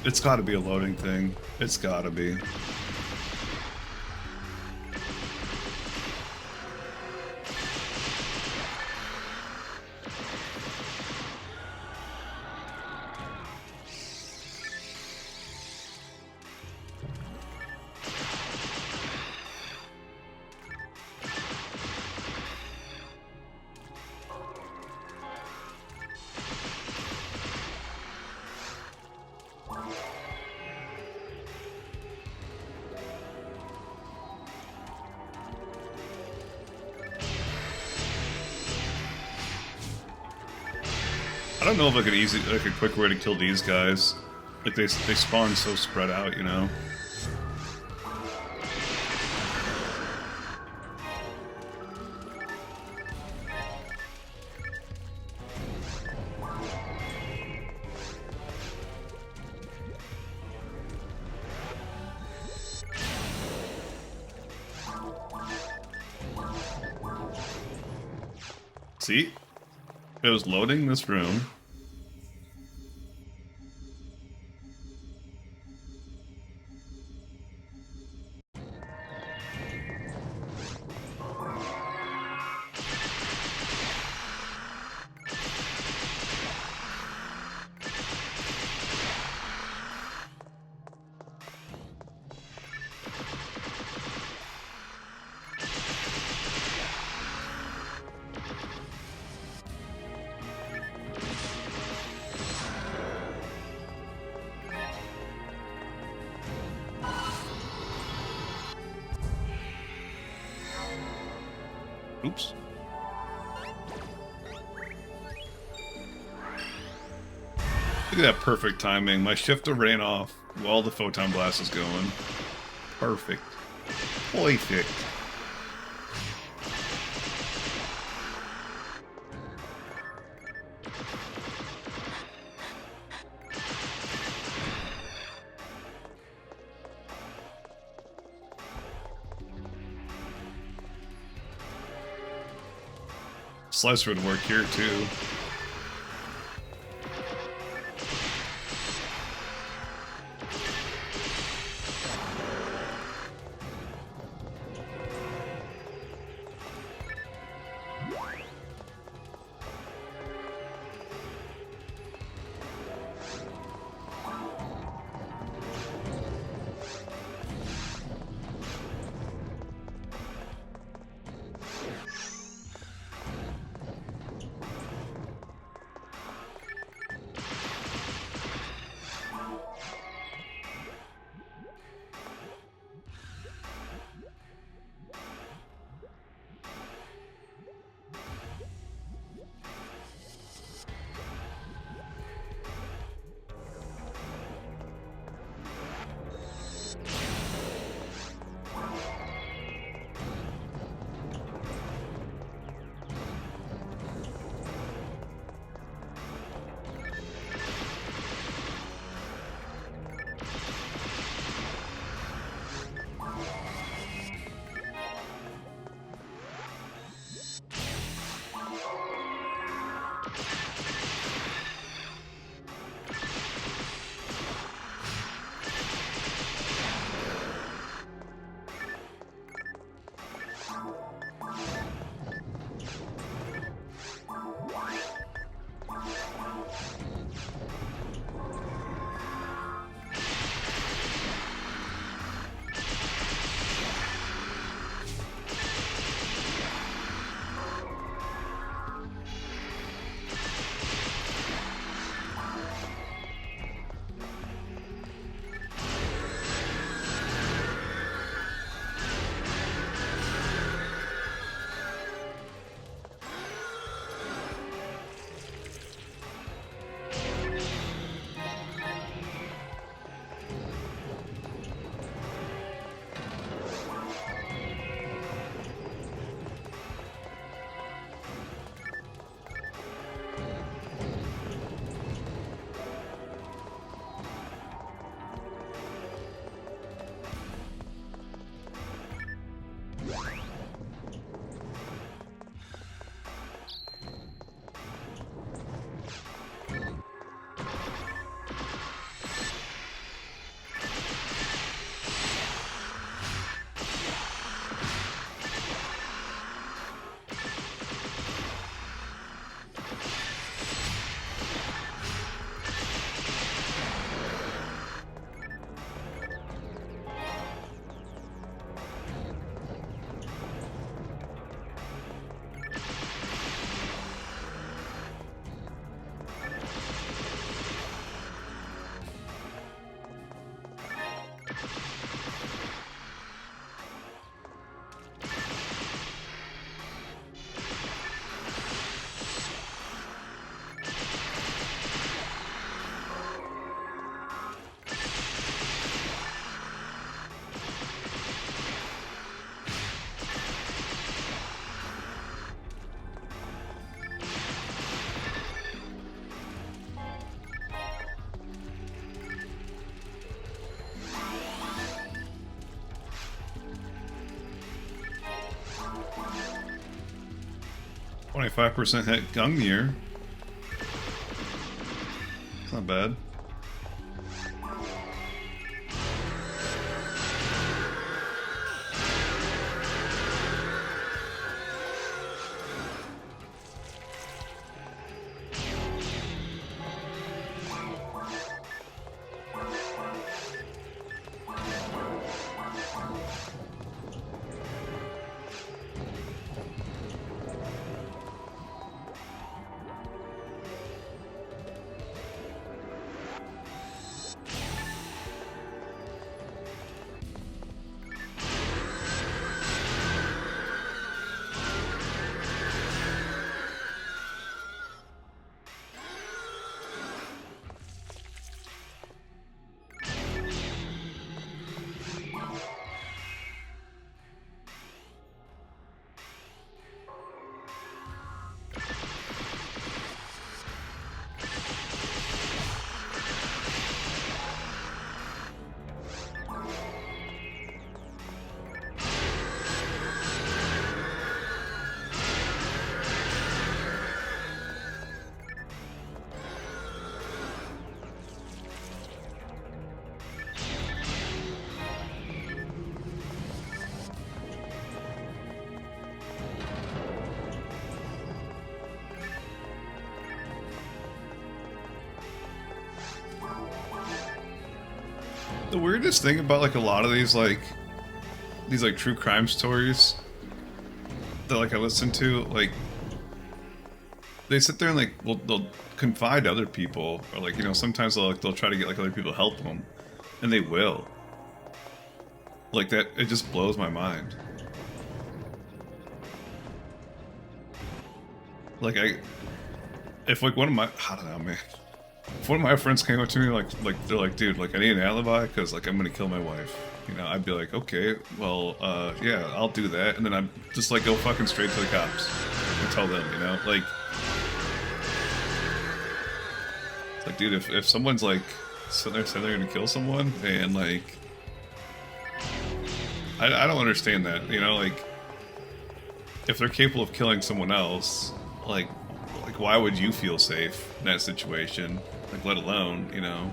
It's gotta be a loading thing. It's gotta be. don't know if like a quick way to kill these guys. Like they spawn so spread out, you know. See? It was loading this room. Oops. Look at that perfect timing. My shifter ran off while the photon blast is going. Perfect. Perfect. Slicer would work here too. 25% hit Gungnir. It's not bad. The weirdest thing about like a lot of these true crime stories that like I listen to, like they sit there and like they'll confide to other people, or like, you know, sometimes they'll try to get like other people to help them, and they will. Like that, it just blows my mind. Like if like one of my, I don't know, man. If one of my friends came up to me like they're like, dude, like I need an alibi because like I'm gonna kill my wife, you know, I'd be like, okay, well, yeah, I'll do that, and then I'm just like go fucking straight to the cops and tell them, you know, like, it's like, dude, if someone's like sitting there saying they're gonna kill someone, and like, I don't understand that, you know, like, if they're capable of killing someone else, like why would you feel safe in that situation? Like, let alone, you know,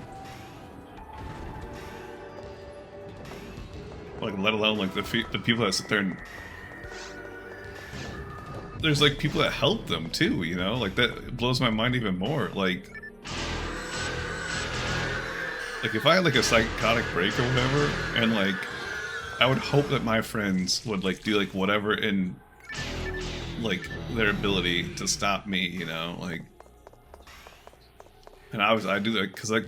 like, let alone, like, the people that sit there and... There's, like, people that help them, too, you know? Like, that blows my mind even more. Like, if I had, like, a psychotic break or whatever, and, like, I would hope that my friends would, like, do, like, whatever in, like, their ability to stop me, you know? Like... And I do that because, like,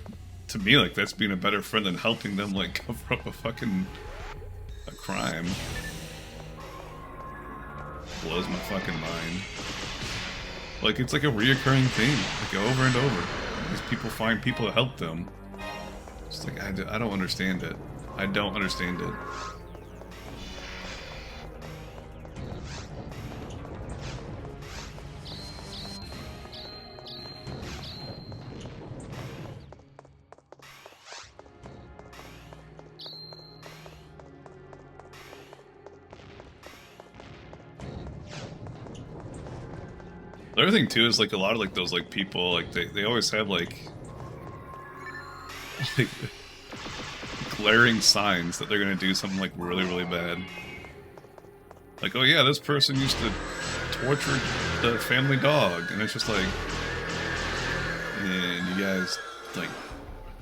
to me, like, that's being a better friend than helping them, like, cover up a crime. Blows my fucking mind. Like, it's like a reoccurring theme, like, over and over. These people find people to help them. It's like, I don't understand it. I don't understand it. The other thing too is like a lot of like those like people, like they always have like glaring signs that they're gonna do something like really, really bad. Like, oh yeah, this person used to torture the family dog, and it's just like, and you guys like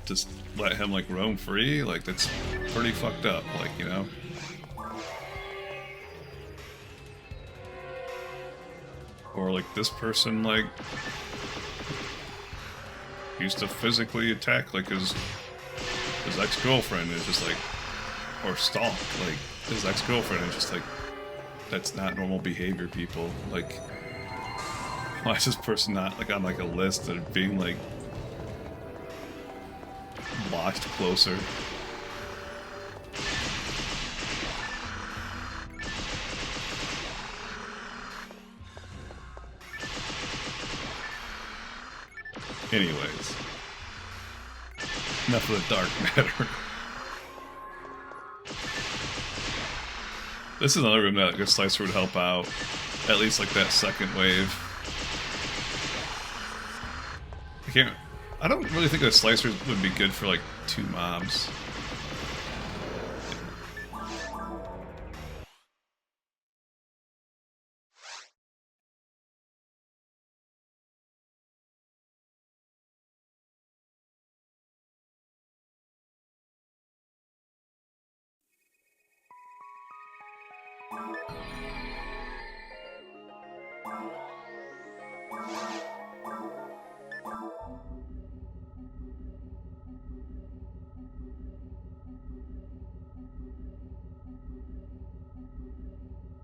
just let him like roam free? Like, that's pretty fucked up, like, you know? Or like this person like used to physically attack like his ex-girlfriend, is just like, or stalk like his ex-girlfriend, is just like, that's not normal behavior, people. Like, why is this person not like on like a list that are being like watched closer? Anyways, enough of the dark matter. This is another room that Slicer would help out. At least like that second wave. can't. I don't really think a slicer would be good for like 2 mobs.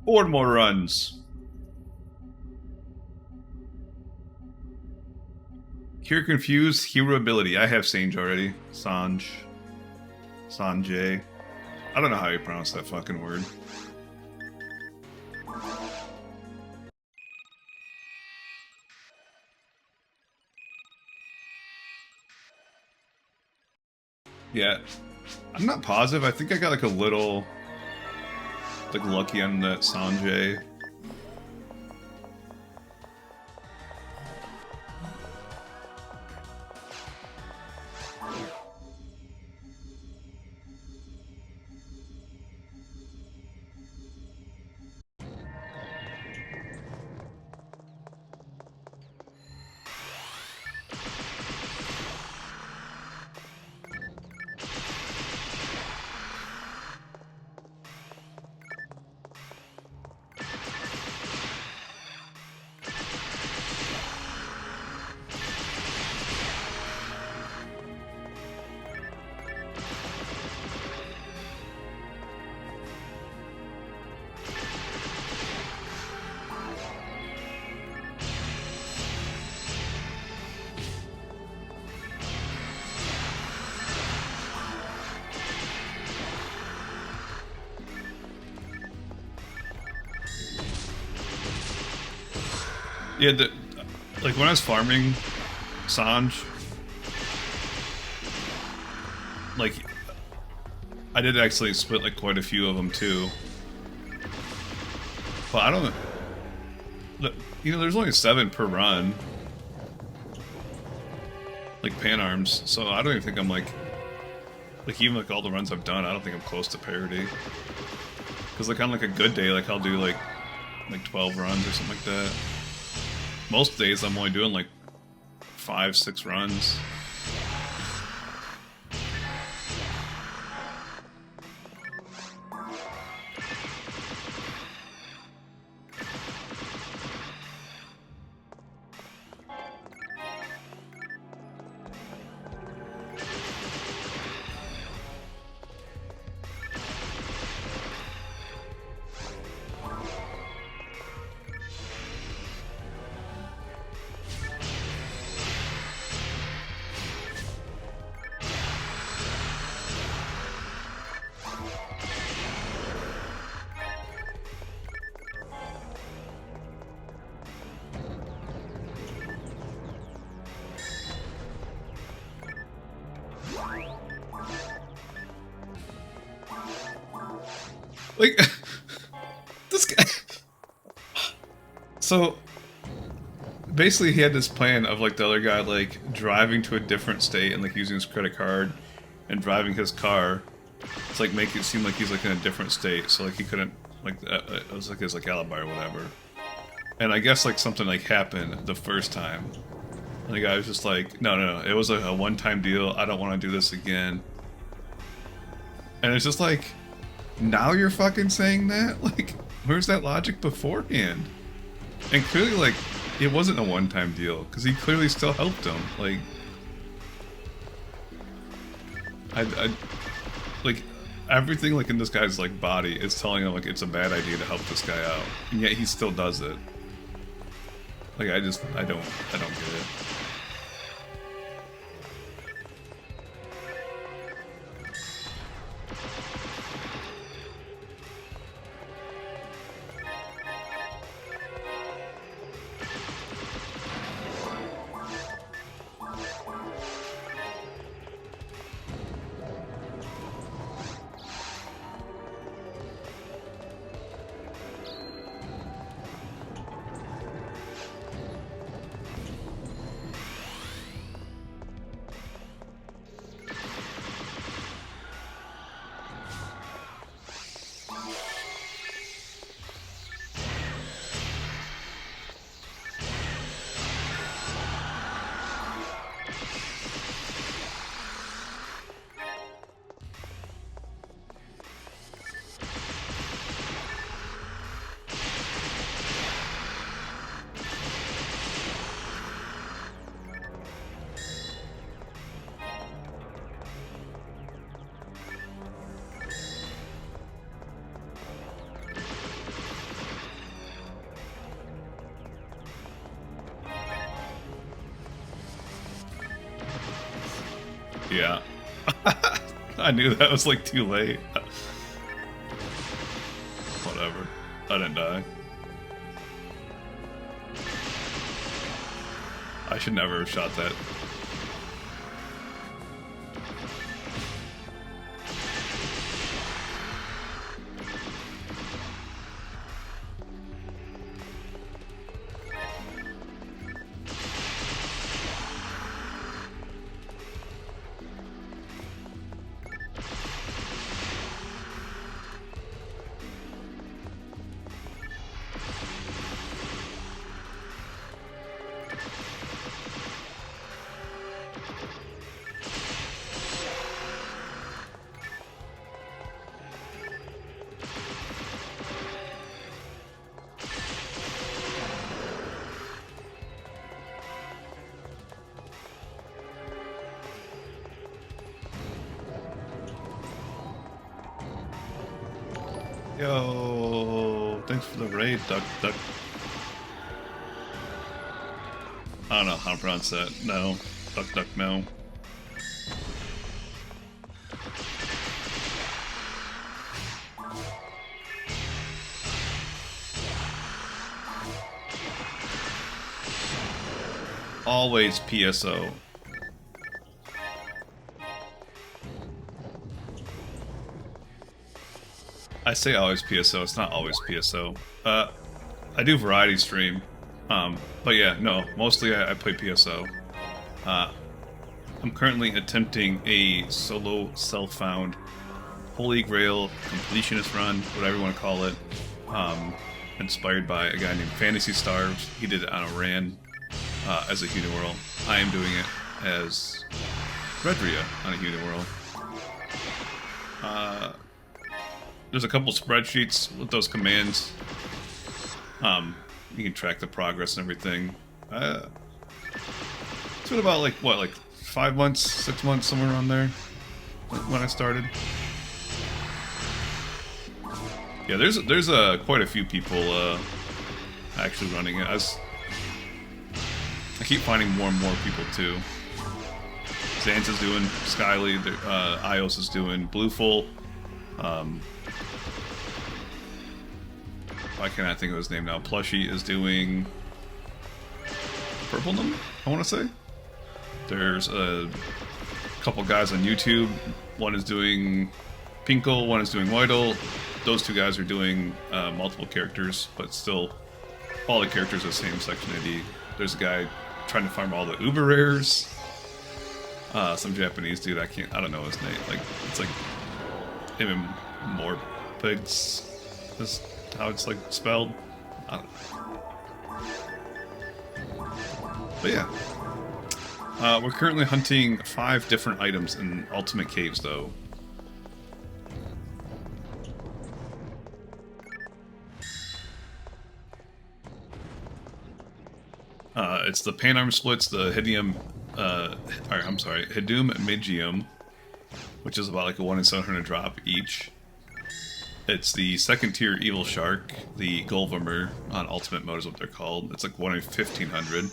Four more runs. Cure Confused, Hero Ability. I have Sange already. Sanjay. I don't know how you pronounce that fucking word. Yeah. I'm not positive. I think I got like a little like lucky on that Sanjay. Yeah, like when I was farming Sanj, like I did actually split like quite a few of them too. But I don't, you know, there's only 7 per run, like pan arms. So I don't even think I'm like even like all the runs I've done, I don't think I'm close to parity. Because like on like a good day, like I'll do like 12 runs or something like that. Most days I'm only doing like 5-6 runs. Like, this guy... So, basically he had this plan of, like, the other guy, like, driving to a different state and, like, using his credit card and driving his car to, like, make it seem like he's, like, in a different state. So, like, he couldn't, like, it was, like, his, like, alibi or whatever. And I guess, like, something, like, happened the first time. And the guy was just like, no, it was a one-time deal. I don't want to do this again. And it's just like... Now you're fucking saying that? Like, where's that logic beforehand? And clearly, like, it wasn't a one-time deal, because he clearly still helped him. Like, like, everything, like, in this guy's, like, body is telling him, like, it's a bad idea to help this guy out. And yet he still does it. Like, I don't get it. Yeah. I knew that was like too late. Whatever. I didn't die. I should never have shot that. Yo, thanks for the raid, Duck. I don't know how to pronounce that. No. Duck, no. Always PSO. I say always PSO, it's not always PSO. I do variety stream, but yeah, no, mostly I play PSO. I'm currently attempting a solo self-found Holy Grail completionist run, whatever you want to call it, inspired by a guy named Phantasy Stars. He did it on a ran as a Uniworld. I am doing it as Redria on a Uniworld. There's a couple spreadsheets with those commands. You can track the progress and everything. It's been about like 5 months, 6 months, somewhere around there when I started. Yeah, there's quite a few people actually running it. I keep finding more and more people too. Xanth is doing Skyly, Ios is doing Blueful. Why can't I think of his name now? Plushie is doing Purplenum, I want to say. There's a couple guys on YouTube. One is doing Pinkle, one is doing Whittle. Those two guys are doing multiple characters, but still all the characters are the same Section ID. There's a guy trying to farm all the Uber rares. Some Japanese dude, I don't know his name. Like, it's like even more pigs. Is how it's like spelled. I don't know. But yeah. We're currently hunting 5 different items in Ultimate Caves, though. It's the Panarm Splits, the Hidum Migium, which is about like a 1 in 700 drop each. It's the second tier Evil Shark, the Golvimer on Ultimate Mode is what they're called. It's like 1 in 1500.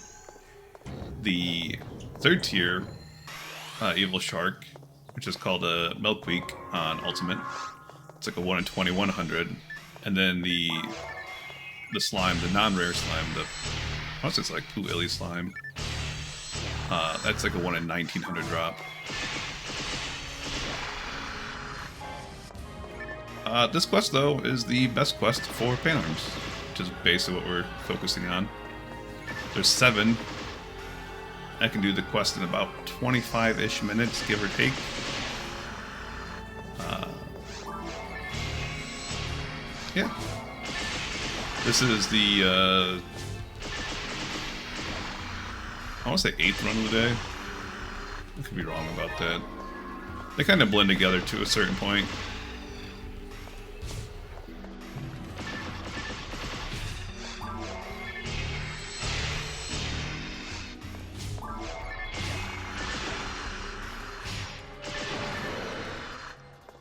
The third tier Evil Shark, which is called a Milkweek on Ultimate. It's like a 1 in 2100. And then the slime, the non-rare slime, unless it's like Poo Illy slime. That's like a 1 in 1900 drop. This quest, though, is the best quest for Panarms, which is basically what we're focusing on. There's 7. I can do the quest in about 25-ish minutes, give or take. Yeah. This is the, I want to say 8th run of the day. I could be wrong about that. They kind of blend together to a certain point.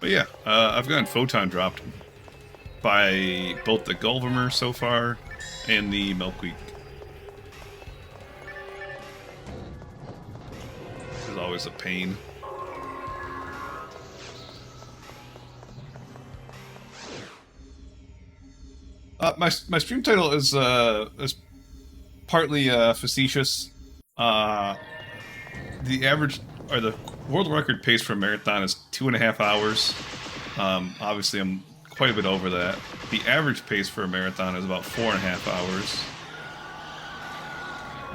But yeah, I've gotten Photon dropped by both the Golvimer so far and the Milkweek. It's always a pain. My stream title is partly facetious. Uh, the average or the world record pace for a marathon is 2.5 hours. Obviously, I'm quite a bit over that. The average pace for a marathon is about 4.5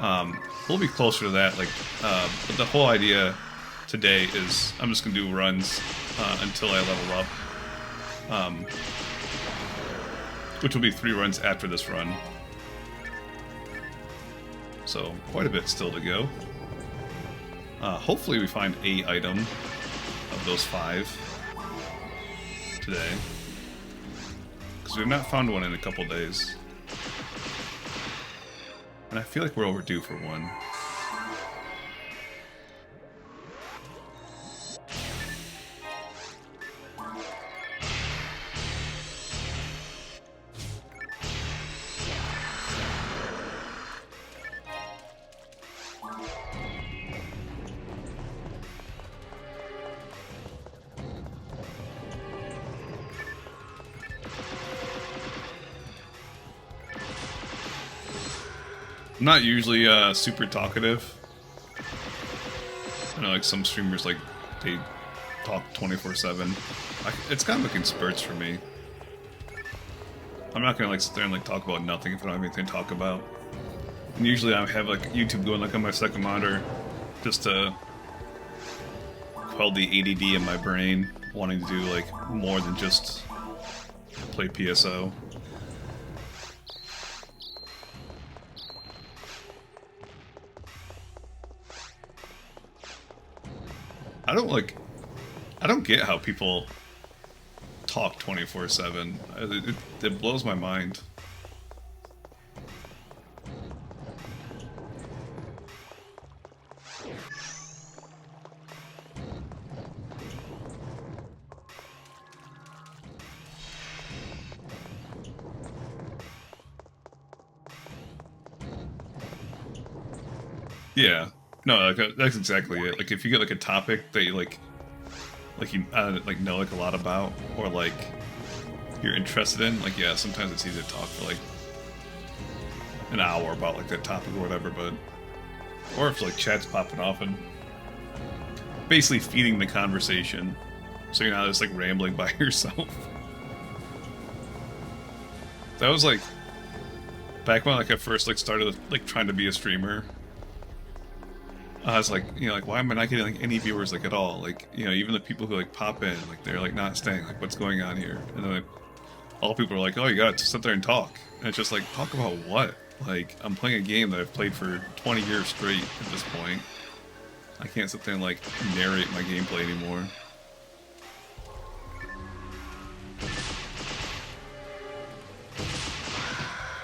hours. We'll be closer to that. But the whole idea today is I'm just gonna do runs until I level up, which will be 3 runs after this run. So quite a bit still to go. Hopefully we find a item of those 5 today, because we've not found one in a couple days, and I feel like we're overdue for one. I'm not usually super talkative. I know, like, some streamers, like, they talk 24/7. It's kind of like in spurts for me. I'm not gonna, like, sit there and, like, talk about nothing if I don't have anything to talk about. And usually I have, like, YouTube going, like, on my second monitor just to quell the ADD in my brain, wanting to do, like, more than just play PSO. I don't get how people talk 24/7. It blows my mind. Yeah. No, like, that's exactly it. Like, if you get, like, a topic that you you know, like, a lot about, or, like, you're interested in, like, yeah, sometimes it's easy to talk for, like, an hour about, like, that topic or whatever, but... Or if, like, chat's popping off and basically feeding the conversation, so you're not just, like, rambling by yourself. That was, like... Back when, like, I first, like, started, like, trying to be a streamer... I was like, you know, like, why am I not getting, like, any viewers, like, at all? Like, you know, even the people who, like, pop in, like, they're, like, not staying. Like, what's going on here? And then, like, all people are like, oh, you gotta sit there and talk. And it's just like, talk about what? Like, I'm playing a game that I've played for 20 years straight at this point. I can't sit there and, like, narrate my gameplay anymore.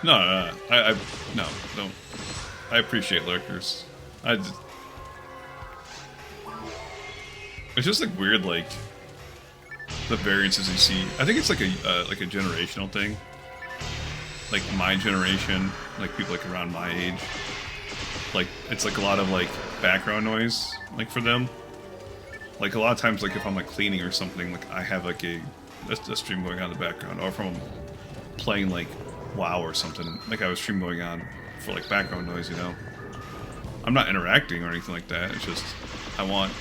No, don't. I appreciate lurkers. It's just, like, weird, like, the variances you see. I think it's like a generational thing. Like, my generation, like, people, like, around my age, like, it's, like, a lot of, like, background noise, like, for them. Like, a lot of times, like, if I'm, like, cleaning or something, like, I have, like, a stream going on in the background, or if I'm playing, like, WoW or something, like, I have a stream going on for, like, background noise, you know? I'm not interacting or anything like that, it's just, I want,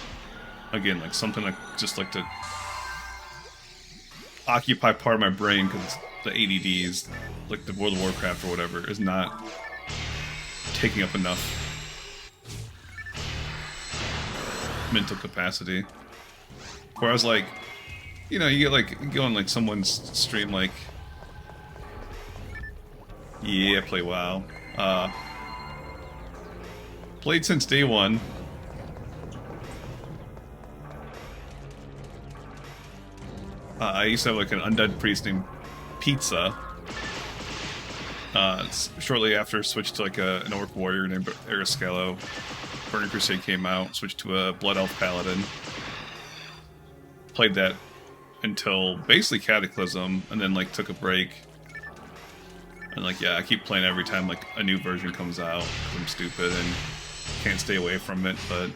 again, like, something like, just, like, to occupy part of my brain, because the ADDs, like the World of Warcraft or whatever, is not taking up enough mental capacity. Whereas, like, you know, you get, like, you go on, like, someone's stream, like, yeah, play WoW. Played since day one. I used to have, like, an undead priest named Pizza. Shortly after, switched to, like, an orc warrior named Ariskello. Burning Crusade came out, switched to a Blood Elf Paladin. Played that until basically Cataclysm, and then, like, took a break. And, like, yeah, I keep playing every time, like, a new version comes out, 'cause I'm stupid and can't stay away from it, but...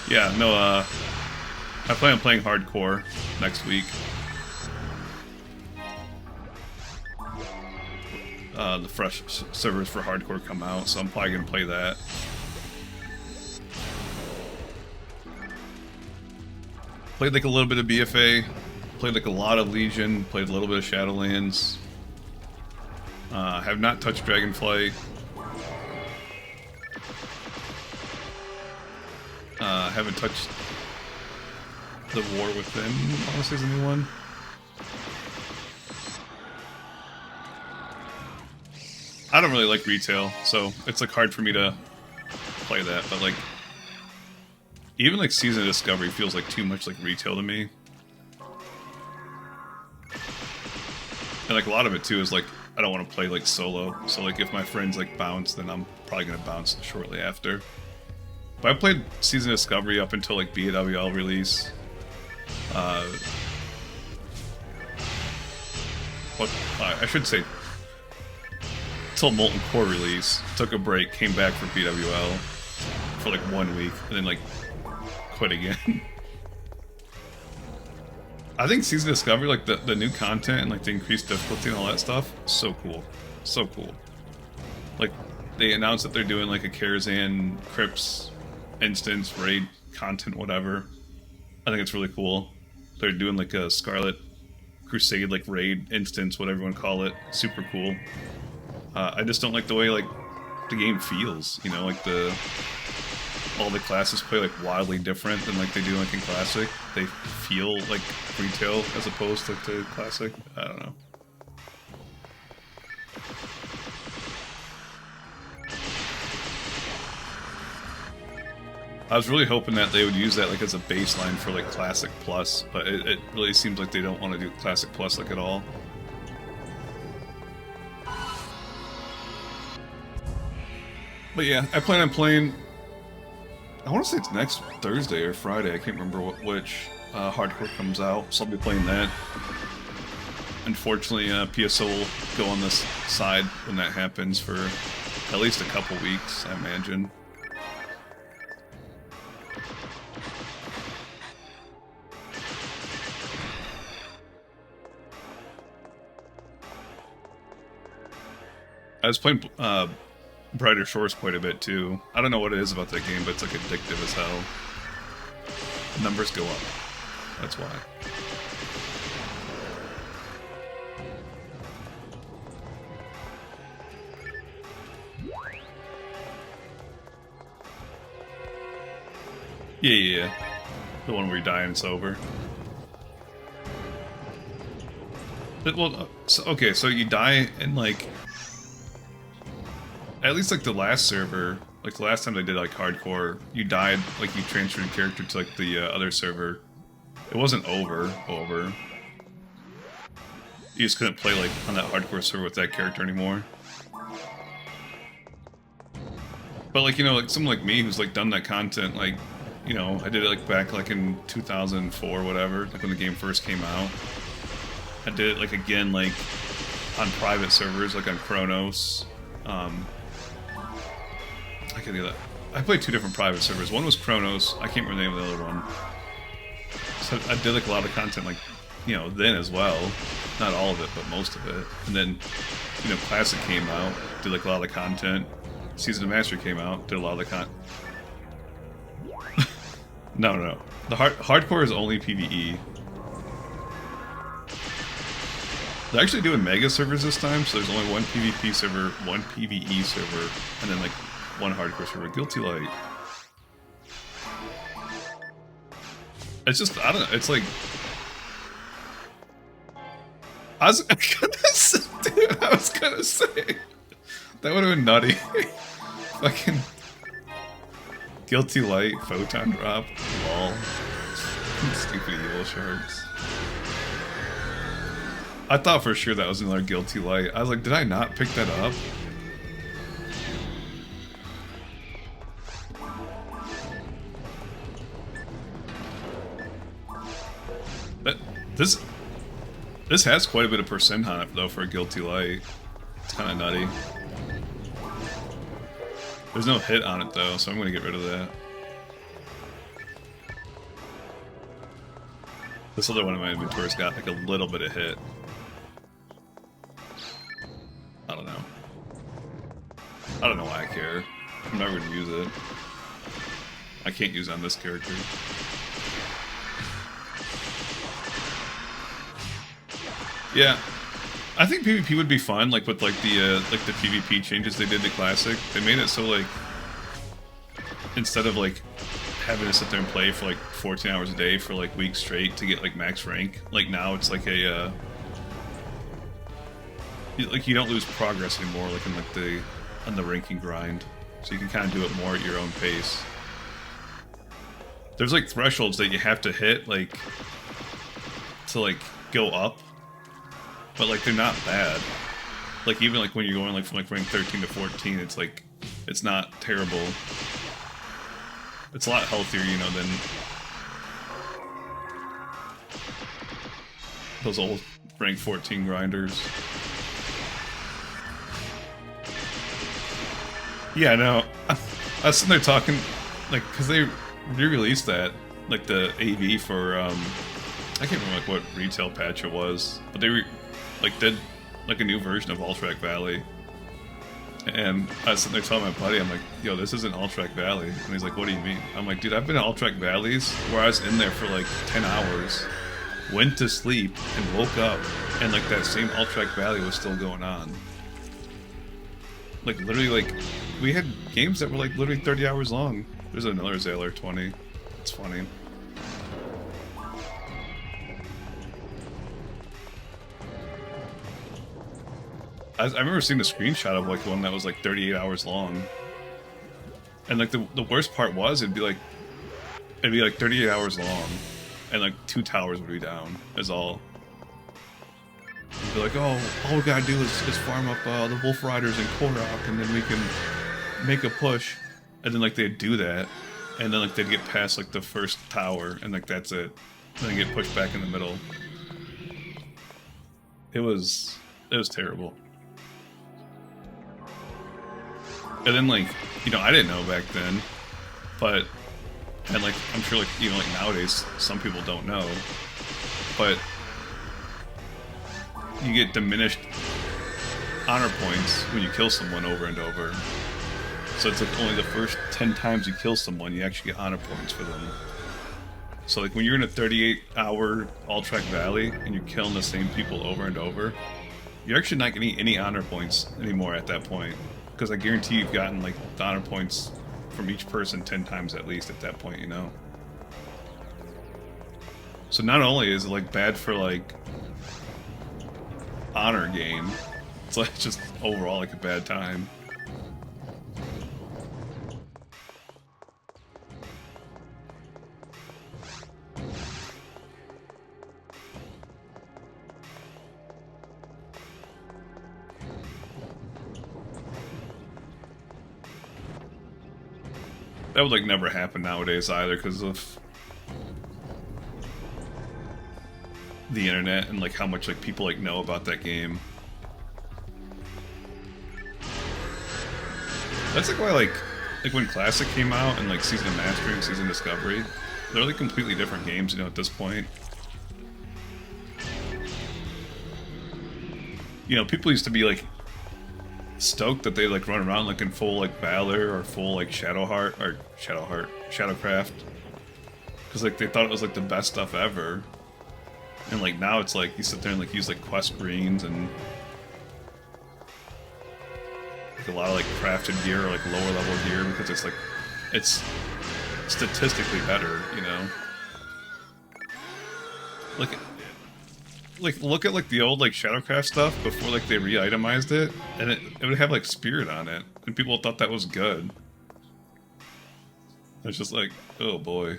Yeah, no, I plan on playing hardcore next week. the fresh servers for hardcore come out, so I'm probably gonna play that. Played like a little bit of BFA, played like a lot of Legion, played a little bit of Shadowlands. Have not touched Dragonflight. Haven't touched the War Within, honestly, is a new one. I don't really like retail, so it's like hard for me to play that, but like even like Season of Discovery feels like too much like retail to me. And like a lot of it too is like I don't want to play like solo, so like if my friends like bounce, then I'm probably gonna bounce shortly after. But I played Season of Discovery up until like VODs release. I should say till Molten Core release. Took a break, came back for PWL for like 1 week, and then like quit again. I think Season of Discovery, like the new content and like the increased difficulty and all that stuff, so cool, so cool. Like they announced that they're doing like a Karazhan Crypts instance, raid content, whatever. I think it's really cool. They're doing like a Scarlet Crusade like raid instance, whatever you want to call it. Super cool. I just don't like the way like the game feels. You know, like all the classes play like wildly different than like they do like in Classic. They feel like retail as opposed to Classic. I don't know. I was really hoping that they would use that like as a baseline for like Classic Plus, but it really seems like they don't want to do Classic Plus like at all. But yeah, I plan on playing. I want to say it's next Thursday or Friday. I can't remember which hardcore comes out, so I'll be playing that. Unfortunately, PSO will go on this side when that happens for at least a couple weeks, I imagine. I was playing Brighter Shores quite a bit too. I don't know what it is about that game, but it's like addictive as hell. Numbers go up. That's why. Yeah. The one where you die and it's over. Well, okay, so you die and like... At least like the last server, like the last time they did like hardcore, you died, like you transferred your character to like the other server. It wasn't over. You just couldn't play like on that hardcore server with that character anymore. But like, you know, like someone like me who's like done that content, like, you know, I did it like back like in 2004 or whatever, like when the game first came out. I did it like again, like on private servers, like on Chronos. I can do that. I played 2 different private servers. One was Chronos. I can't remember the name of the other one. So I did like a lot of content, like, you know, then as well. Not all of it, but most of it. And then, you know, Classic came out. Did like a lot of content. Season of Mastery came out. Did a lot of the content. No. The hardcore is only PvE. They're actually doing mega servers this time, so there's only one PvP server, one PvE server, and then like one hardcore server. Guilty Light. It's just, I don't know, it's like... I was gonna say... That would have been nutty. Fucking... Guilty Light, Photon Drop, lol. Stupid evil sharks. I thought for sure that was another Guilty Light. I was like, did I not pick that up? This has quite a bit of percent on it though for a Guilty Light. It's kind of nutty. There's no hit on it though, so I'm gonna get rid of that. This other one in my inventory's got like a little bit of hit. I don't know. care. I'm never gonna use it. I can't use it on this character. Yeah, I think PvP would be fun, like with like the PvP changes they did to Classic. They made it so like instead of like having to sit there and play for like 14 hours a day for like weeks straight to get like max rank, like now it's like a like you don't lose progress anymore, like in like the ranking grind, so you can kind of do it more at your own pace. There's like thresholds that you have to hit like to like go up, but like they're not bad. Like even like when you're going like from like rank 13 to 14, it's like it's not terrible. It's a lot healthier, you know, than those old rank 14 grinders. Yeah, no, I was sitting there talking, like, because they re-released that, like the AV for, I can't remember like what retail patch it was, but they like did like a new version of All-Track Valley. And I was sitting there telling my buddy, I'm like, yo, this isn't All-Track Valley. And he's like, what do you mean? I'm like, dude, I've been in All-Track Valleys where I was in there for like 10 hours, went to sleep, and woke up, and like that same All-Track Valley was still going on. Like literally, like, we had games that were like literally 30 hours long. There's another Zaylor 20. It's funny. I remember seeing the screenshot of like one that was like 38 hours long, and like the worst part was it'd be like 38 hours long, and like 2 towers would be down. Is all. It'd be like, oh, all we gotta do is farm up the Wolf Riders and Korok, and then we can make a push. And then like they'd do that, and then like they'd get past like the first tower, and like that's it. And then get pushed back in the middle. It was terrible. And then, like, you know, I didn't know back then, but, and, like, I'm sure, like, you know, like, nowadays, some people don't know, but you get diminished honor points when you kill someone over and over. So it's, like, only the first 10 times you kill someone, you actually get honor points for them. So, like, when you're in a 38-hour All-Track Valley, and you're killing the same people over and over, you're actually not getting any honor points anymore at that point. Because I guarantee you've gotten, like, the honor points from each person 10 times at least at that point, you know? So not only is it, like, bad for, like, honor gain, it's, like, just overall, like, a bad time. That would, like, never happen nowadays either because of the internet and, like, how much, like, people, like, know about that game. That's, like, why, like when Classic came out and, like, Season of Mastery and Season Discovery, they're, like, completely different games, you know, at this point. You know, people used to be, like, stoked that they like run around like in full like Valor or full like Shadowcraft, because like they thought it was like the best stuff ever, and like now it's like you sit there and like use like quest greens and like a lot of like crafted gear or like lower level gear because it's like it's statistically better, you know. Like look at like the old like Shadowcraft stuff before like they re-itemized it, and it would have like Spirit on it, and people thought that was good. It's just like, oh boy.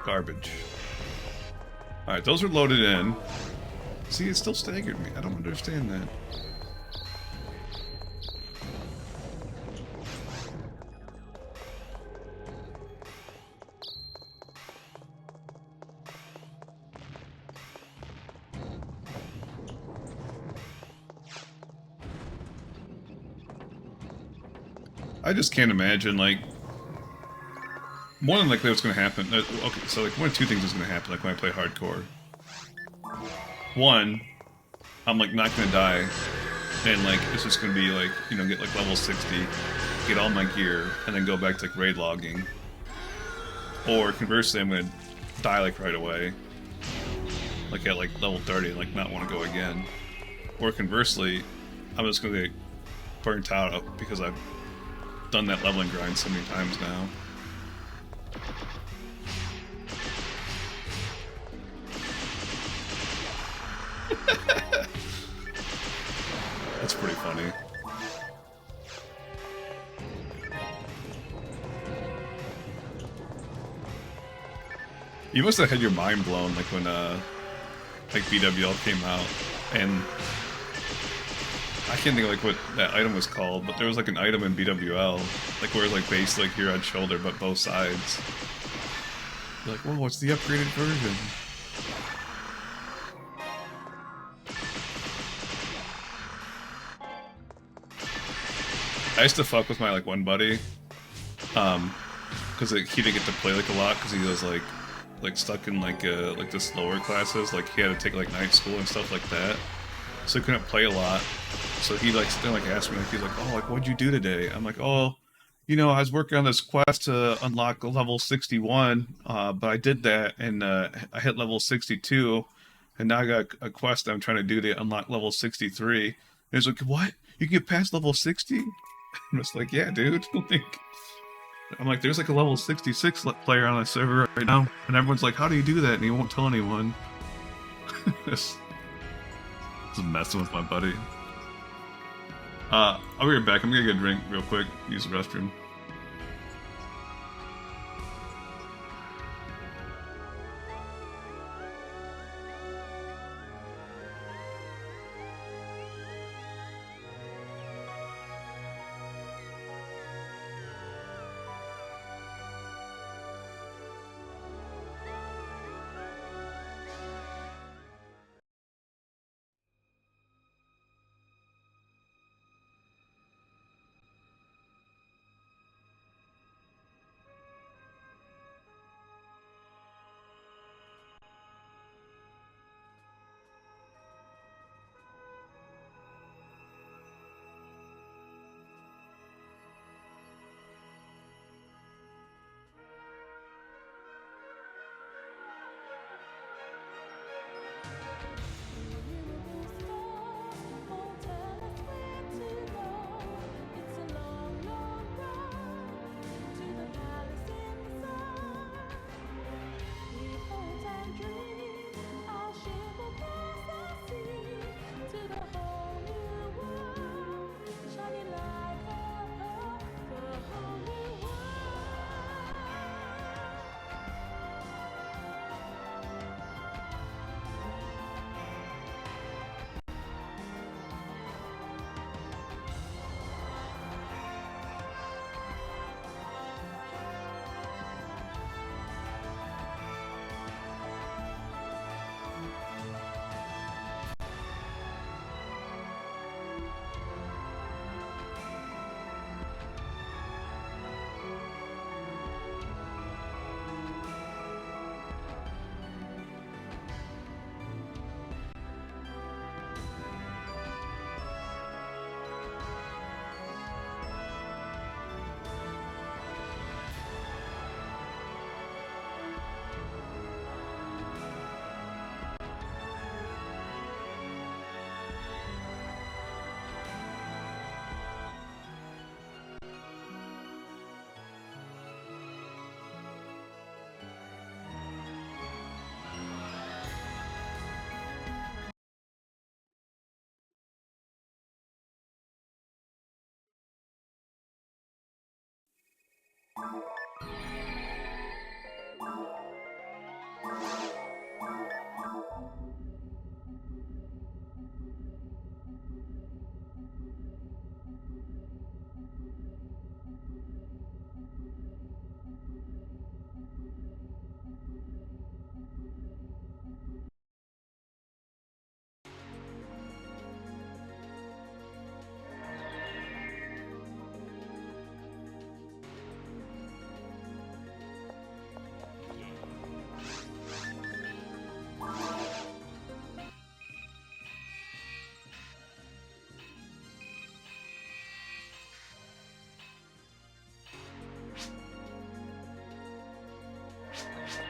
Garbage. Alright, those are loaded in. See, it still staggered me. I don't understand that. I just can't imagine, like, more than likely what's going to happen. Okay, so like one of two things is going to happen. Like when I play hardcore, one, I'm like not going to die, and like it's just going to be like get like level 60, get all my gear, and then go back to like raid logging. Or conversely, I'm going to die like right away, like at like level 30, and like not want to go again. Or conversely, I'm just going to get burnt out because I've done that leveling grind so many times now. That's pretty funny. You must have had your mind blown like when like BWL came out, and I can't think of like what that item was called, but there was like an item in BWL like where it's like based like here on shoulder but both sides. You're like, whoa, what's the upgraded version? I used to fuck with my like one buddy, because he didn't get to play like a lot because he was like stuck in like the slower classes. Like he had to take like night school and stuff like that, so he couldn't play a lot. So he like still like asked me like he's like, oh, like what'd you do today? I'm like, oh, I was working on this quest to unlock level 61, but I did that and I hit level 62, and now I got a quest I'm trying to do to unlock level 63. And he's like, what? You can get past level 60? I'm just like, yeah, dude. I'm like, there's like a level 66 player on the server right now, and everyone's like, how do you do that? And he won't tell anyone. Just messing with my buddy. I'll be right back. I'm gonna get a drink real quick, use the restroom.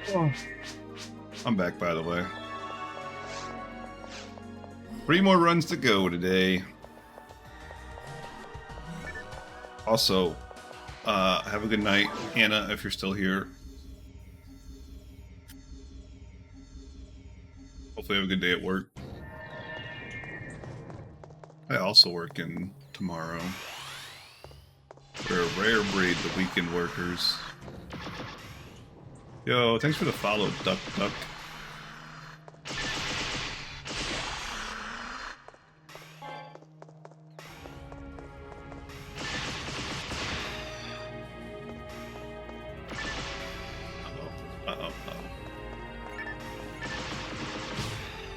Oh. I'm back, by the way. 3 more runs to go today. Also, have a good night, Anna, if you're still here. Hopefully have a good day at work. I also work in tomorrow. We're a rare breed, the weekend workers. Yo, thanks for the follow, Duck Duck.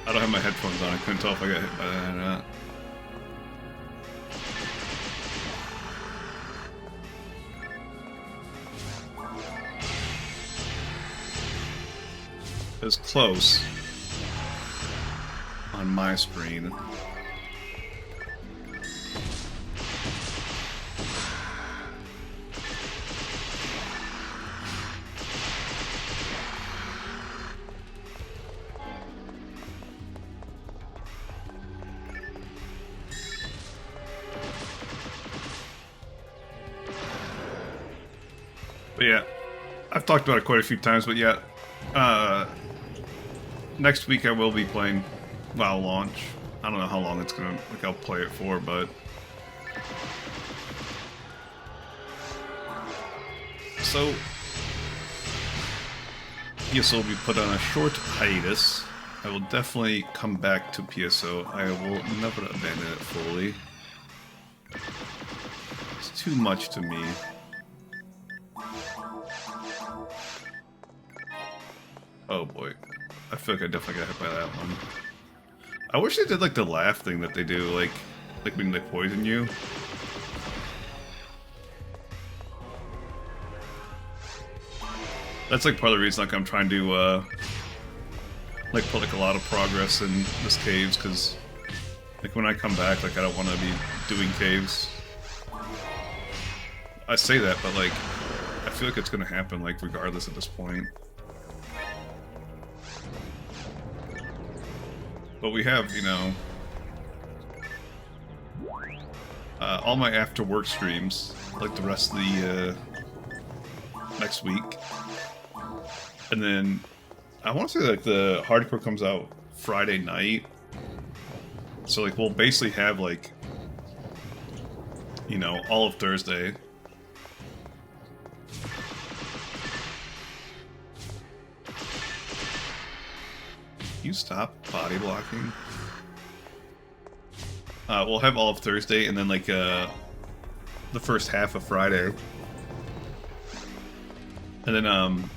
I don't have my headphones on. I couldn't tell if I got hit by that or not. It was close on my screen. But yeah, I've talked about it quite a few times, but yeah, next week I will be playing WoW launch. I don't know how long it's gonna, like, I'll play it for, but... So... PSO will be put on a short hiatus. I will definitely come back to PSO. I will never abandon it fully. It's too much to me. Oh boy. I feel like I definitely got hit by that one. I wish they did like the laugh thing that they do, like when they poison you. That's like part of the reason like I'm trying to like put like a lot of progress in this caves, because like when I come back, like I don't want to be doing caves. I say that, but like I feel like it's gonna happen like regardless at this point. But we have, you know, all my after work streams, like the rest of the next week. And then I want to say like the hardcore comes out Friday night. So like we'll basically have like, you know, all of Thursday. You stop body blocking? We'll have all of Thursday and then like the first half of Friday. And then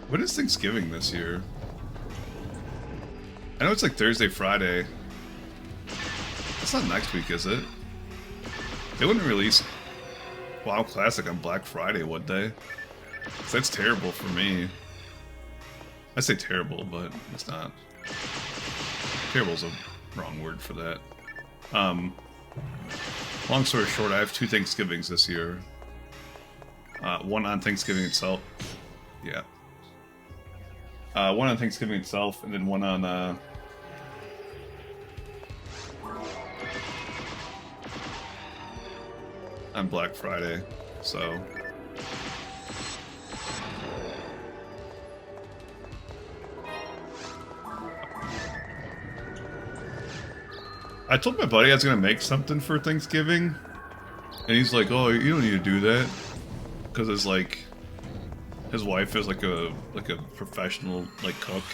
when is Thanksgiving this year? I know it's like Thursday, Friday. That's not next week, is it? They wouldn't release WoW Classic on Black Friday, would they? 'Cause that's terrible for me. I say terrible, but it's not. Terrible's a wrong word for that. Long story short, I have 2 Thanksgivings this year. One on Thanksgiving itself. Yeah. One on Thanksgiving itself, and then one on Black Friday. So. I told my buddy I was gonna make something for Thanksgiving, and he's like, "Oh, you don't need to do that," because it's like his wife is like a professional like cook,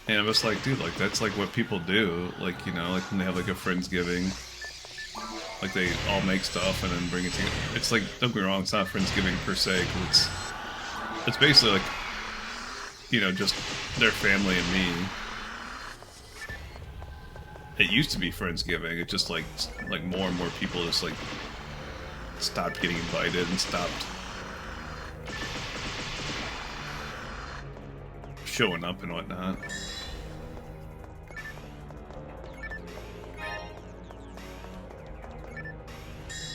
and I'm just like, dude, like that's like what people do, like, you know, like when they have like a Friendsgiving, like they all make stuff and then bring it together. It's like, don't get me wrong, it's not Friendsgiving per se, because it's basically like, you know, just their family and me. It used to be Friendsgiving. It just like more and more people just like stopped getting invited and stopped showing up and whatnot.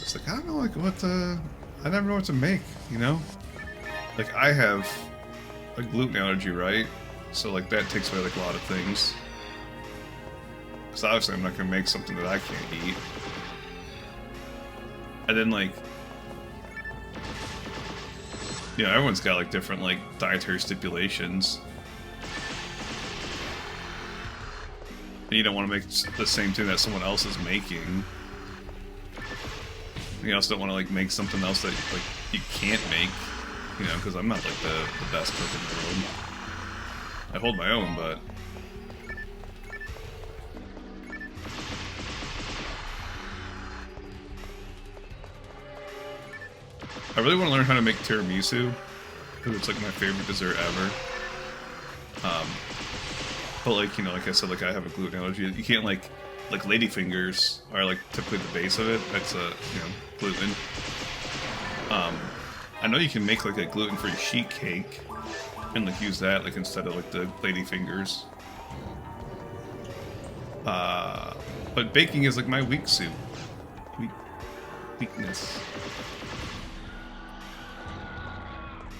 It's like, I don't know, like what I never know what to make, you know? Like, I have a gluten allergy, right? So, like, that takes away, like, a lot of things. Because obviously I'm not going to make something that I can't eat. And then, like... You know, everyone's got, like, different, like, dietary stipulations. And you don't want to make the same thing that someone else is making. You also don't want to, like, make something else that, like, you can't make. You know, because I'm not, like, the best cook in the world. I hold my own, but... I really want to learn how to make tiramisu, because it's, like, my favorite dessert ever. But, like, you know, like I said, like, I have a gluten allergy. You can't, like ladyfingers are, like, typically the base of it. That's, you know, gluten. I know you can make, like, a gluten-free sheet cake and, like, use that, like, instead of, like, the ladyfingers. But baking is, like, my weak suit. Weakness.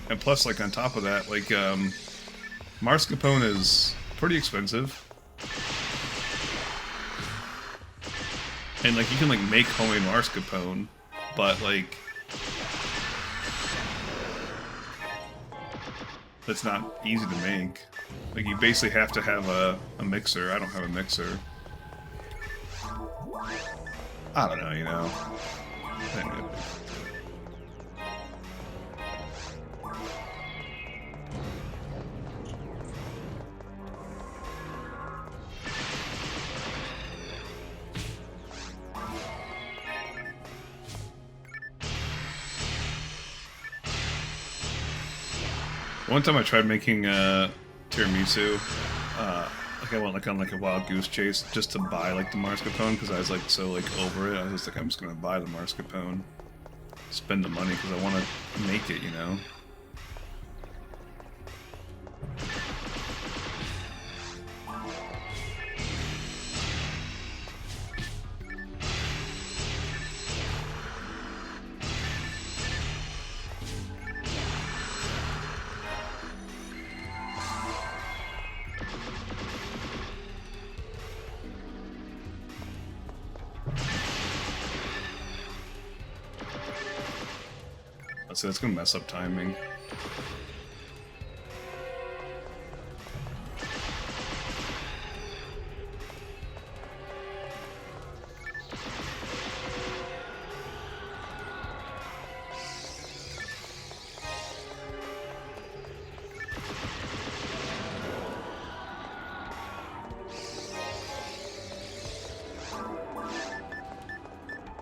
And plus, like, on top of that, like, mascarpone is pretty expensive. And, like, you can, like, make homemade mascarpone, but, like... That's not easy to make. Like, you basically have to have a mixer. I don't have a mixer. I don't know, you know. One time I tried making tiramisu. Like I went like on like a wild goose chase just to buy like the mascarpone because I was like so like over it. I was just like I'm just gonna buy the mascarpone, spend the money because I want to make it, you know. So that's gonna mess up timing.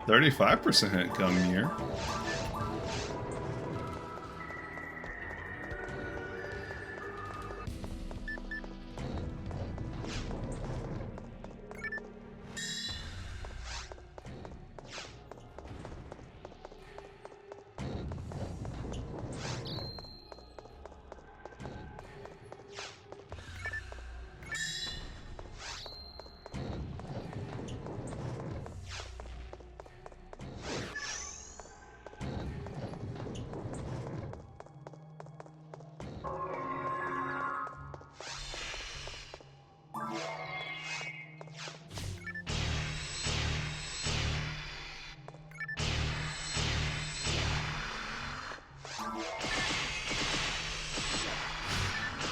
%35% gum here.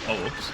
Oh, whoops.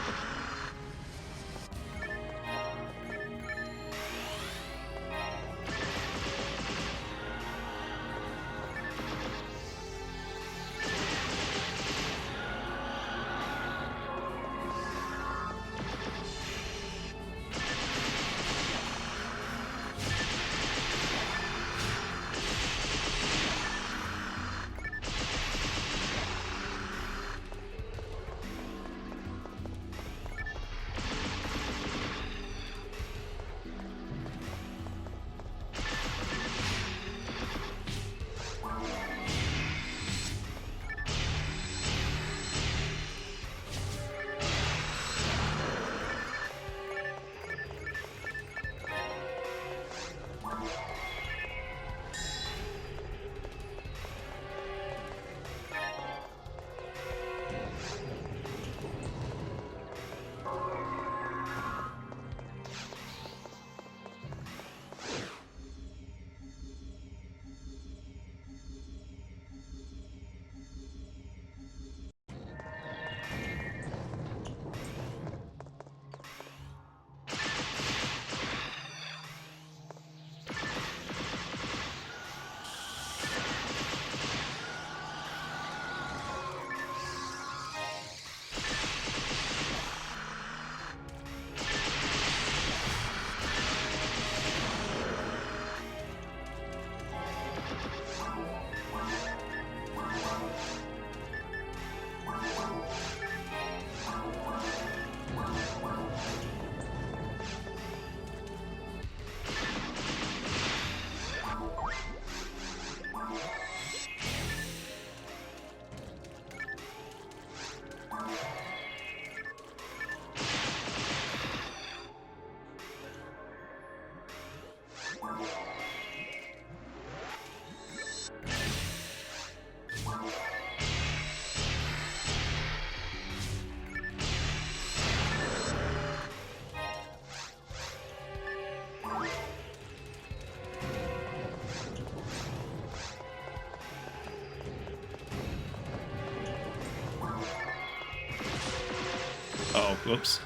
Oh, whoops.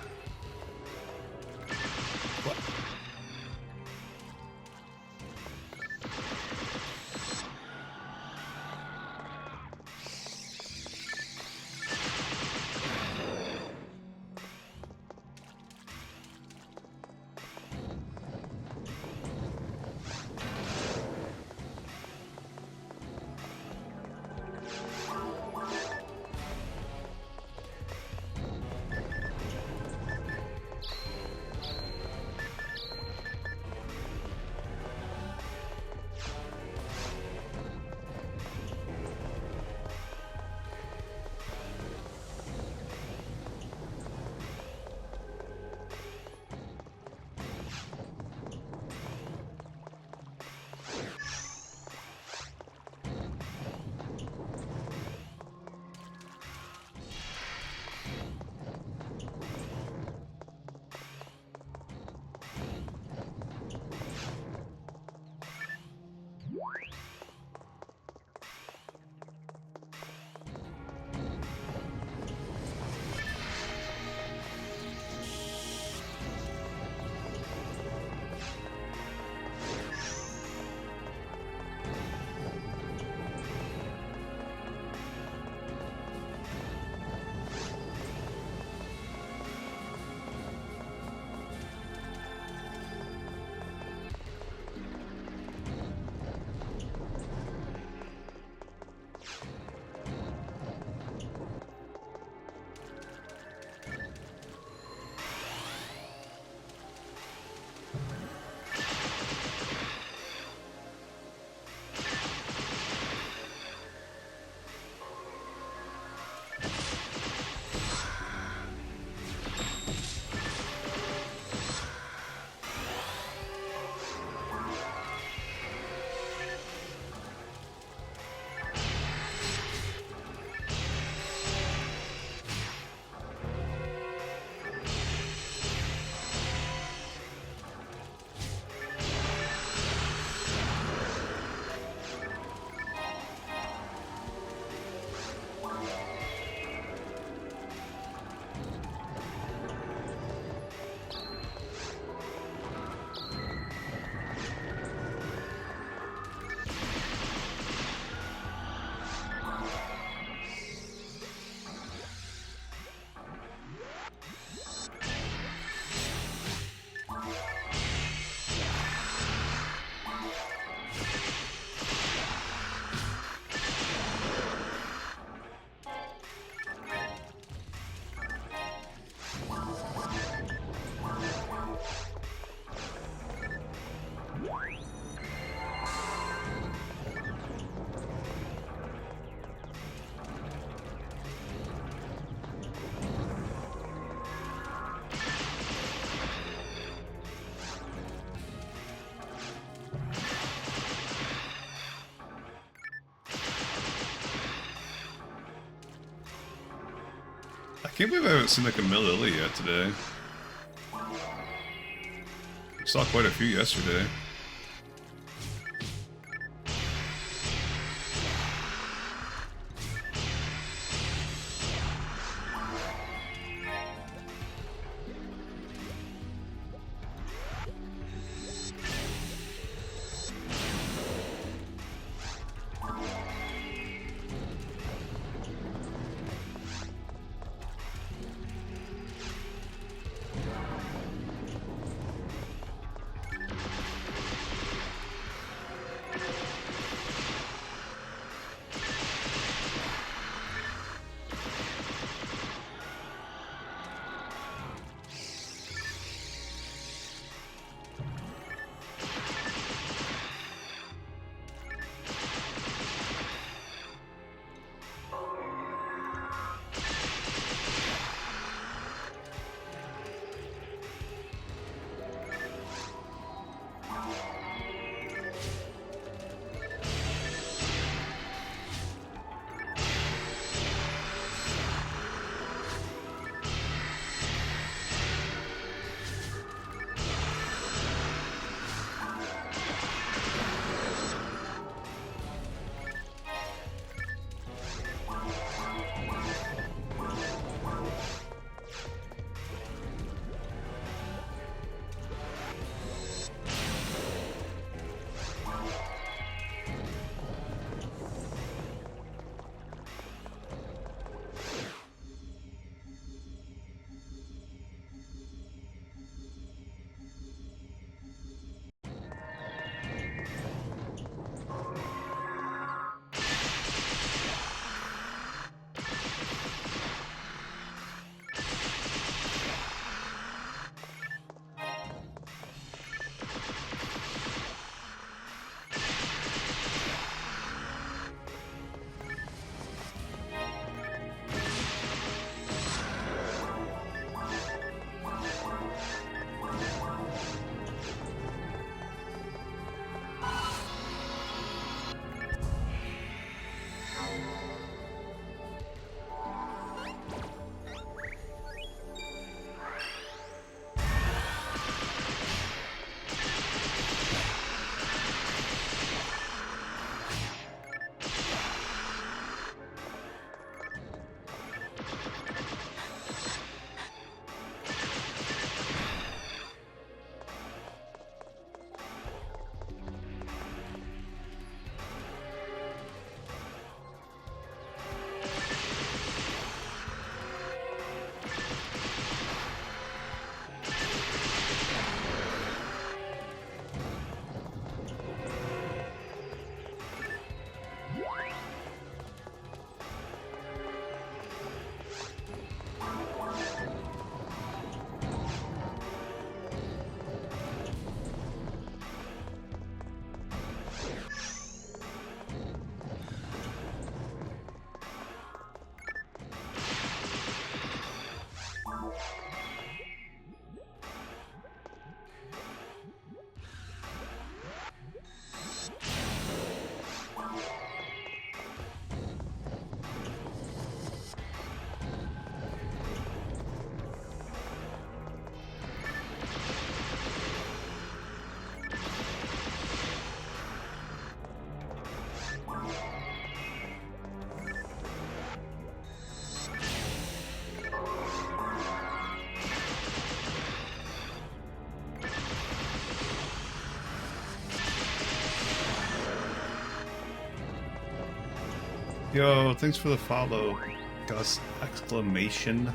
What? I can't believe I haven't seen like a Mill Lily yet today. I saw quite a few yesterday. Yo, thanks for the follow, Gus! Exclamation.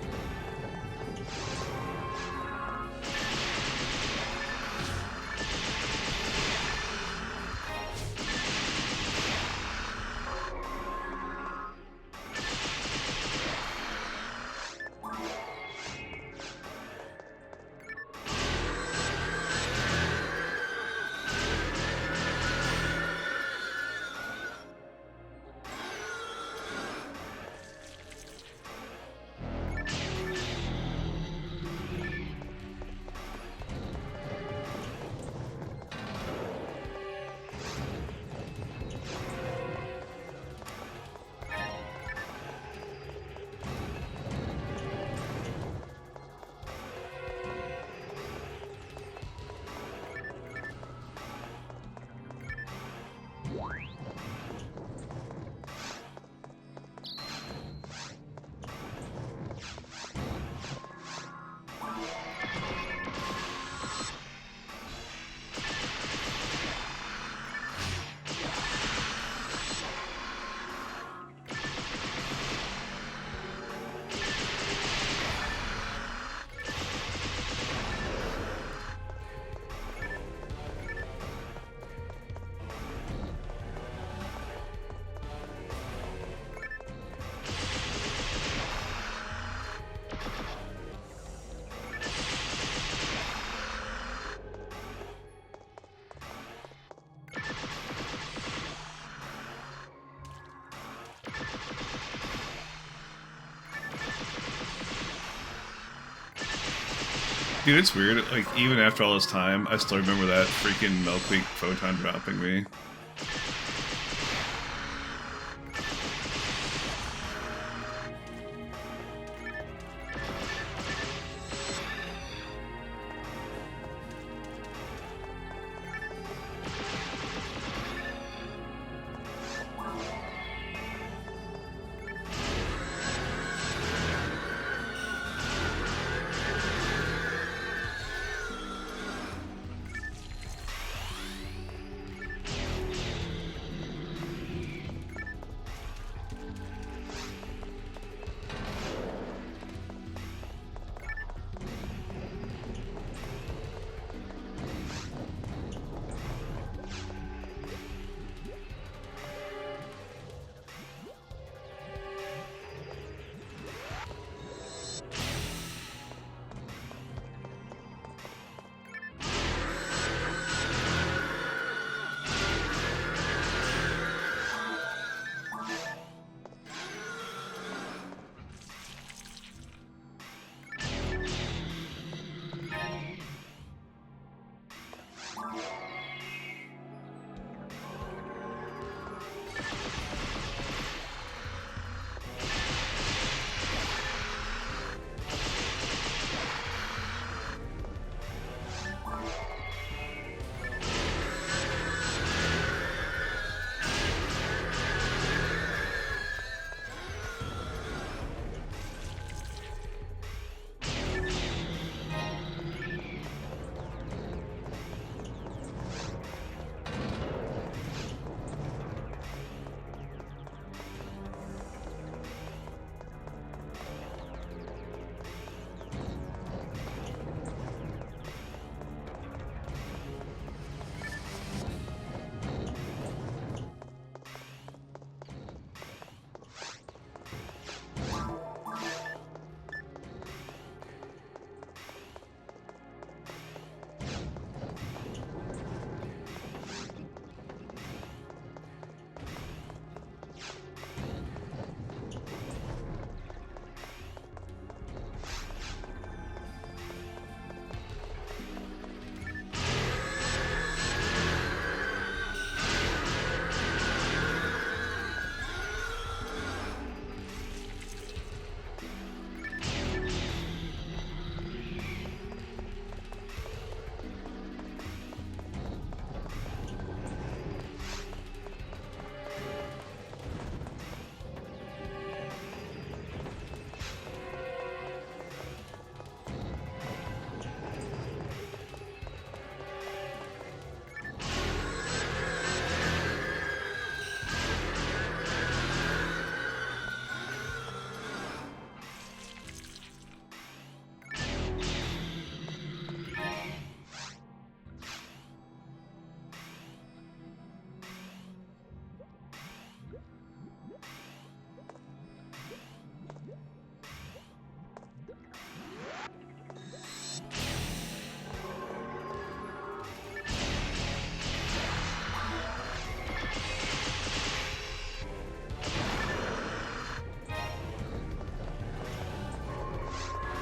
Dude, it's weird. Like, even after all this time, I still remember that freaking Milkweed photon dropping me.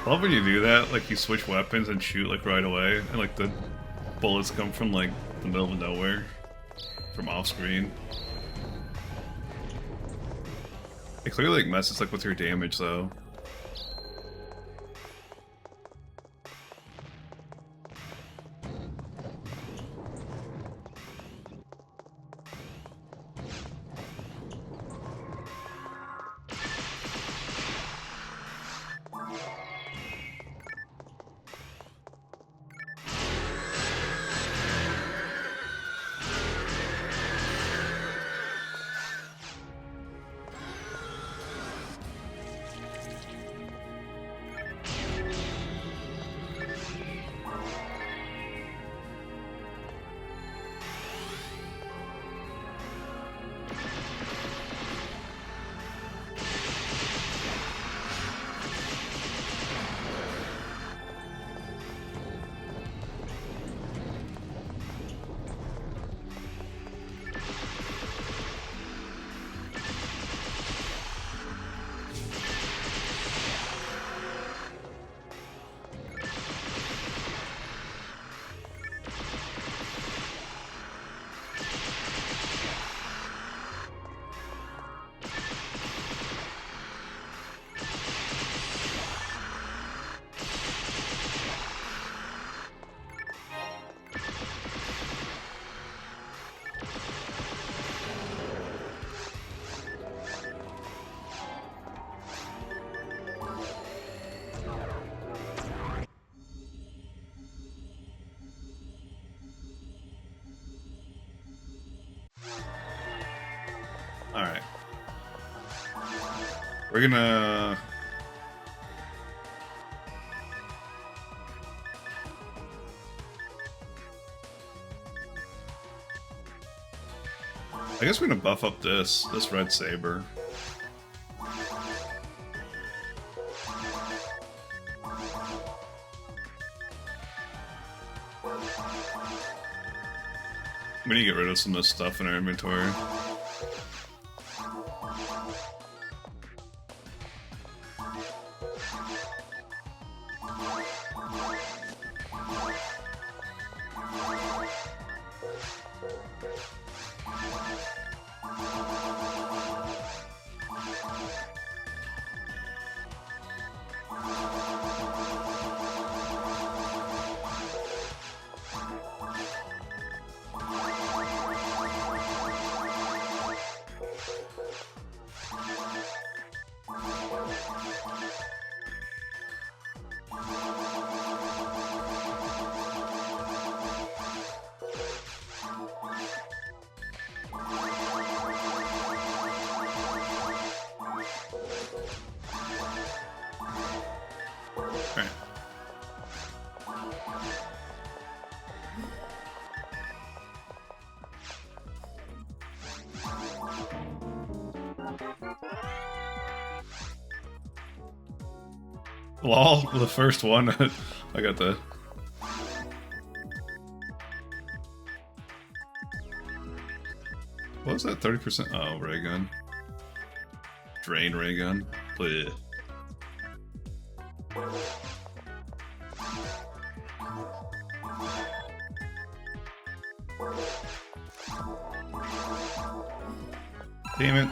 I love when you do that, like you switch weapons and shoot like right away, and like the bullets come from like the middle of nowhere, from off screen. It clearly like messes like with your damage though. Alright. We're gonna... I guess we're gonna buff up this red saber. We need to get rid of some of this stuff in our inventory. Lol, the first one. I got the... What was that? 30%? Oh, ray gun. Drain ray gun. Blech. Damn it.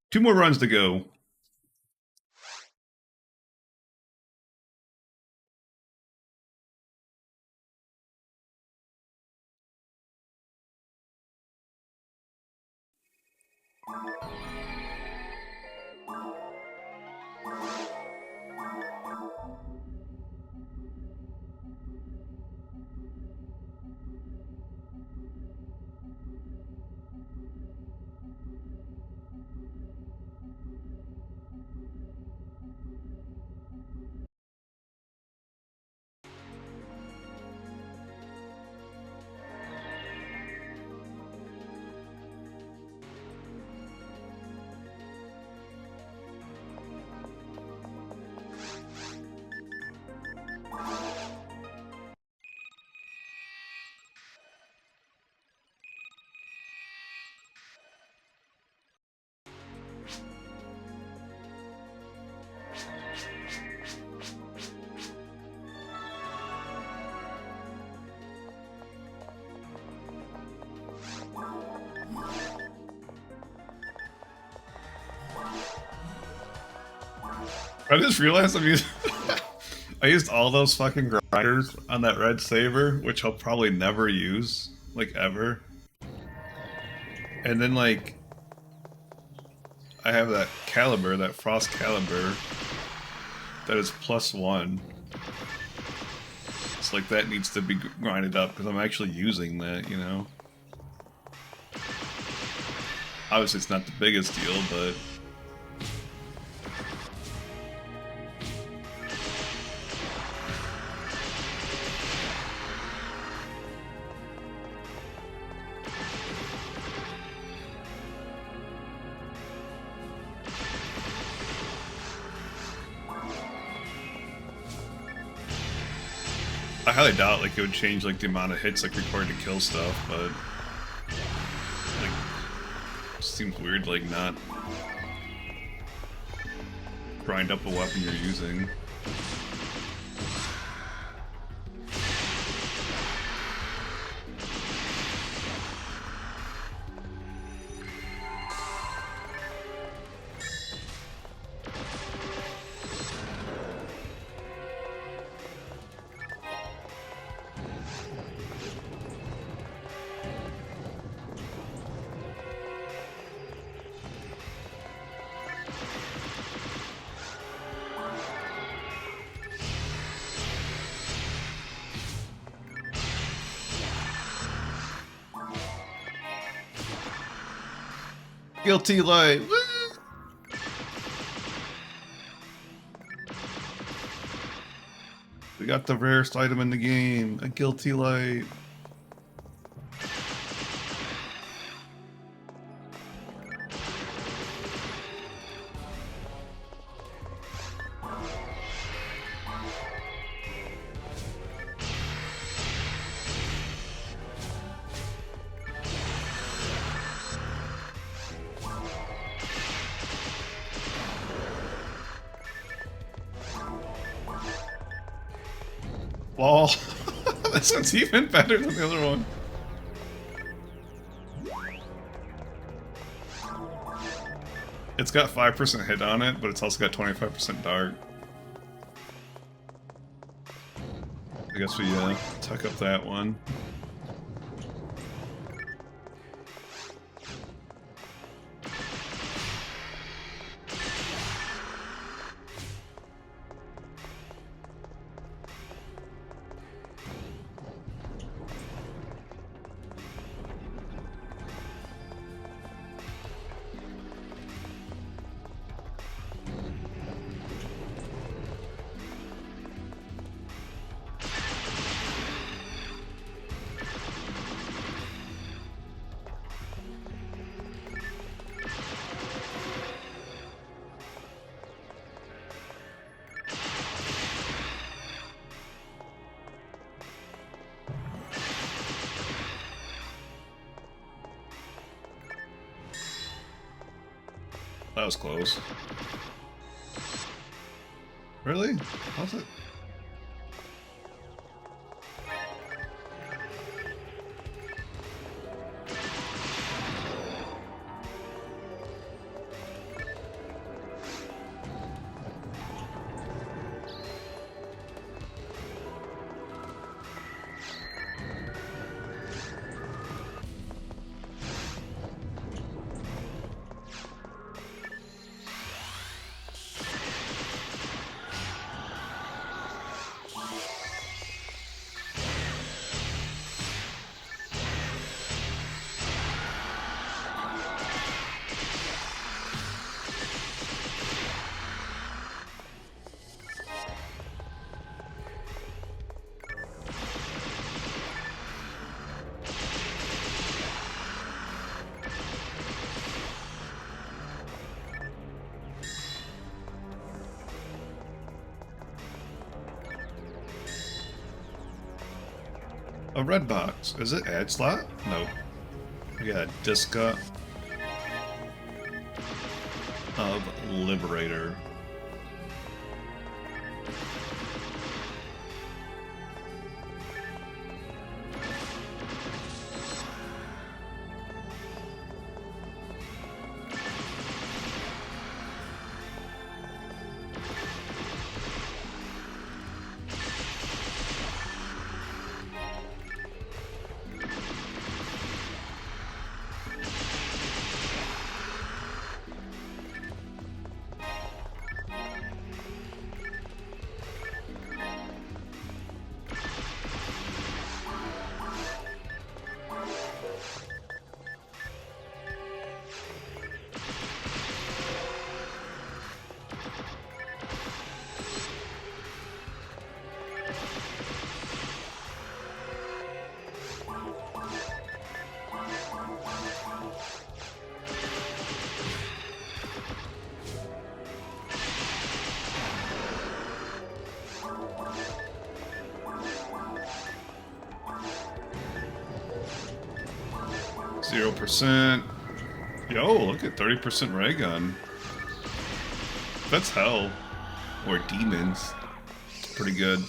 Two more runs to go. I just realized I'm using. I used all those fucking grinders on that red saber, which I'll probably never use, like ever. And then like, I have that caliber, that frost caliber, that is +1. It's like that needs to be grinded up because I'm actually using that, you know. Obviously, it's not the biggest deal, but. I highly doubt like it would change like the amount of hits like required to kill stuff, but like it seems weird to, like not grind up a weapon you're using. Guilty light. We got the rarest item in the game, a guilty light. Lol. This one's even better than the other one. It's got 5% hit on it, but it's also got 25% dart. I guess we tuck up that one. That was close. Really? How's it? A red box. Is it ad slot? Nope. We got Disca of Liberator. 0%. Yo, look at 30% ray gun. That's hell. Or demons. It's pretty good.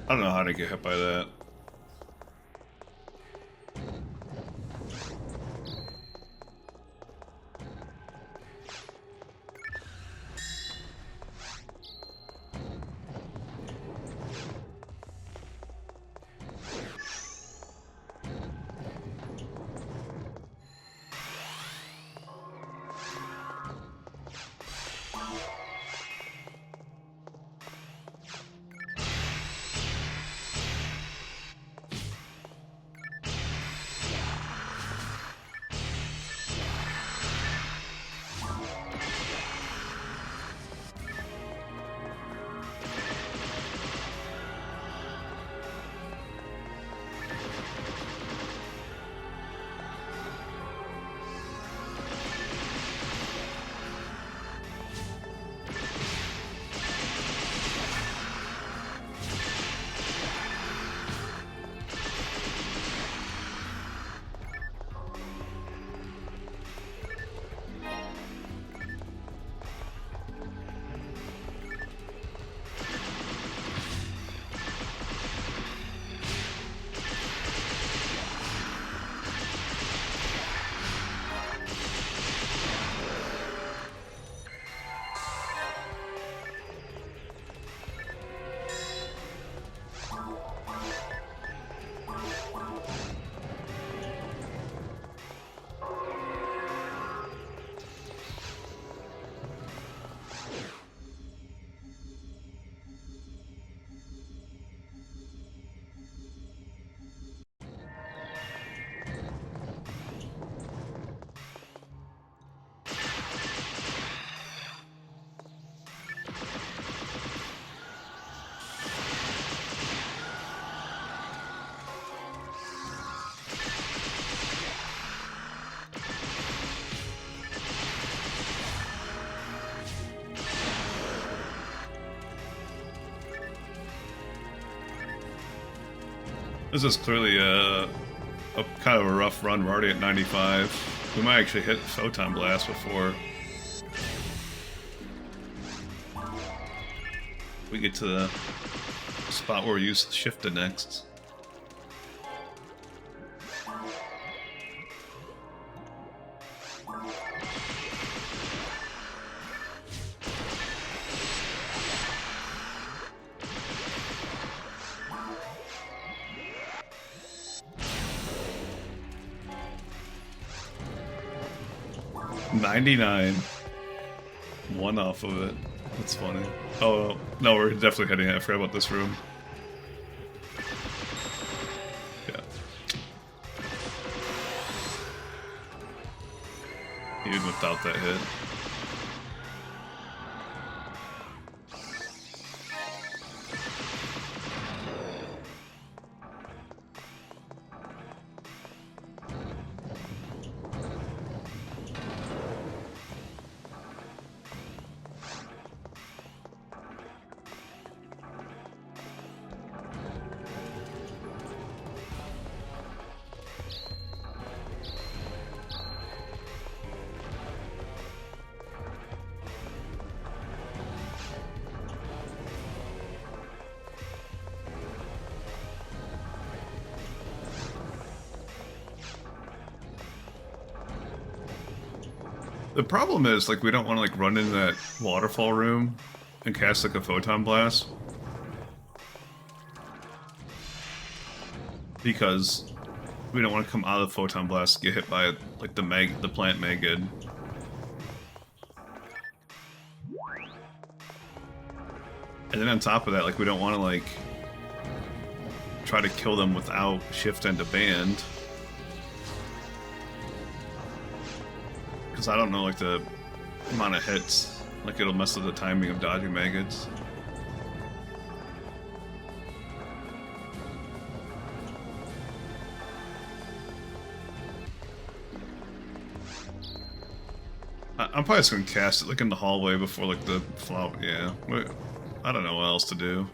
I don't know how to get hit by that. This is clearly a kind of a rough run. We're already at 95. We might actually hit Photon Blast before we get to the spot where we use Shifted next. 99. One off of it. That's funny. Oh, no, we're definitely heading out. I forgot about this room. Yeah. Even without that hit. The problem is, like, we don't want to, like, run into that waterfall room and cast, like, a photon blast. Because we don't want to come out of the photon blast and get hit by, like, the plant magid. And then on top of that, like, we don't want to, like, try to kill them without shift and band. Because I don't know, like, the amount of hits. Like, it'll mess with the timing of dodging maggots. I'm probably just gonna cast it, like, in the hallway before, like, the flower. Yeah. I don't know what else to do.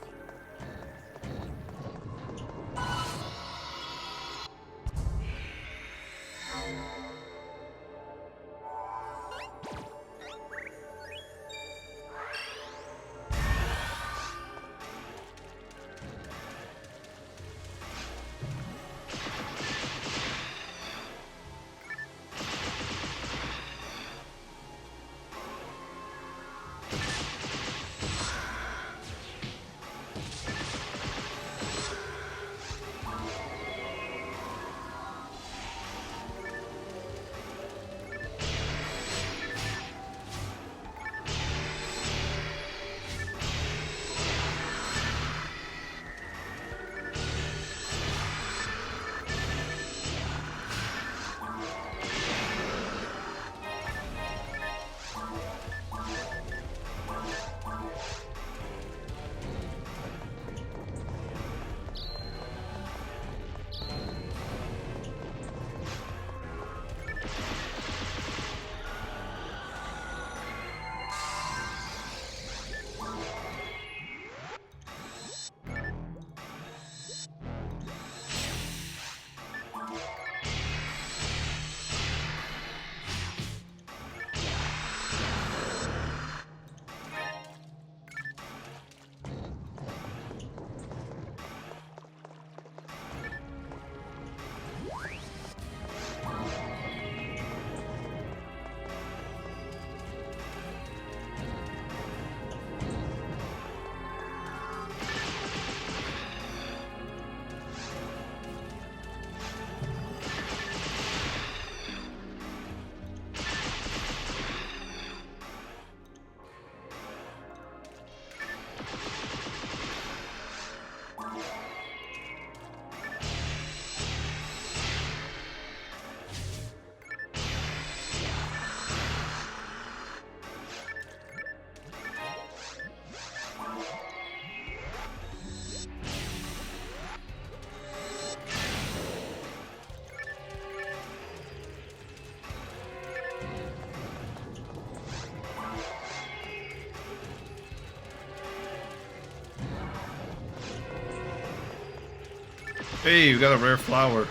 Hey, we got a rare flower.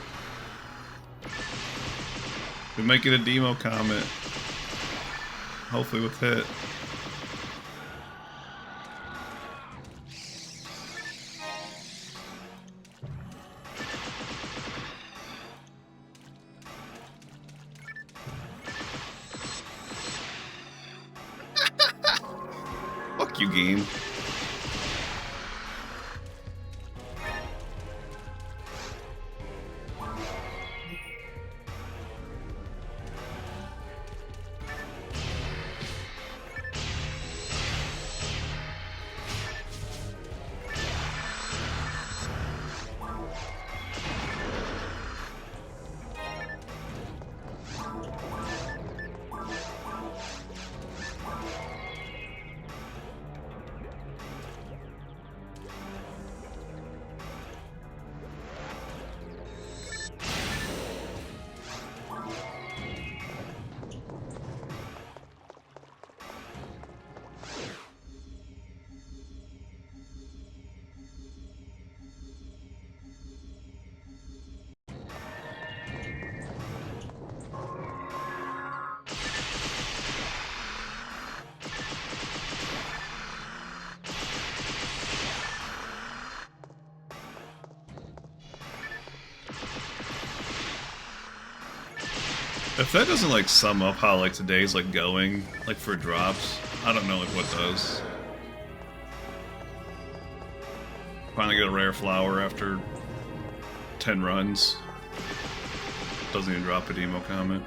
We might get a demo comment. Hopefully with hit. Fuck you, game. If that doesn't like sum up how like today's like going, like for drops, I don't know like what does. Finally get a rare flower after 10 runs. Doesn't even drop a demo comment.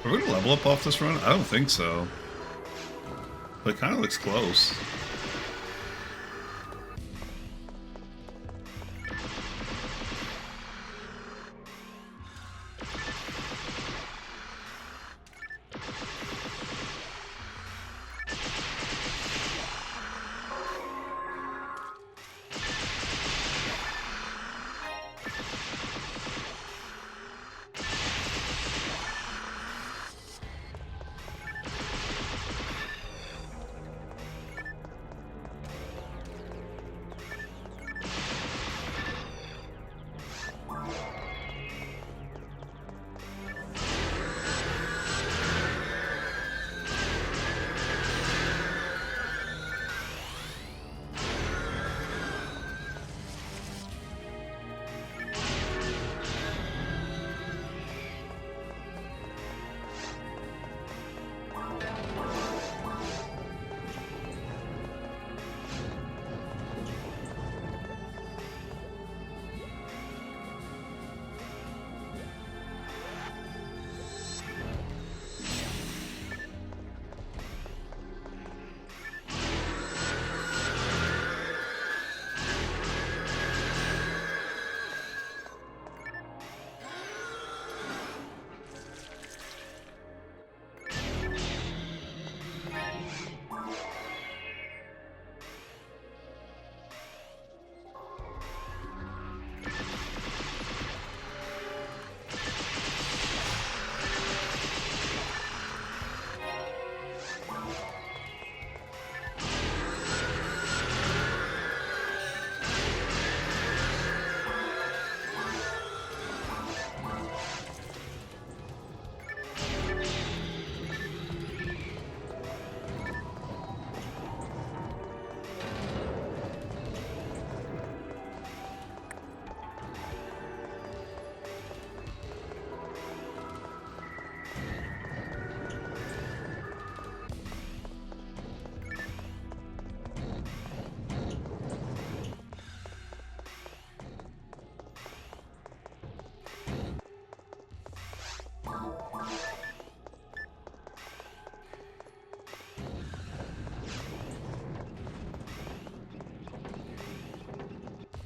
Are we gonna level up off this run? I don't think so. But it kind of looks close.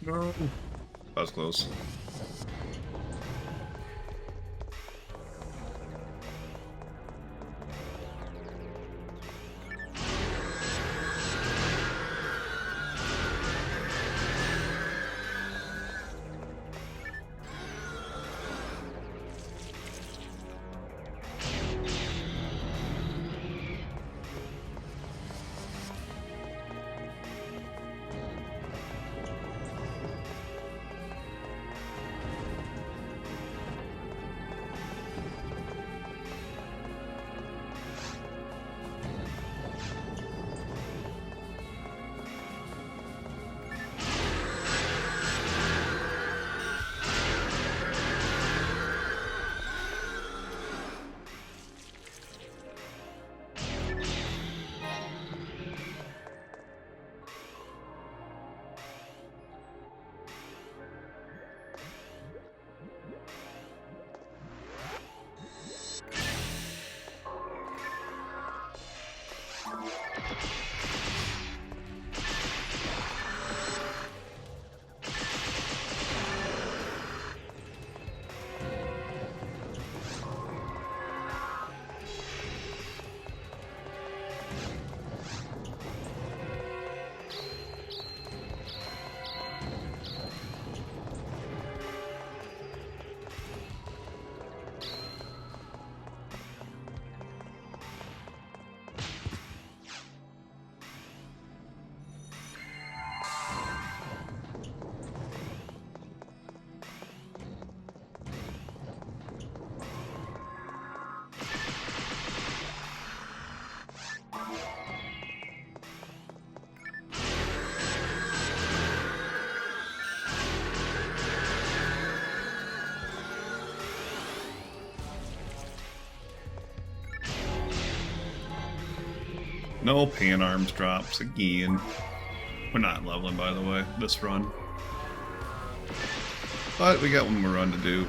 No. That was close. No pan arms drops again. We're not leveling, by the way, this run. But we got one more run to do.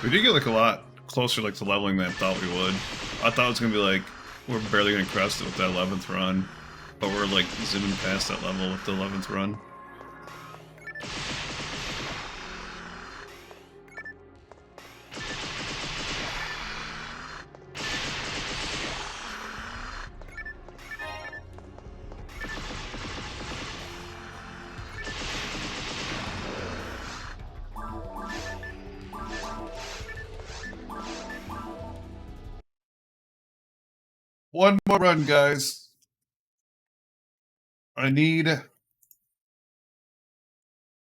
We did get like a lot closer like to leveling than I thought we would. I thought it was gonna be like we're barely gonna crest it with that 11th run, but we're like zooming past that level with the 11th run. One more run, guys. I need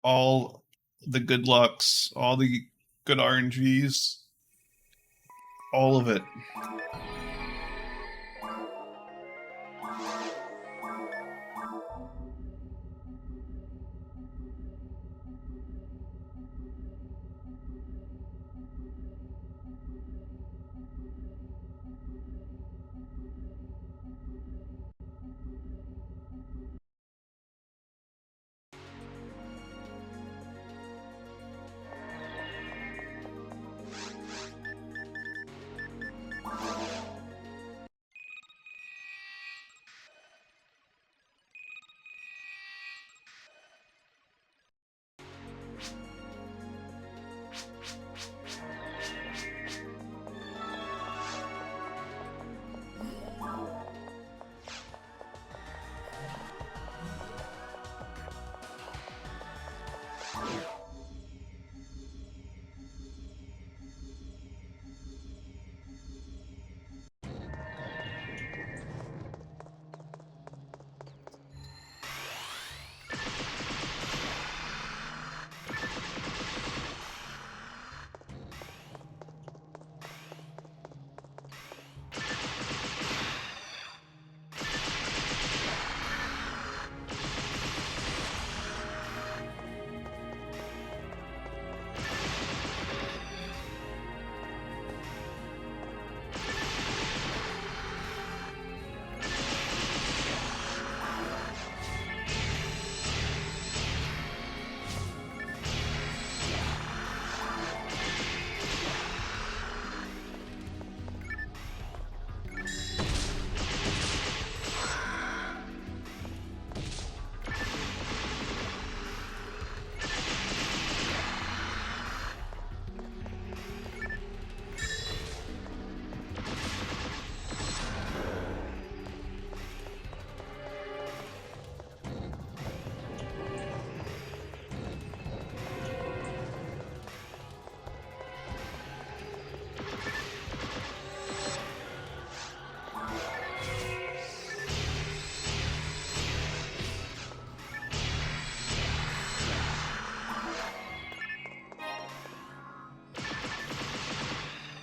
all the good lucks, all the good RNGs, all of it.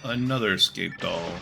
Another escape doll.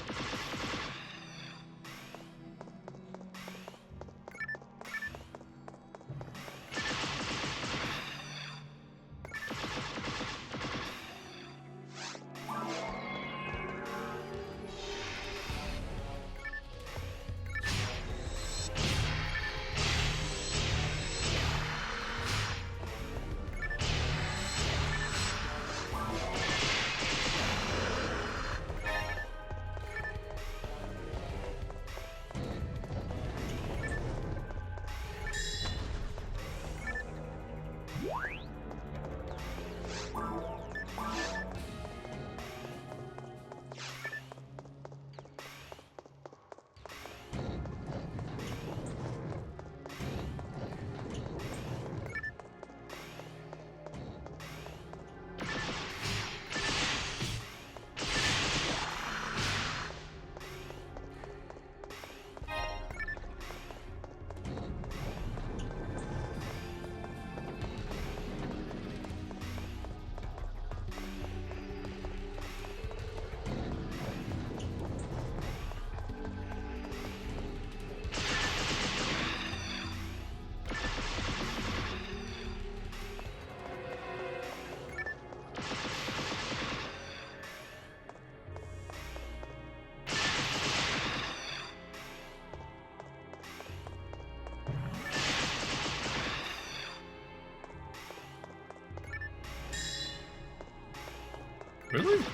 Really?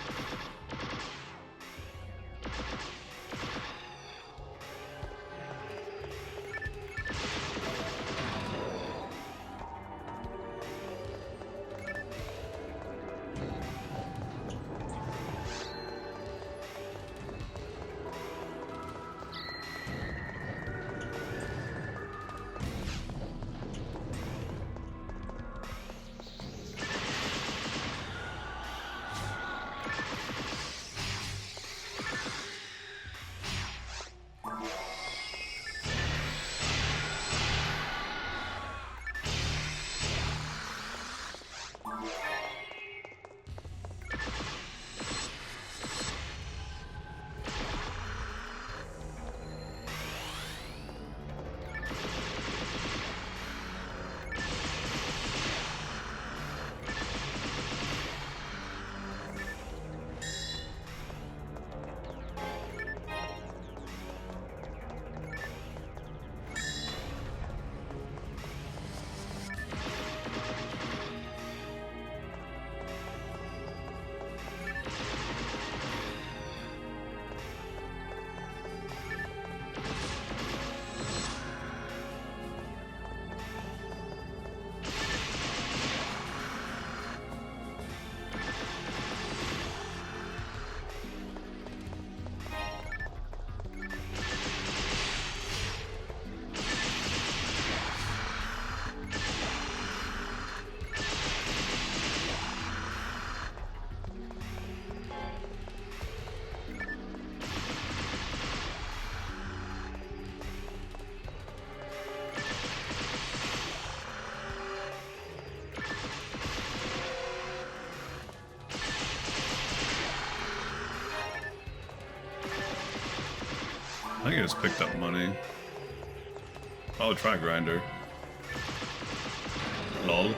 I think I just picked up money. Oh, try grinder. Lol.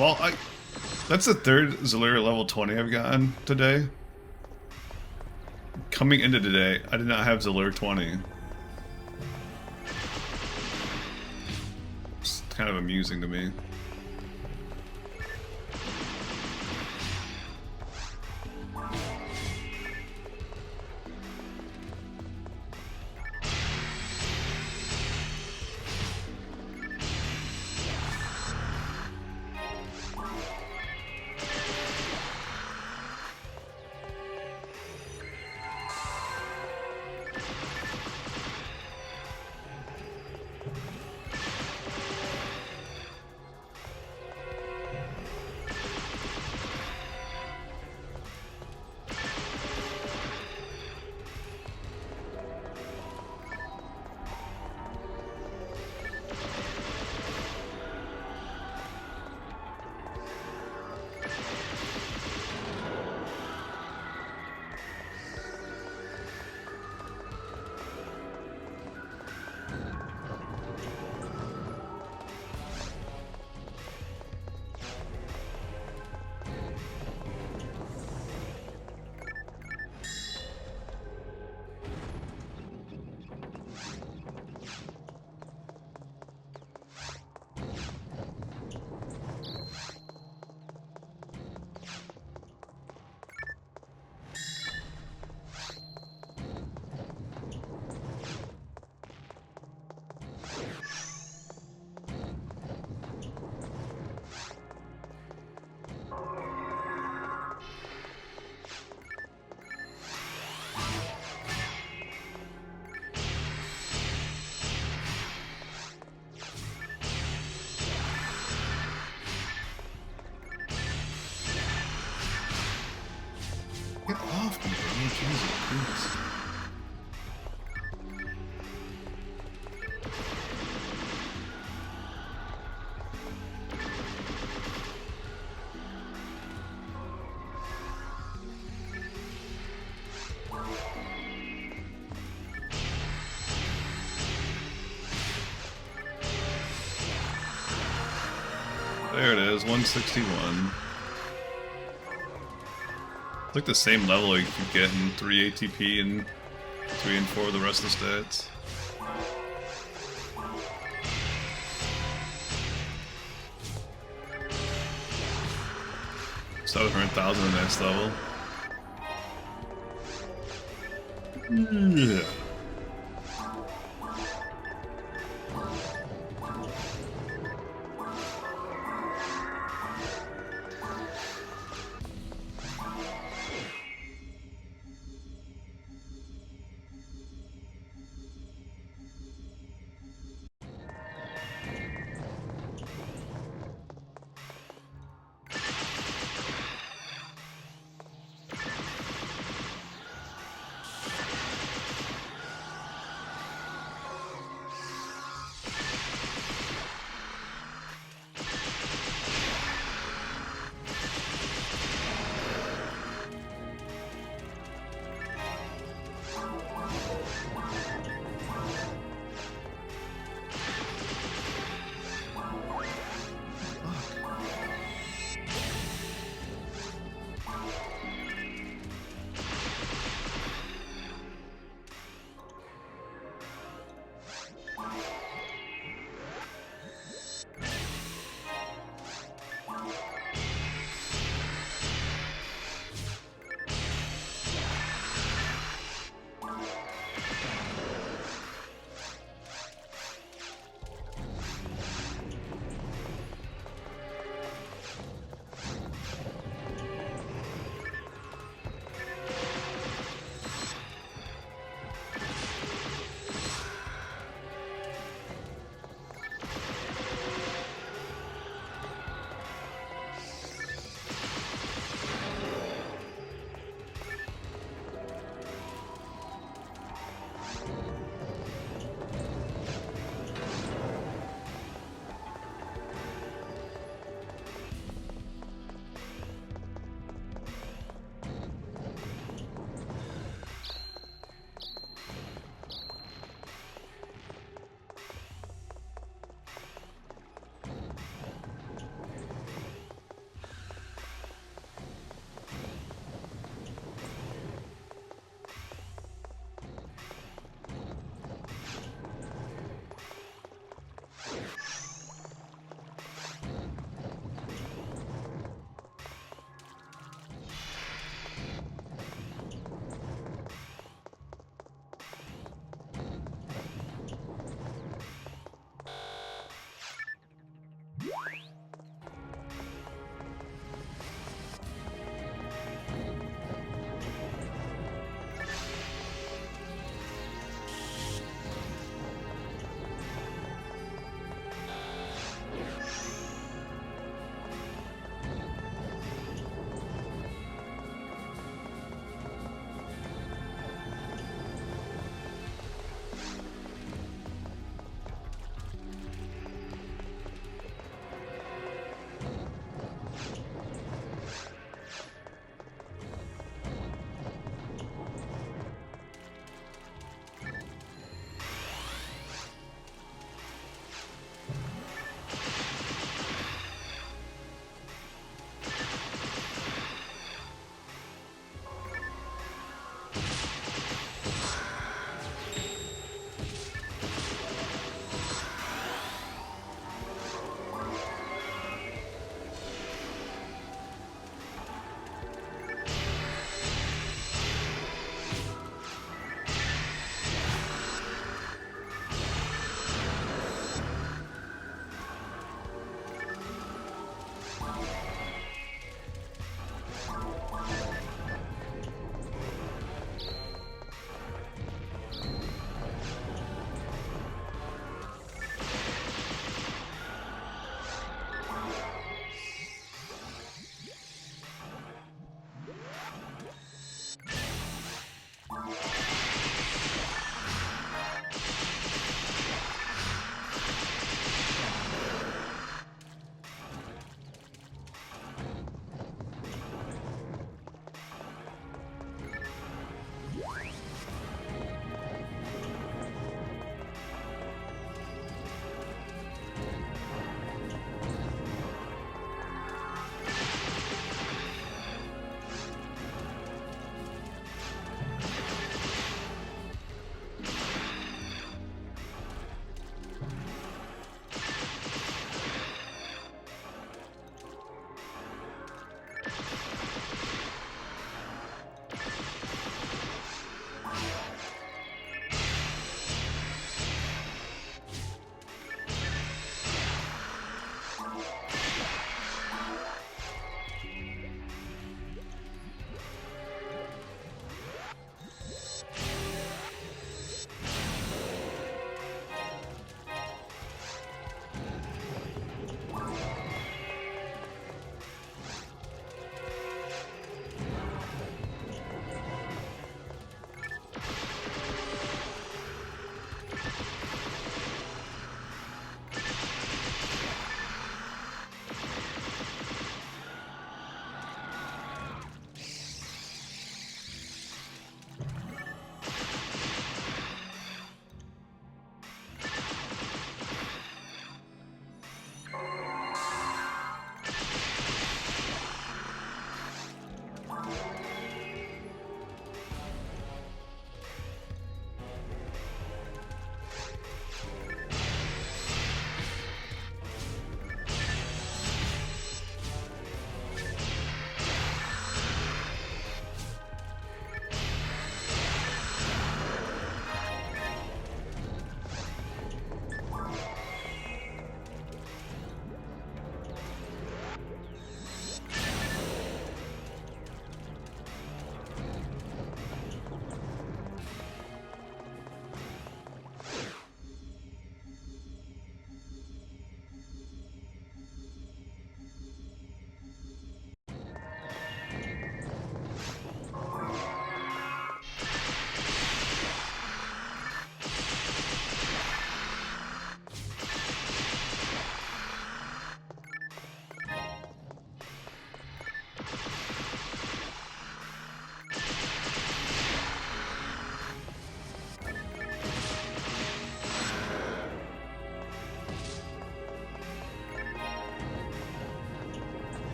Well, that's the third Zalura level 20 I've gotten today. Coming into today, I did not have Zalura 20. It's kind of amusing to me. Get off me, bro. Jesus Christ. There it is, 161. It's like the same level you could get in 3 ATP and 3 and 4 of the rest of the stats. So 700,000 in the next level. Yeah.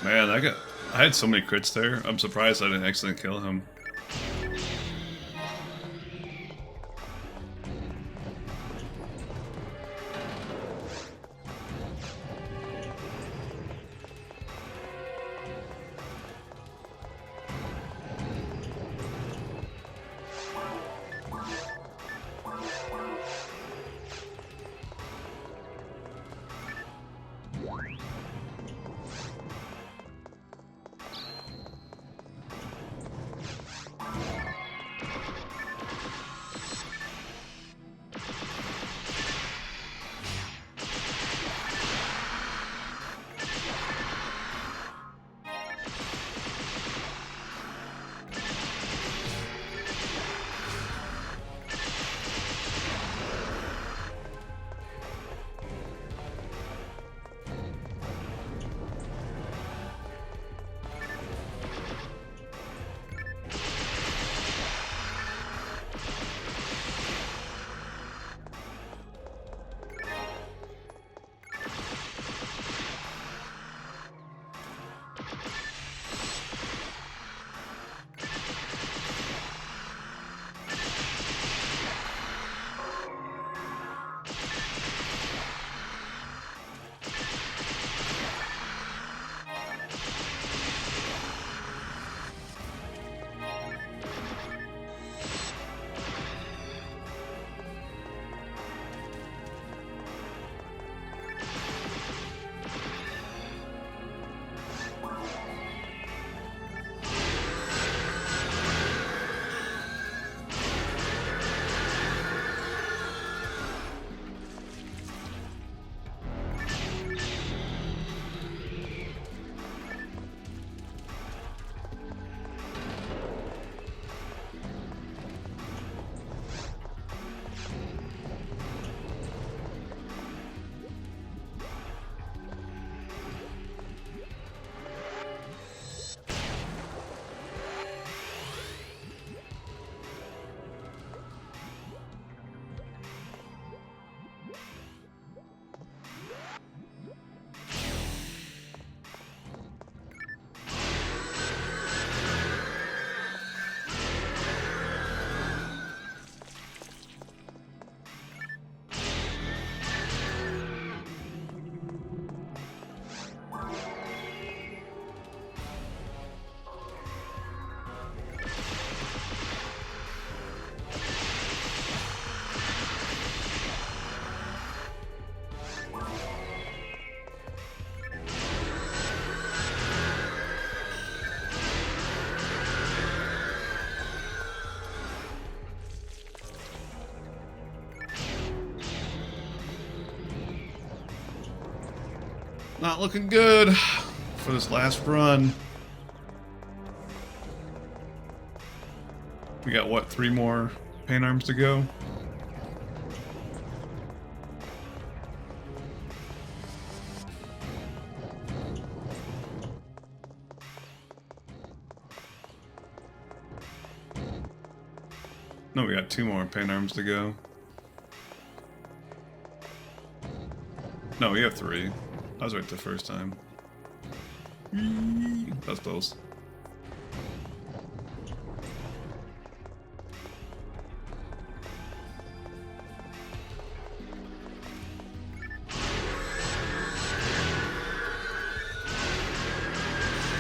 Man, I had so many crits there. I'm surprised I didn't accidentally kill him. Not looking good for this last run. We got, what, 3 more paint arms to go? No, we got 2 more paint arms to go. No, we have 3. I was right the first time. That's close.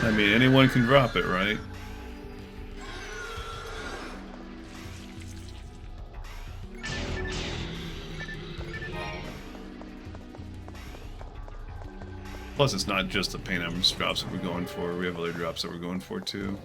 I mean, anyone can drop it, right? Plus, it's not just the paint arms drops that we're going for. We have other drops that we're going for, too.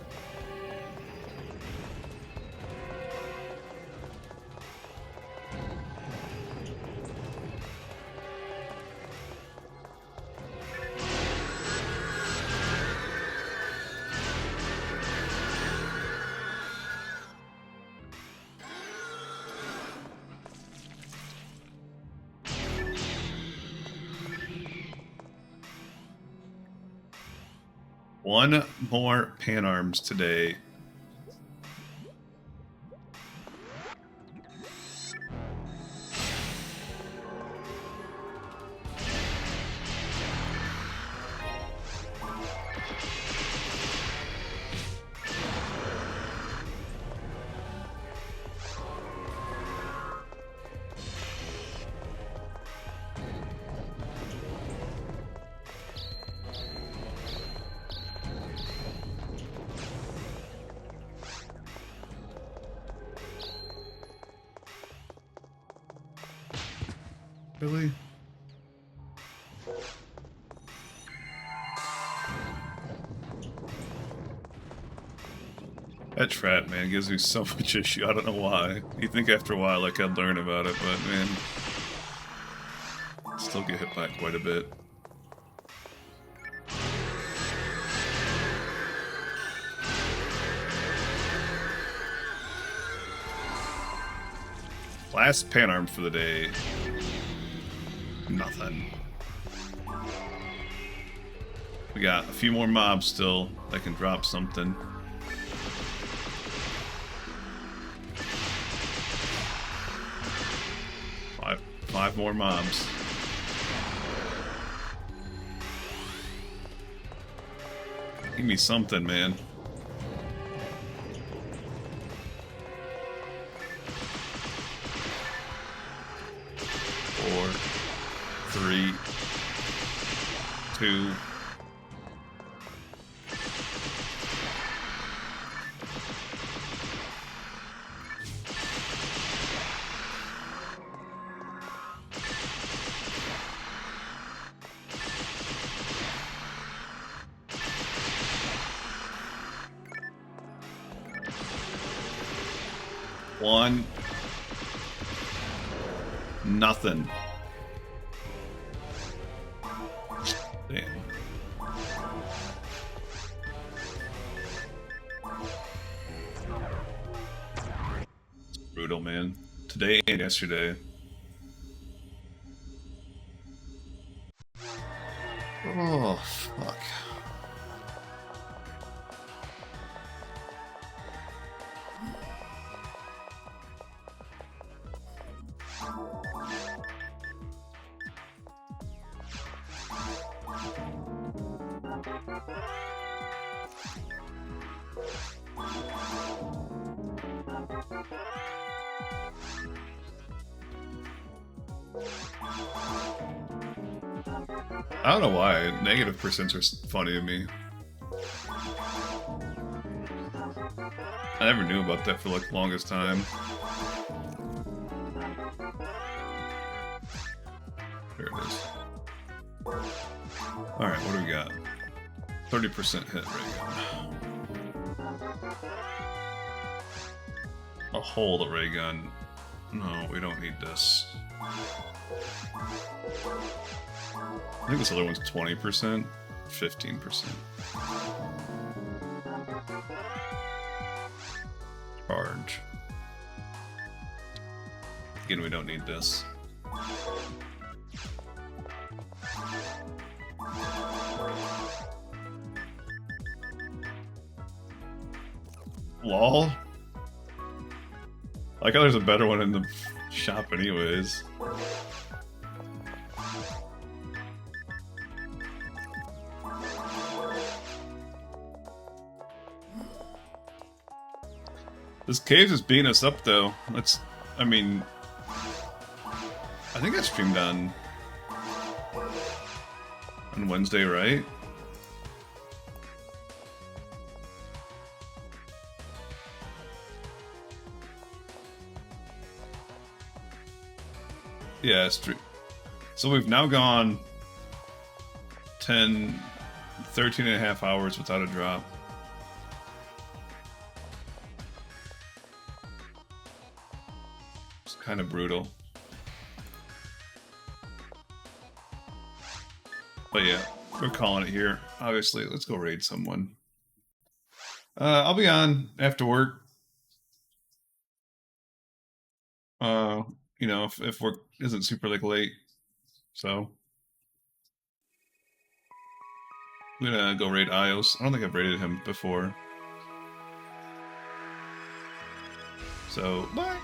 One more pan arms today. Really? That trap, man, gives me so much issue. I don't know why. You think after a while, like, I'd learn about it, but, man... Still get hit by it quite a bit. Last pan arm for the day. Nothing. We got a few more mobs still that can drop something. Five more mobs. Give me something, man. Four, three, two. One. Nothing. Damn. It's brutal, man. Today and yesterday. Oh, fuck. I don't know why. Negative percents are funny to me. I never knew about that for like the longest time. There it is. Alright, what do we got? 30% hit ray gun. A hold ray gun. No, we don't need this. I think this other one's 20%, 15%. Charge. Again, we don't need this. LOL? I like how there's a better one in the shop anyways. This cave is beating us up, though. I mean... I think I streamed on Wednesday, right? Yeah, so we've now gone 13 and a half hours without a drop. It's kind of brutal. But yeah, we're calling it here. Obviously, let's go raid someone. I'll be on after work. You know, if work isn't super like late. So I'm gonna go raid Ios. I don't think I've raided him before. So bye.